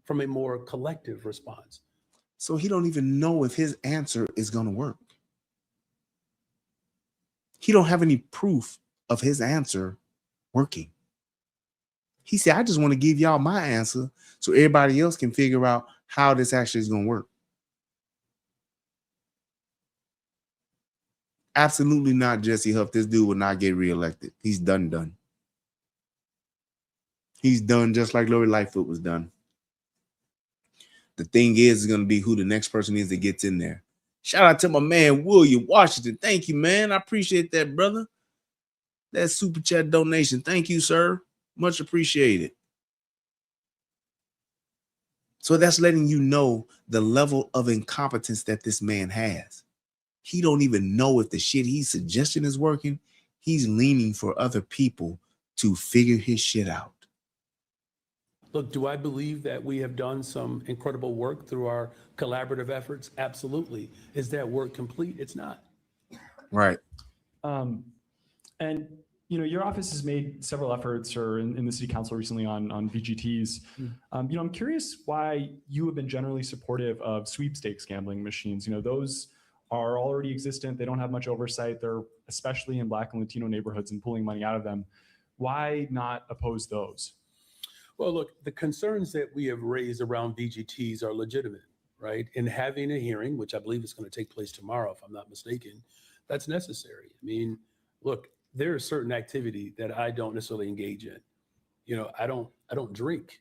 from a more collective response. So he don't even know if his answer is going to work. He don't have any proof of his answer working. He said, I just want to give y'all my answer so everybody else can figure out how this actually is going to work. Absolutely not, Jesse Huff. This dude will not get reelected. He's done. He's done just like Lori Lightfoot was done. The thing is going to be who the next person is that gets in there. Shout out to my man, William Washington. Thank you, man. I appreciate that, brother. That super chat donation. Thank you, sir. Much appreciated. So that's letting you know the level of incompetence that this man has. He don't even know if the shit he's suggesting is working. He's leaning for other people to figure his shit out. Look, do I believe that we have done some incredible work through our collaborative efforts? Absolutely. Is that work complete? It's not. Right. And your office has made several efforts, or in the city council recently, on VGTs. I'm curious why you have been generally supportive of sweepstakes gambling machines. Those are already existent. They don't have much oversight. They're especially in Black and Latino neighborhoods and pulling money out of them. Why not oppose those? Well, look, the concerns that we have raised around VGTs are legitimate, right? And having a hearing, which I believe is going to take place tomorrow, if I'm not mistaken, that's necessary. I mean, look, there is certain activity that I don't necessarily engage in. I don't drink,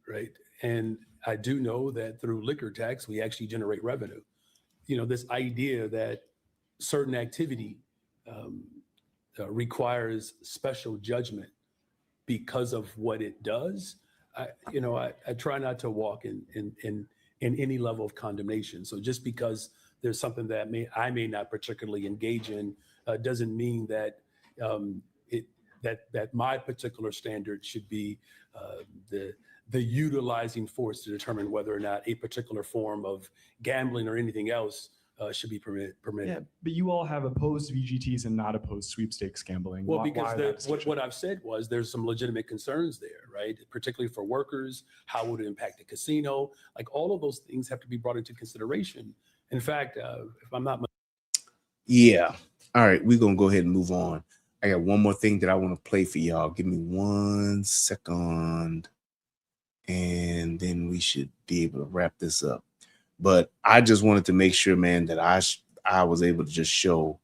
right? And I do know that through liquor tax, we actually generate revenue. This idea that certain activity requires special judgment because of what it does, I try not to walk in any level of condemnation. So just because there's something that I may not particularly engage in doesn't mean that that my particular standard should be the utilizing force to determine whether or not a particular form of gambling or anything else should be permitted. Yeah, but you all have opposed VGTs and not opposed sweepstakes gambling. Well, because what I've said was there's some legitimate concerns there, right? Particularly for workers, how would it impact the casino? Like all of those things have to be brought into consideration. In fact, if I'm not. Yeah. All right, we're going to go ahead and move on. I got one more thing that I want to play for y'all. Give me 1 second. And then we should be able to wrap this up. But I just wanted to make sure, man, that I was able to just show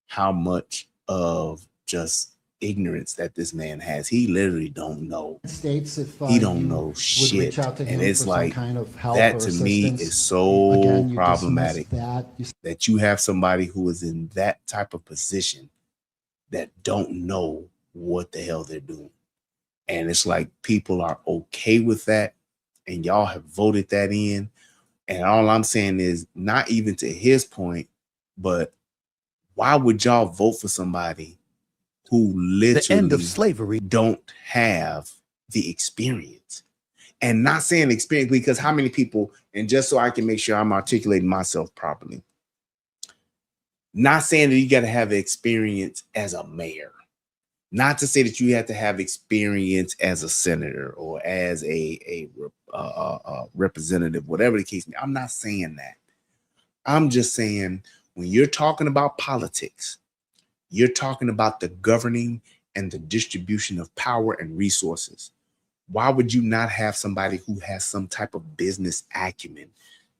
how much of just ignorance that this man has. He literally don't know. States if he don't know shit. And it's like that to me is so problematic that you have somebody who is in that type of position that don't know what the hell they're doing. And it's like people are okay with that, and y'all have voted that in. And all I'm saying is, not even to his point, but why would y'all vote for somebody who literally the end of slavery don't have the experience? And not saying experience, because how many people, and just so I can make sure I'm articulating myself properly, not saying that you got to have experience as a mayor. Not to say that you have to have experience as a senator or as a representative, whatever the case may be. I'm not saying that. I'm just saying when you're talking about politics, you're talking about the governing and the distribution of power and resources. Why would you not have somebody who has some type of business acumen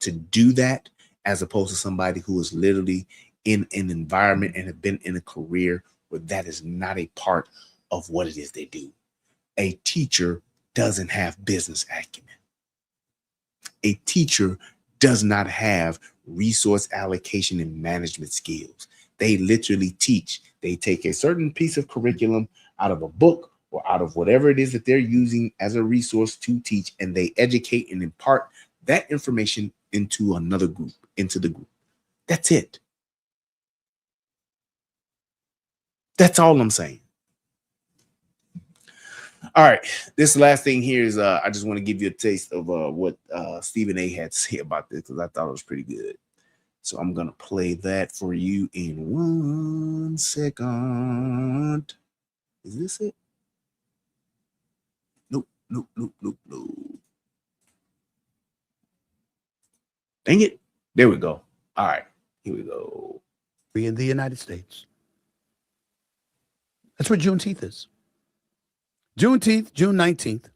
to do that, as opposed to somebody who is literally in an environment and have been in a career where that is not a part of what it is they do? A teacher doesn't have business acumen. A teacher does not have resource allocation and management skills. They literally teach. They take a certain piece of curriculum out of a book or out of whatever it is that they're using as a resource to teach, and they educate and impart that information into another group, into the group. That's it. That's all I'm saying. All right, this last thing here is I just want to give you a taste of what Stephen A had to say about this, because I thought it was pretty good. So I'm gonna play that for you in 1 second. Is this it? Nope. Dang it. There we go. All right, here we go. In the United States. That's what Juneteenth is. Juneteenth, June 19th.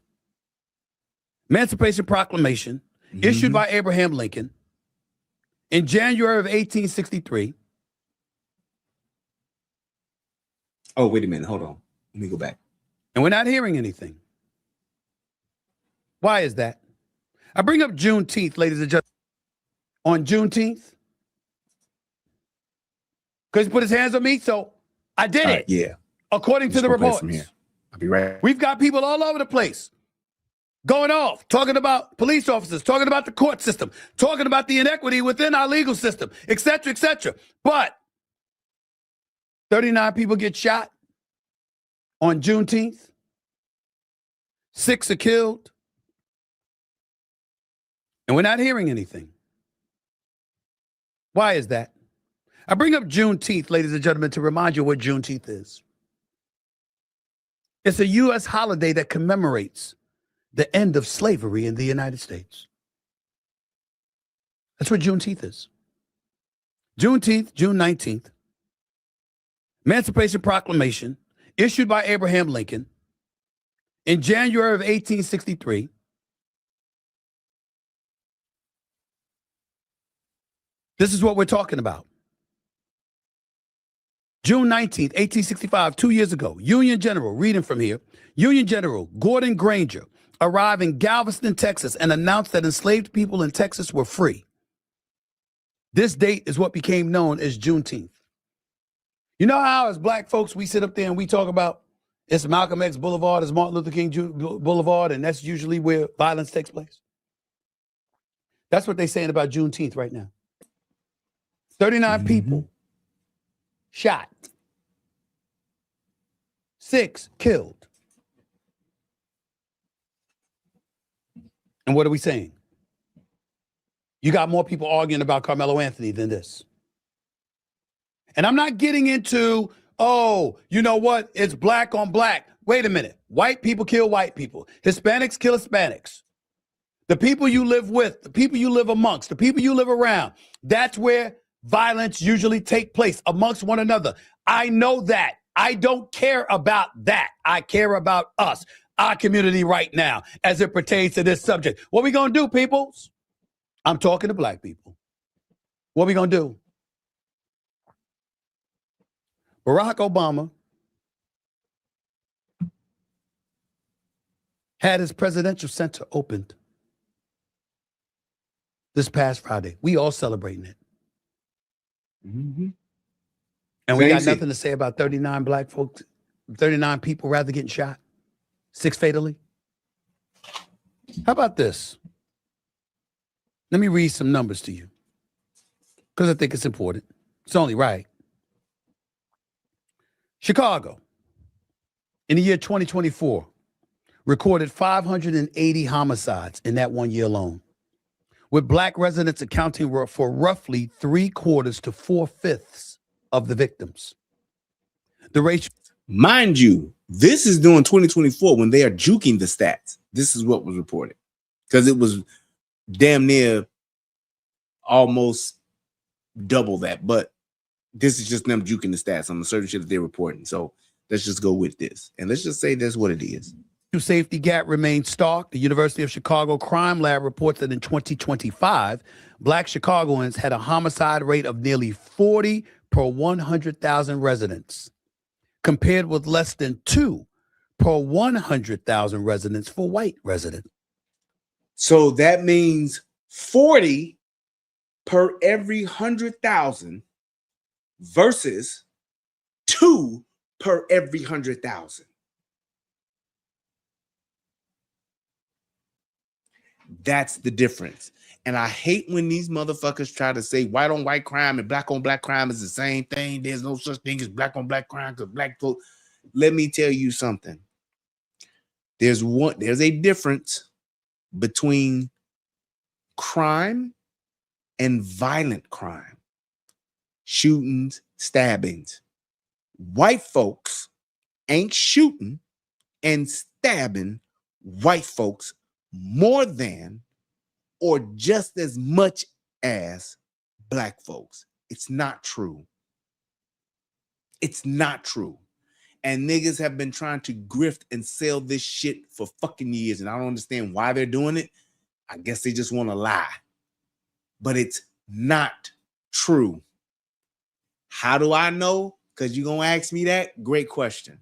Emancipation Proclamation, issued by Abraham Lincoln in January of 1863. Oh, wait a minute. Hold on. Let me go back. And we're not hearing anything. Why is that? I bring up Juneteenth, ladies and gentlemen. On Juneteenth, because he put his hands on me, so I did it. Yeah. According to the reports. From here. I'll be right. We've got people all over the place going off, talking about police officers, talking about the court system, talking about the inequity within our legal system, et cetera, et cetera. But 39 people get shot on Juneteenth. 6 are killed. And we're not hearing anything. Why is that? I bring up Juneteenth, ladies and gentlemen, to remind you what Juneteenth is. It's a U.S. holiday that commemorates the end of slavery in the United States. That's what Juneteenth is. Juneteenth, June 19th, Emancipation Proclamation issued by Abraham Lincoln in January of 1863. This is what we're talking about. June 19th, 1865, 2 years ago, Union General, reading from here, Union General Gordon Granger arrived in Galveston, Texas, and announced that enslaved people in Texas were free. This date is what became known as Juneteenth. You know how, as black folks, we sit up there and we talk about it's Malcolm X Boulevard, it's Martin Luther King Boulevard, and that's usually where violence takes place? That's what they're saying about Juneteenth right now. 39 people shot. 6 killed. And what are we saying? You got more people arguing about Carmelo Anthony than this. And I'm not getting into, oh, you know what? It's black on black. Wait a minute. White people kill white people. Hispanics kill Hispanics. The people you live with, the people you live amongst, the people you live around, that's where violence usually take place amongst one another. I know that. I don't care about that. I care about us, our community right now, as it pertains to this subject. What we gonna do, peoples? I'm talking to black people. What we gonna do? Barack Obama had his presidential center opened this past Friday. We all celebrating it. And we got nothing to say about 39 black folks, 39 people rather getting shot, 6 fatally. How about this? Let me read some numbers to you because I think it's important. It's only right. Chicago, in the year 2024, recorded 580 homicides in that 1 year alone, with black residents accounting for roughly 3/4 to 4/5 of the victims. The ratio, mind you, this is during 2024 when they are juking the stats. This is what was reported because it was damn near almost double that. But this is just them juking the stats on the certain shit that they're reporting. So let's just go with this. And let's just say that's what it is. Safety gap remains stark. The University of Chicago Crime Lab reports that in 2025, black Chicagoans had a homicide rate of nearly 40 per 100,000 residents, compared with less than 2 per 100,000 residents for white residents. So that means 40 per every 100,000 versus 2 per every 100,000. That's the difference. And I hate when these motherfuckers try to say white on white crime and black on black crime is the same thing. There's no such thing as black on black crime because black folk. Let me tell you something. There's a difference between crime and violent crime. Shootings, stabbings. White folks ain't shooting and stabbing white folks more than or just as much as black folks. It's not true. It's not true. And niggas have been trying to grift and sell this shit for fucking years. And I don't understand why they're doing it. I guess they just want to lie. But it's not true. How do I know? because you're going to ask me that. Great question.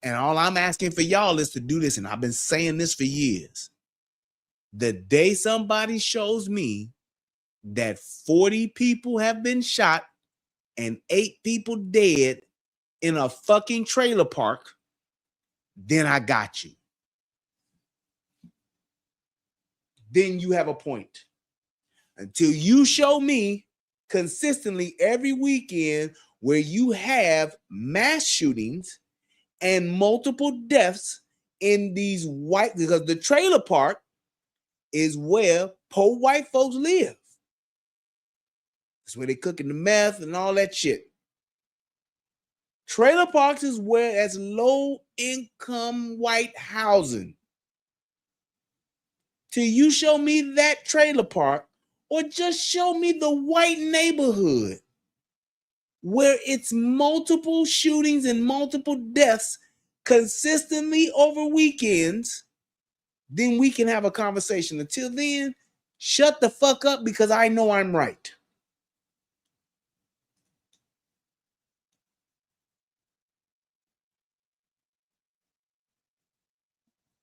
And all I'm asking for y'all is to do this, and I've been saying this for years. The day somebody shows me that 40 people have been shot and 8 people dead in a fucking trailer park, then I got you. Then you have a point. Until you show me consistently every weekend where you have mass shootings and multiple deaths in these white, because the trailer park is where poor white folks live. That's where they cooking the meth and all that shit. Trailer parks is where as low income white housing. Till you show me that trailer park, or just show me the white neighborhood where it's multiple shootings and multiple deaths consistently over weekends, then we can have a conversation. Until then, shut the fuck up, because I know I'm right.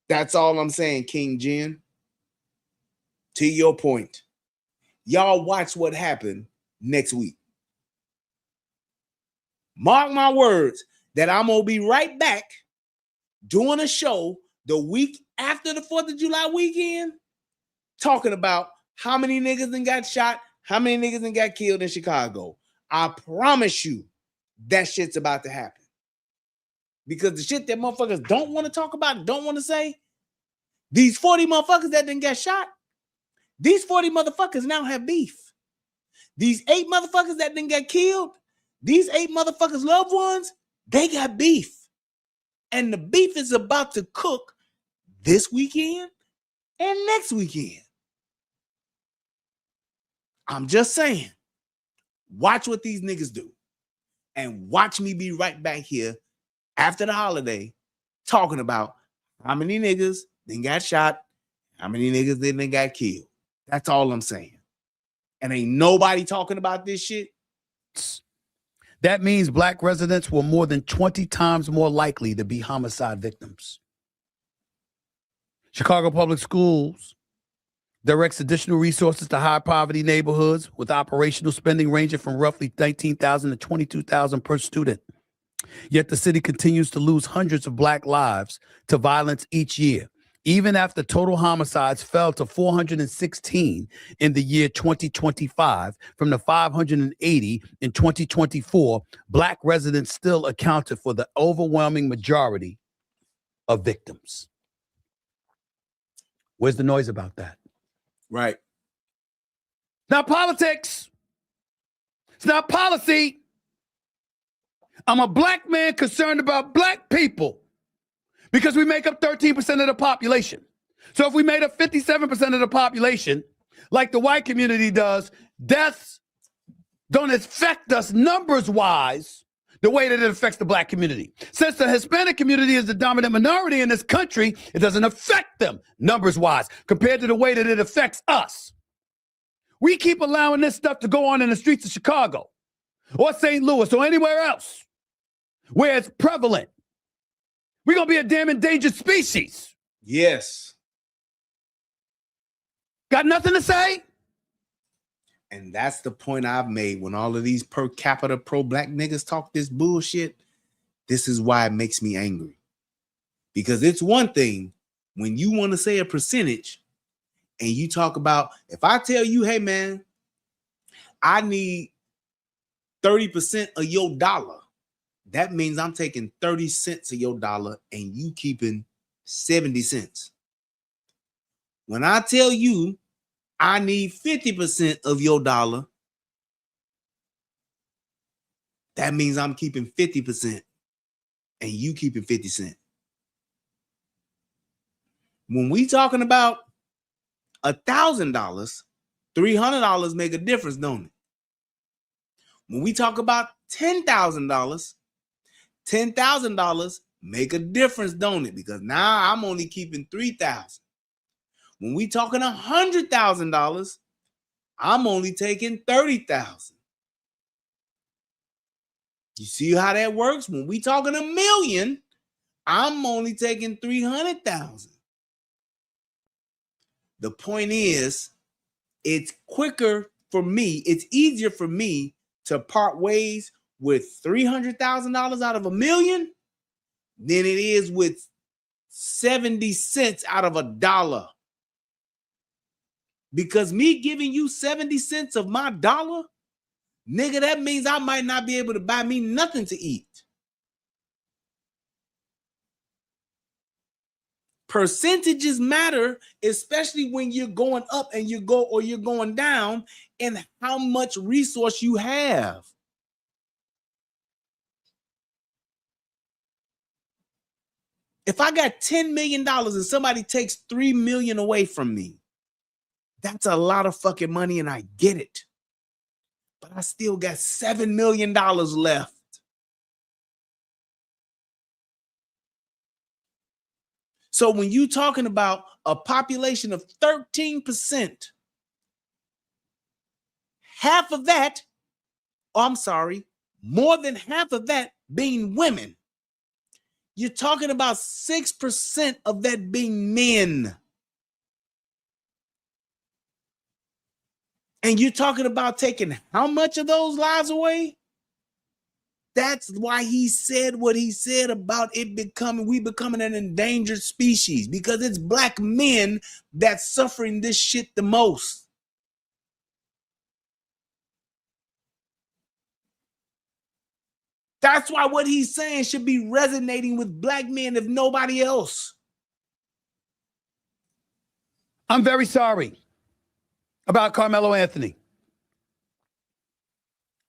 That's all I'm saying, King Jen. To your point, y'all watch what happened next week. Mark my words that I'm going to be right back doing a show the week after the 4th of July weekend, talking about how many niggas done got shot, how many niggas done got killed in Chicago. I promise you that shit's about to happen. Because the shit that motherfuckers don't want to talk about, don't want to say, these 40 motherfuckers that didn't get shot, these 40 motherfuckers now have beef. These 8 motherfuckers that didn't get killed, these 8 motherfuckers' loved ones, they got beef. And the beef is about to cook this weekend and next weekend. I'm just saying, watch what these niggas do. And watch me be right back here after the holiday talking about how many niggas then got shot, how many niggas then got killed. That's all I'm saying. And ain't nobody talking about this shit. That means black residents were more than 20 times more likely to be homicide victims. Chicago Public Schools directs additional resources to high poverty neighborhoods with operational spending ranging from roughly $19,000 to $22,000 per student. Yet the city continues to lose hundreds of black lives to violence each year. Even after total homicides fell to 416 in the year 2025 from the 580 in 2024, black residents still accounted for the overwhelming majority of victims. Where's the noise about that? Right. Not politics. It's not policy. I'm a black man concerned about black people because we make up 13% of the population. So if we made up 57% of the population, like the white community does, deaths don't affect us numbers-wise the way that it affects the black community. Since the Hispanic community is the dominant minority in this country, it doesn't affect them numbers-wise compared to the way that it affects us. We keep allowing this stuff to go on in the streets of Chicago or St. Louis or anywhere else where it's prevalent. We're going to be a damn endangered species. Yes. Got nothing to say? And that's the point I've made when all of these per capita pro-black niggas talk this bullshit. This is why it makes me angry. Because it's one thing when you want to say a percentage and you talk about, if I tell you, hey, man, I need 30% of your dollar, that means I'm taking 30 cents of your dollar and you keeping 70 cents. When I tell you I need 50% of your dollar, that means I'm keeping 50% and you keeping 50 cents. When we talking about $1,000, $300 make a difference, don't it? When we talk about $10,000, $10,000 make a difference, don't it? Because now I'm only keeping $3,000. When we talking $100,000, I'm only taking $30,000. You see how that works? When we talking $1 million, I'm only taking 300,000. The point is, it's quicker for me. It's easier for me to part ways with $300,000 out of $1 million than it is with 70 cents out of $1. Because me giving you 70 cents of my dollar, nigga, that means I might not be able to buy me nothing to eat. Percentages matter, especially when you're going up and you're going down, and how much resource you have. If I got $10 million and somebody takes $3 million away from me, that's a lot of fucking money, and I get it. But I still got $7 million left. So when you're talking about a population of 13%, half of that, more than half of that being women, you're talking about 6% of that being men. And you're talking about taking how much of those lives away? That's why he said what he said about we becoming an endangered species, because it's black men that's suffering this shit the most. That's why what he's saying should be resonating with black men, if nobody else. I'm very sorry about Carmelo Anthony.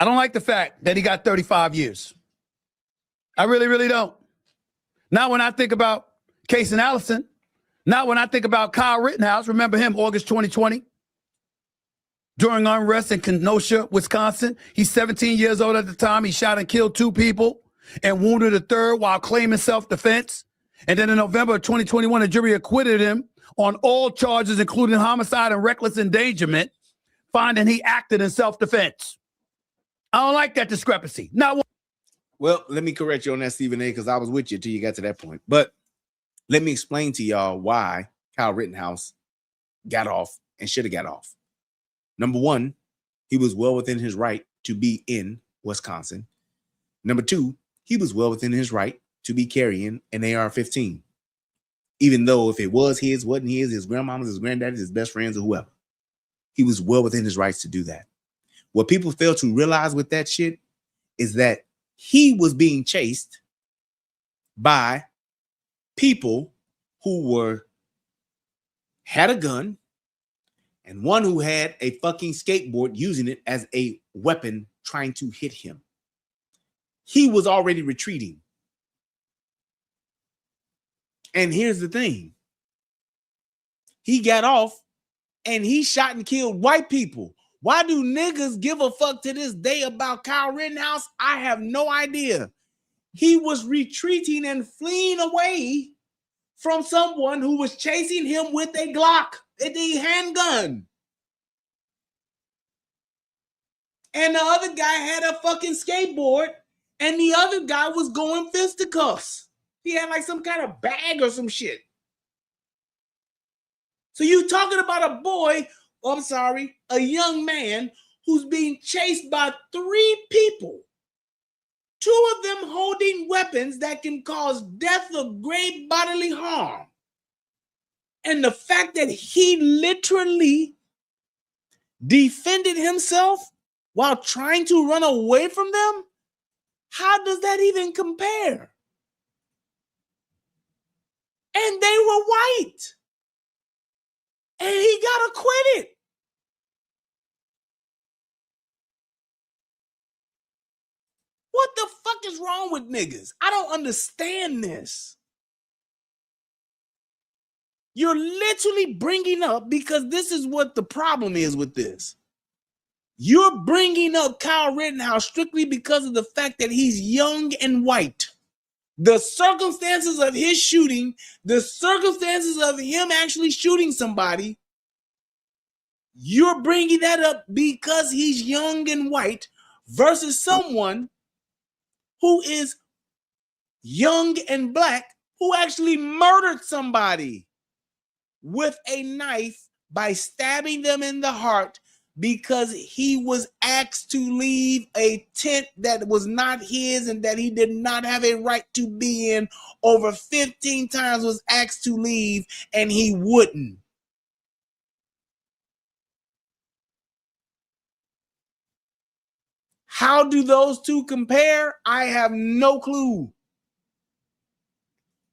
I don't like the fact that he got 35 years. I really, really don't. Not when I think about Case and Allison. Not when I think about Kyle Rittenhouse. Remember him, August 2020? During unrest in Kenosha, Wisconsin. He's 17 years old at the time. He shot and killed 2 people and wounded a third while claiming self-defense. And then in November of 2021, a jury acquitted him on all charges, including homicide and reckless endangerment, finding he acted in self-defense. I don't like that discrepancy. Well, let me correct you on that, Stephen A., because I was with you till you got to that point. But let me explain to y'all why Kyle Rittenhouse got off and should have got off. Number one, he was well within his right to be in Wisconsin. Number two, he was well within his right to be carrying an AR-15. Even though if it was his, wasn't his grandmama's, his granddaddy's, his best friends, or whoever. He was well within his rights to do that. What people fail to realize with that shit is that he was being chased by people who had a gun, and one who had a fucking skateboard using it as a weapon trying to hit him. He was already retreating. And here's the thing. He got off and he shot and killed white people. Why do niggas give a fuck to this day about Kyle Rittenhouse? I have no idea. He was retreating and fleeing away from someone who was chasing him with a Glock, a handgun. And the other guy had a fucking skateboard, and the other guy was going fisticuffs. He had like some kind of bag or some shit. So you talking about a boy, a young man who's being chased by 3 people. 2 of them holding weapons that can cause death or great bodily harm. And the fact that he literally defended himself while trying to run away from them, how does that even compare? And they were white. And he got acquitted. What the fuck is wrong with niggas? I don't understand this. You're literally bringing up, because this is what the problem is with this. You're bringing up Kyle Rittenhouse strictly because of the fact that he's young and white. The circumstances of his shooting, the circumstances of him actually shooting somebody, you're bringing that up because he's young and white versus someone who is young and black who actually murdered somebody with a knife by stabbing them in the heart because he was asked to leave a tent that was not his and that he did not have a right to be in. Over 15 times was asked to leave and he wouldn't. How do those two compare? I have no clue.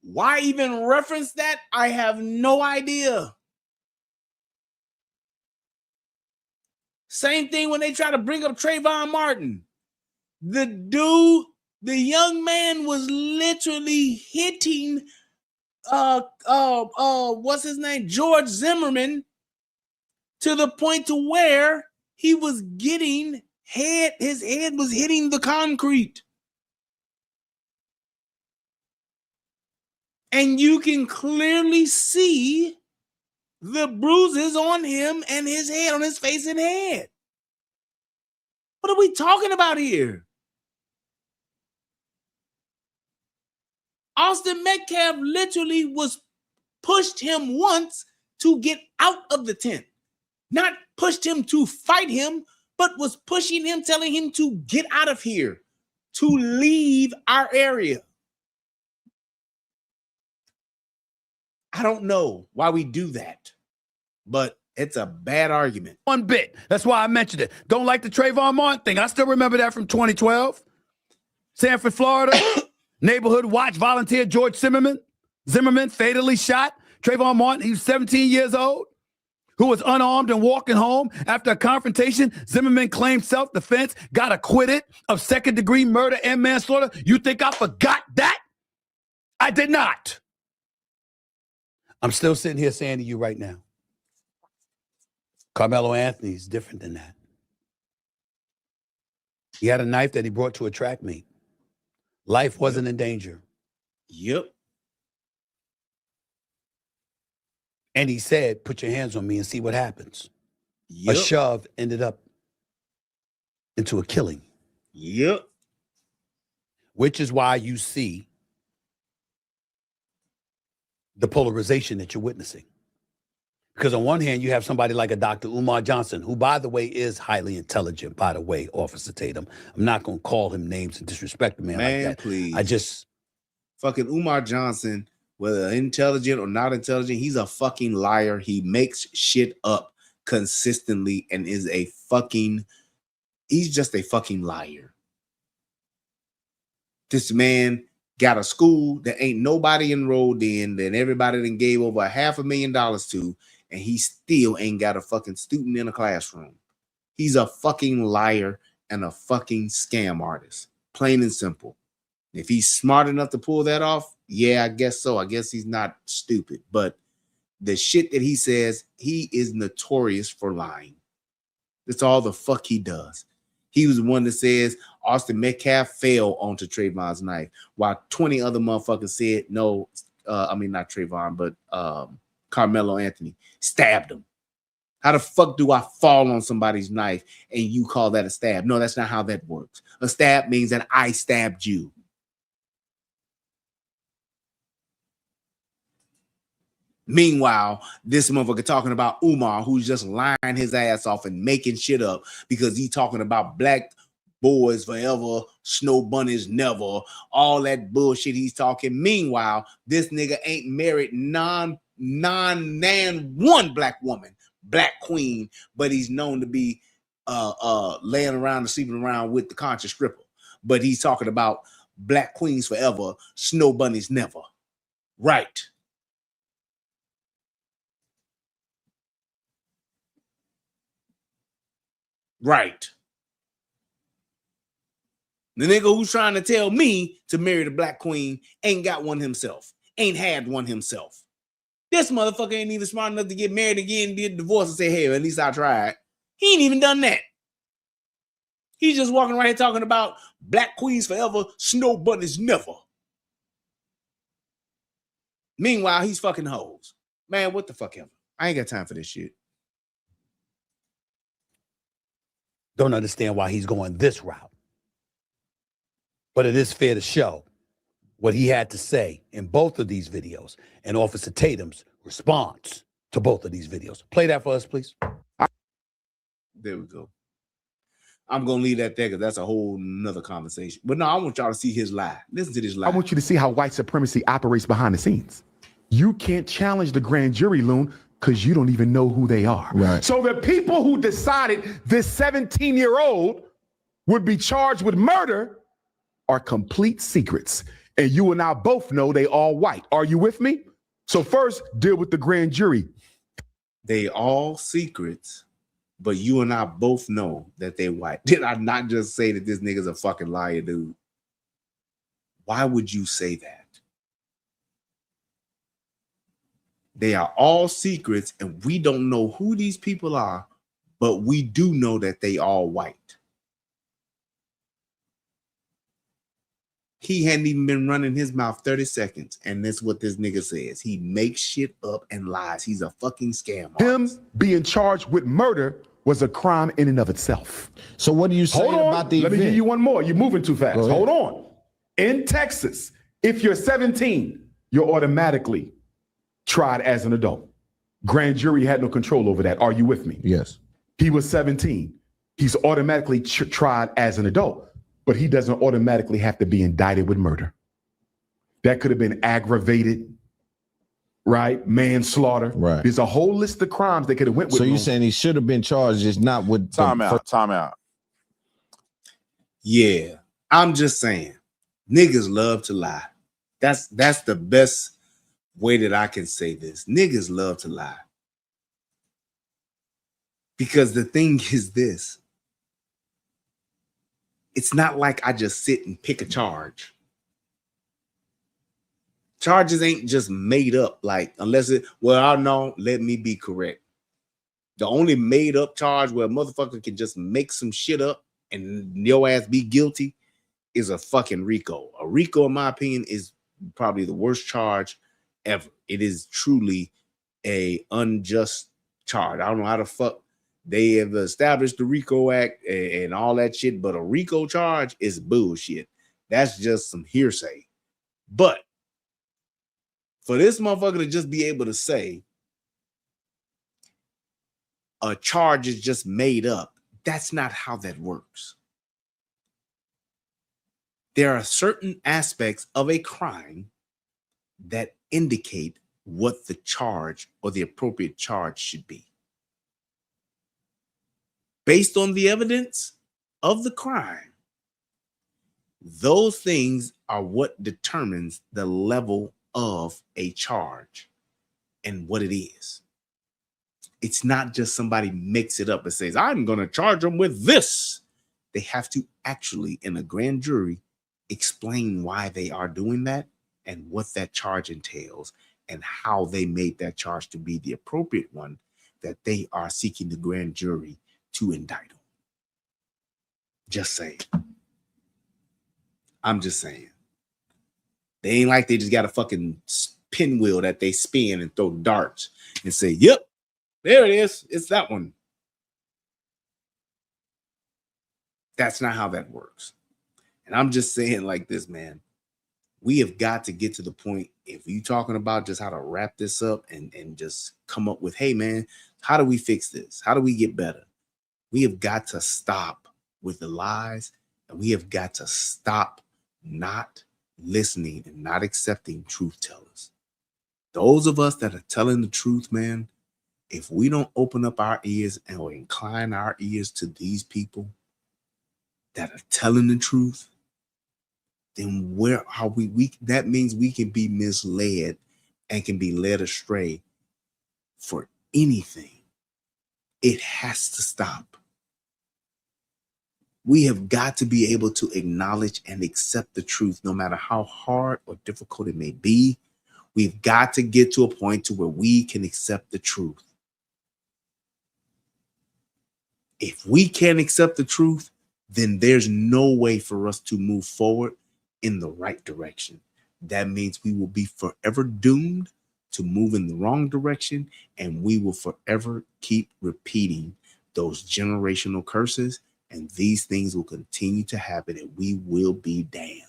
Why even reference that? I have no idea. Same thing when they try to bring up Trayvon Martin. The young man was literally hitting what's his name? George Zimmerman, to the point to where he was getting his head was hitting the concrete. And you can clearly see the bruises on him and his head, on his face and head. What are we talking about here? Austin Metcalf literally was pushed him once to get out of the tent. Not pushed him to fight him, but was pushing him, telling him to get out of here, to leave our area. I don't know why we do that, but it's a bad argument. One bit. That's why I mentioned it. Don't like the Trayvon Martin thing. I still remember that from 2012. Sanford, Florida. Neighborhood watch volunteer George Zimmerman fatally shot. Trayvon Martin, he was 17 years old, who was unarmed and walking home. After a confrontation, Zimmerman claimed self-defense, got acquitted of second-degree murder and manslaughter. You think I forgot that? I did not. I'm still sitting here saying to you right now, Carmelo Anthony is different than that. He had a knife that he brought to a track meet. Life wasn't in danger. Yep. And he said, put your hands on me and see what happens. Yep. A shove ended up into a killing. Yep. Which is why you see the polarization that you're witnessing. Because on one hand, you have somebody like a Dr. Umar Johnson, who, by the way, is highly intelligent, by the way, Officer Tatum. I'm not going to call him names and disrespect the man like that. Please. I just... Fucking Umar Johnson, whether intelligent or not intelligent, he's a fucking liar. He makes shit up consistently and is a fucking... He's just a fucking liar. This man got a school that ain't nobody enrolled in, that everybody done gave over $500,000 to, and he still ain't got a fucking student in a classroom. He's a fucking liar and a fucking scam artist. Plain and simple. If he's smart enough to pull that off, yeah, I guess so. I guess he's not stupid. But the shit that he says, he is notorious for lying. That's all the fuck he does. He was the one that says Austin Metcalf fell onto Trayvon's knife, while 20 other motherfuckers said no. I mean, not Trayvon, but Carmelo Anthony stabbed him. How the fuck do I fall on somebody's knife and you call that a stab? No, that's not how that works. A stab means that I stabbed you. Meanwhile, this motherfucker talking about Umar, who's just lying his ass off and making shit up because he's talking about black boys forever, snow bunnies never, all that bullshit he's talking. Meanwhile, this nigga ain't married one black woman, black queen, but he's known to be laying around and sleeping around with the conscious stripper. But he's talking about black queens forever, snow bunnies never. Right. Right. The nigga who's trying to tell me to marry the black queen ain't got one himself. Ain't had one himself. This motherfucker ain't even smart enough to get married again, did divorce and say, hey, at least I tried. He ain't even done that. He's just walking right here talking about black queens forever, snow bunnies never. Meanwhile, he's fucking hoes. Man, what the fuck ever. I ain't got time for this shit. Don't understand why he's going this route. But it is fair to show what he had to say in both of these videos and Officer Tatum's response to both of these videos. Play that for us, please. There we go. I'm going to leave that there because that's a whole nother conversation. But no, I want y'all to see his lie. Listen to this lie. I want you to see how white supremacy operates behind the scenes. You can't challenge the grand jury, Loon, because you don't even know who they are. Right. So the people who decided this 17-year-old would be charged with murder are complete secrets. And you and I both know they all white. Are you with me? So first, deal with the grand jury. They all secrets, but you and I both know that they white. Did I not just say that this nigga's a fucking liar, dude? Why would you say that? They are all secrets, and we don't know who these people are, but we do know that they all white. He hadn't even been running his mouth 30 seconds, and that's what this nigga says. He makes shit up and lies. He's a fucking scam artist. Him being charged with murder was a crime in and of itself. So what do you say about the Let me event? give you one more. You're moving too fast. Go ahead. Hold on. In Texas, if you're 17, you're automatically tried as an adult. Grand jury had no control over that. Are you with me? Yes. He was 17. He's automatically tried as an adult, but he doesn't automatically have to be indicted with murder. That could have been aggravated, right? Manslaughter. Right. There's a whole list of crimes that could have went with So him. you're saying he should have been charged, just not with Time out. Yeah, I'm just saying, niggas love to lie. That's the best way that I can say this. Niggas love to lie. Because the thing is this. It's not like I just sit and pick a charge. Charges ain't just made up, like, unless it, well, I know, let me be correct. The only made up charge where a motherfucker can just make some shit up and your ass be guilty is a fucking RICO. A RICO, in my opinion, is probably the worst charge ever. It is truly a unjust charge. I don't know how the fuck they have established the RICO Act and all that shit, but a RICO charge is bullshit. That's just some hearsay. But for this motherfucker to just be able to say a charge is just made up, that's not how that works. There are certain aspects of a crime that indicate what the charge or the appropriate charge should be. Based on the evidence of the crime, those things are what determines the level of a charge and what it is. It's not just somebody makes it up and says, I'm going to charge them with this. They have to actually, in a grand jury, explain why they are doing that and what that charge entails and how they made that charge to be the appropriate one that they are seeking the grand jury to indict them. Just saying. I'm just saying. They ain't like they just got a fucking pinwheel that they spin and throw darts and say, yep, there it is. It's that one. That's not how that works. And I'm just saying like this, man. We have got to get to the point, if you're talking about just how to wrap this up and just come up with, hey, man, how do we fix this? How do we get better? We have got to stop with the lies, and we have got to stop not listening and not accepting truth tellers. Those of us that are telling the truth, man, if we don't open up our ears and or incline our ears to these people that are telling the truth, then where are we? That means we can be misled and can be led astray for anything. It has to stop. We have got to be able to acknowledge and accept the truth, no matter how hard or difficult it may be. We've got to get to a point to where we can accept the truth. If we can't accept the truth, then there's no way for us to move forward in the right direction. That means we will be forever doomed to move in the wrong direction, and we will forever keep repeating those generational curses, and these things will continue to happen, and we will be damned.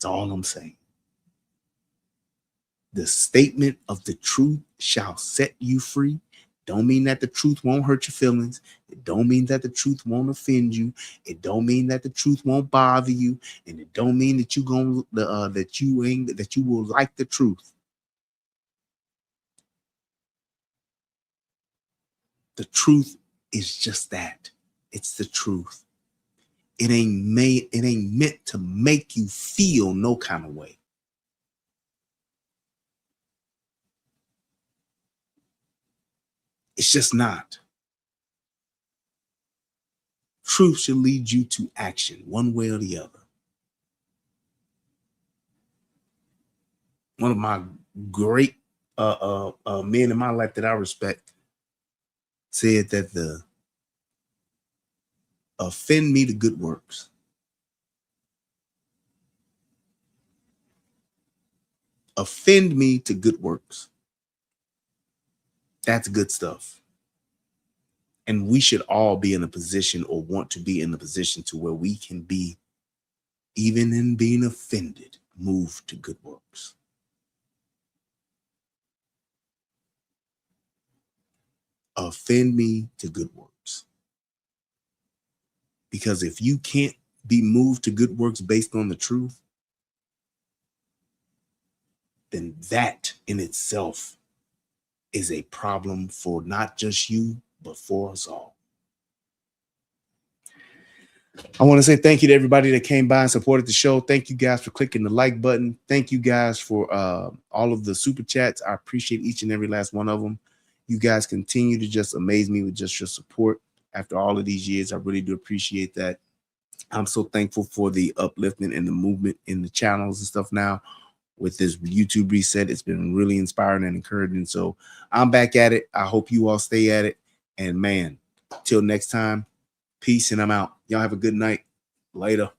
That's all I'm saying. The statement of the truth shall set you free. Don't mean that the truth won't hurt your feelings. It don't mean that the truth won't offend you. It don't mean that the truth won't bother you, and it don't mean that you will like the truth. The truth is just that. It's the truth. It ain't meant to make you feel no kind of way. It's just not. Truth should lead you to action, one way or the other. One of my great men in my life that I respect said that the offend me to good works. Offend me to good works. That's good stuff. And we should all be in a position, or want to be in a position, to where we can be, even in being offended, moved to good works. Offend me to good works. Because if you can't be moved to good works based on the truth, then that in itself is a problem for not just you, but for us all. I want to say thank you to everybody that came by and supported the show. Thank you guys for clicking the like button. Thank you guys for all of the super chats. I appreciate each and every last one of them. You guys continue to just amaze me with just your support after all of these years. I really do appreciate that. I'm so thankful for the upliftment and the movement in the channels and stuff now. With this YouTube reset, it's been really inspiring and encouraging. So I'm back at it. I hope you all stay at it. And man, till next time, peace, and I'm out. Y'all have a good night. Later.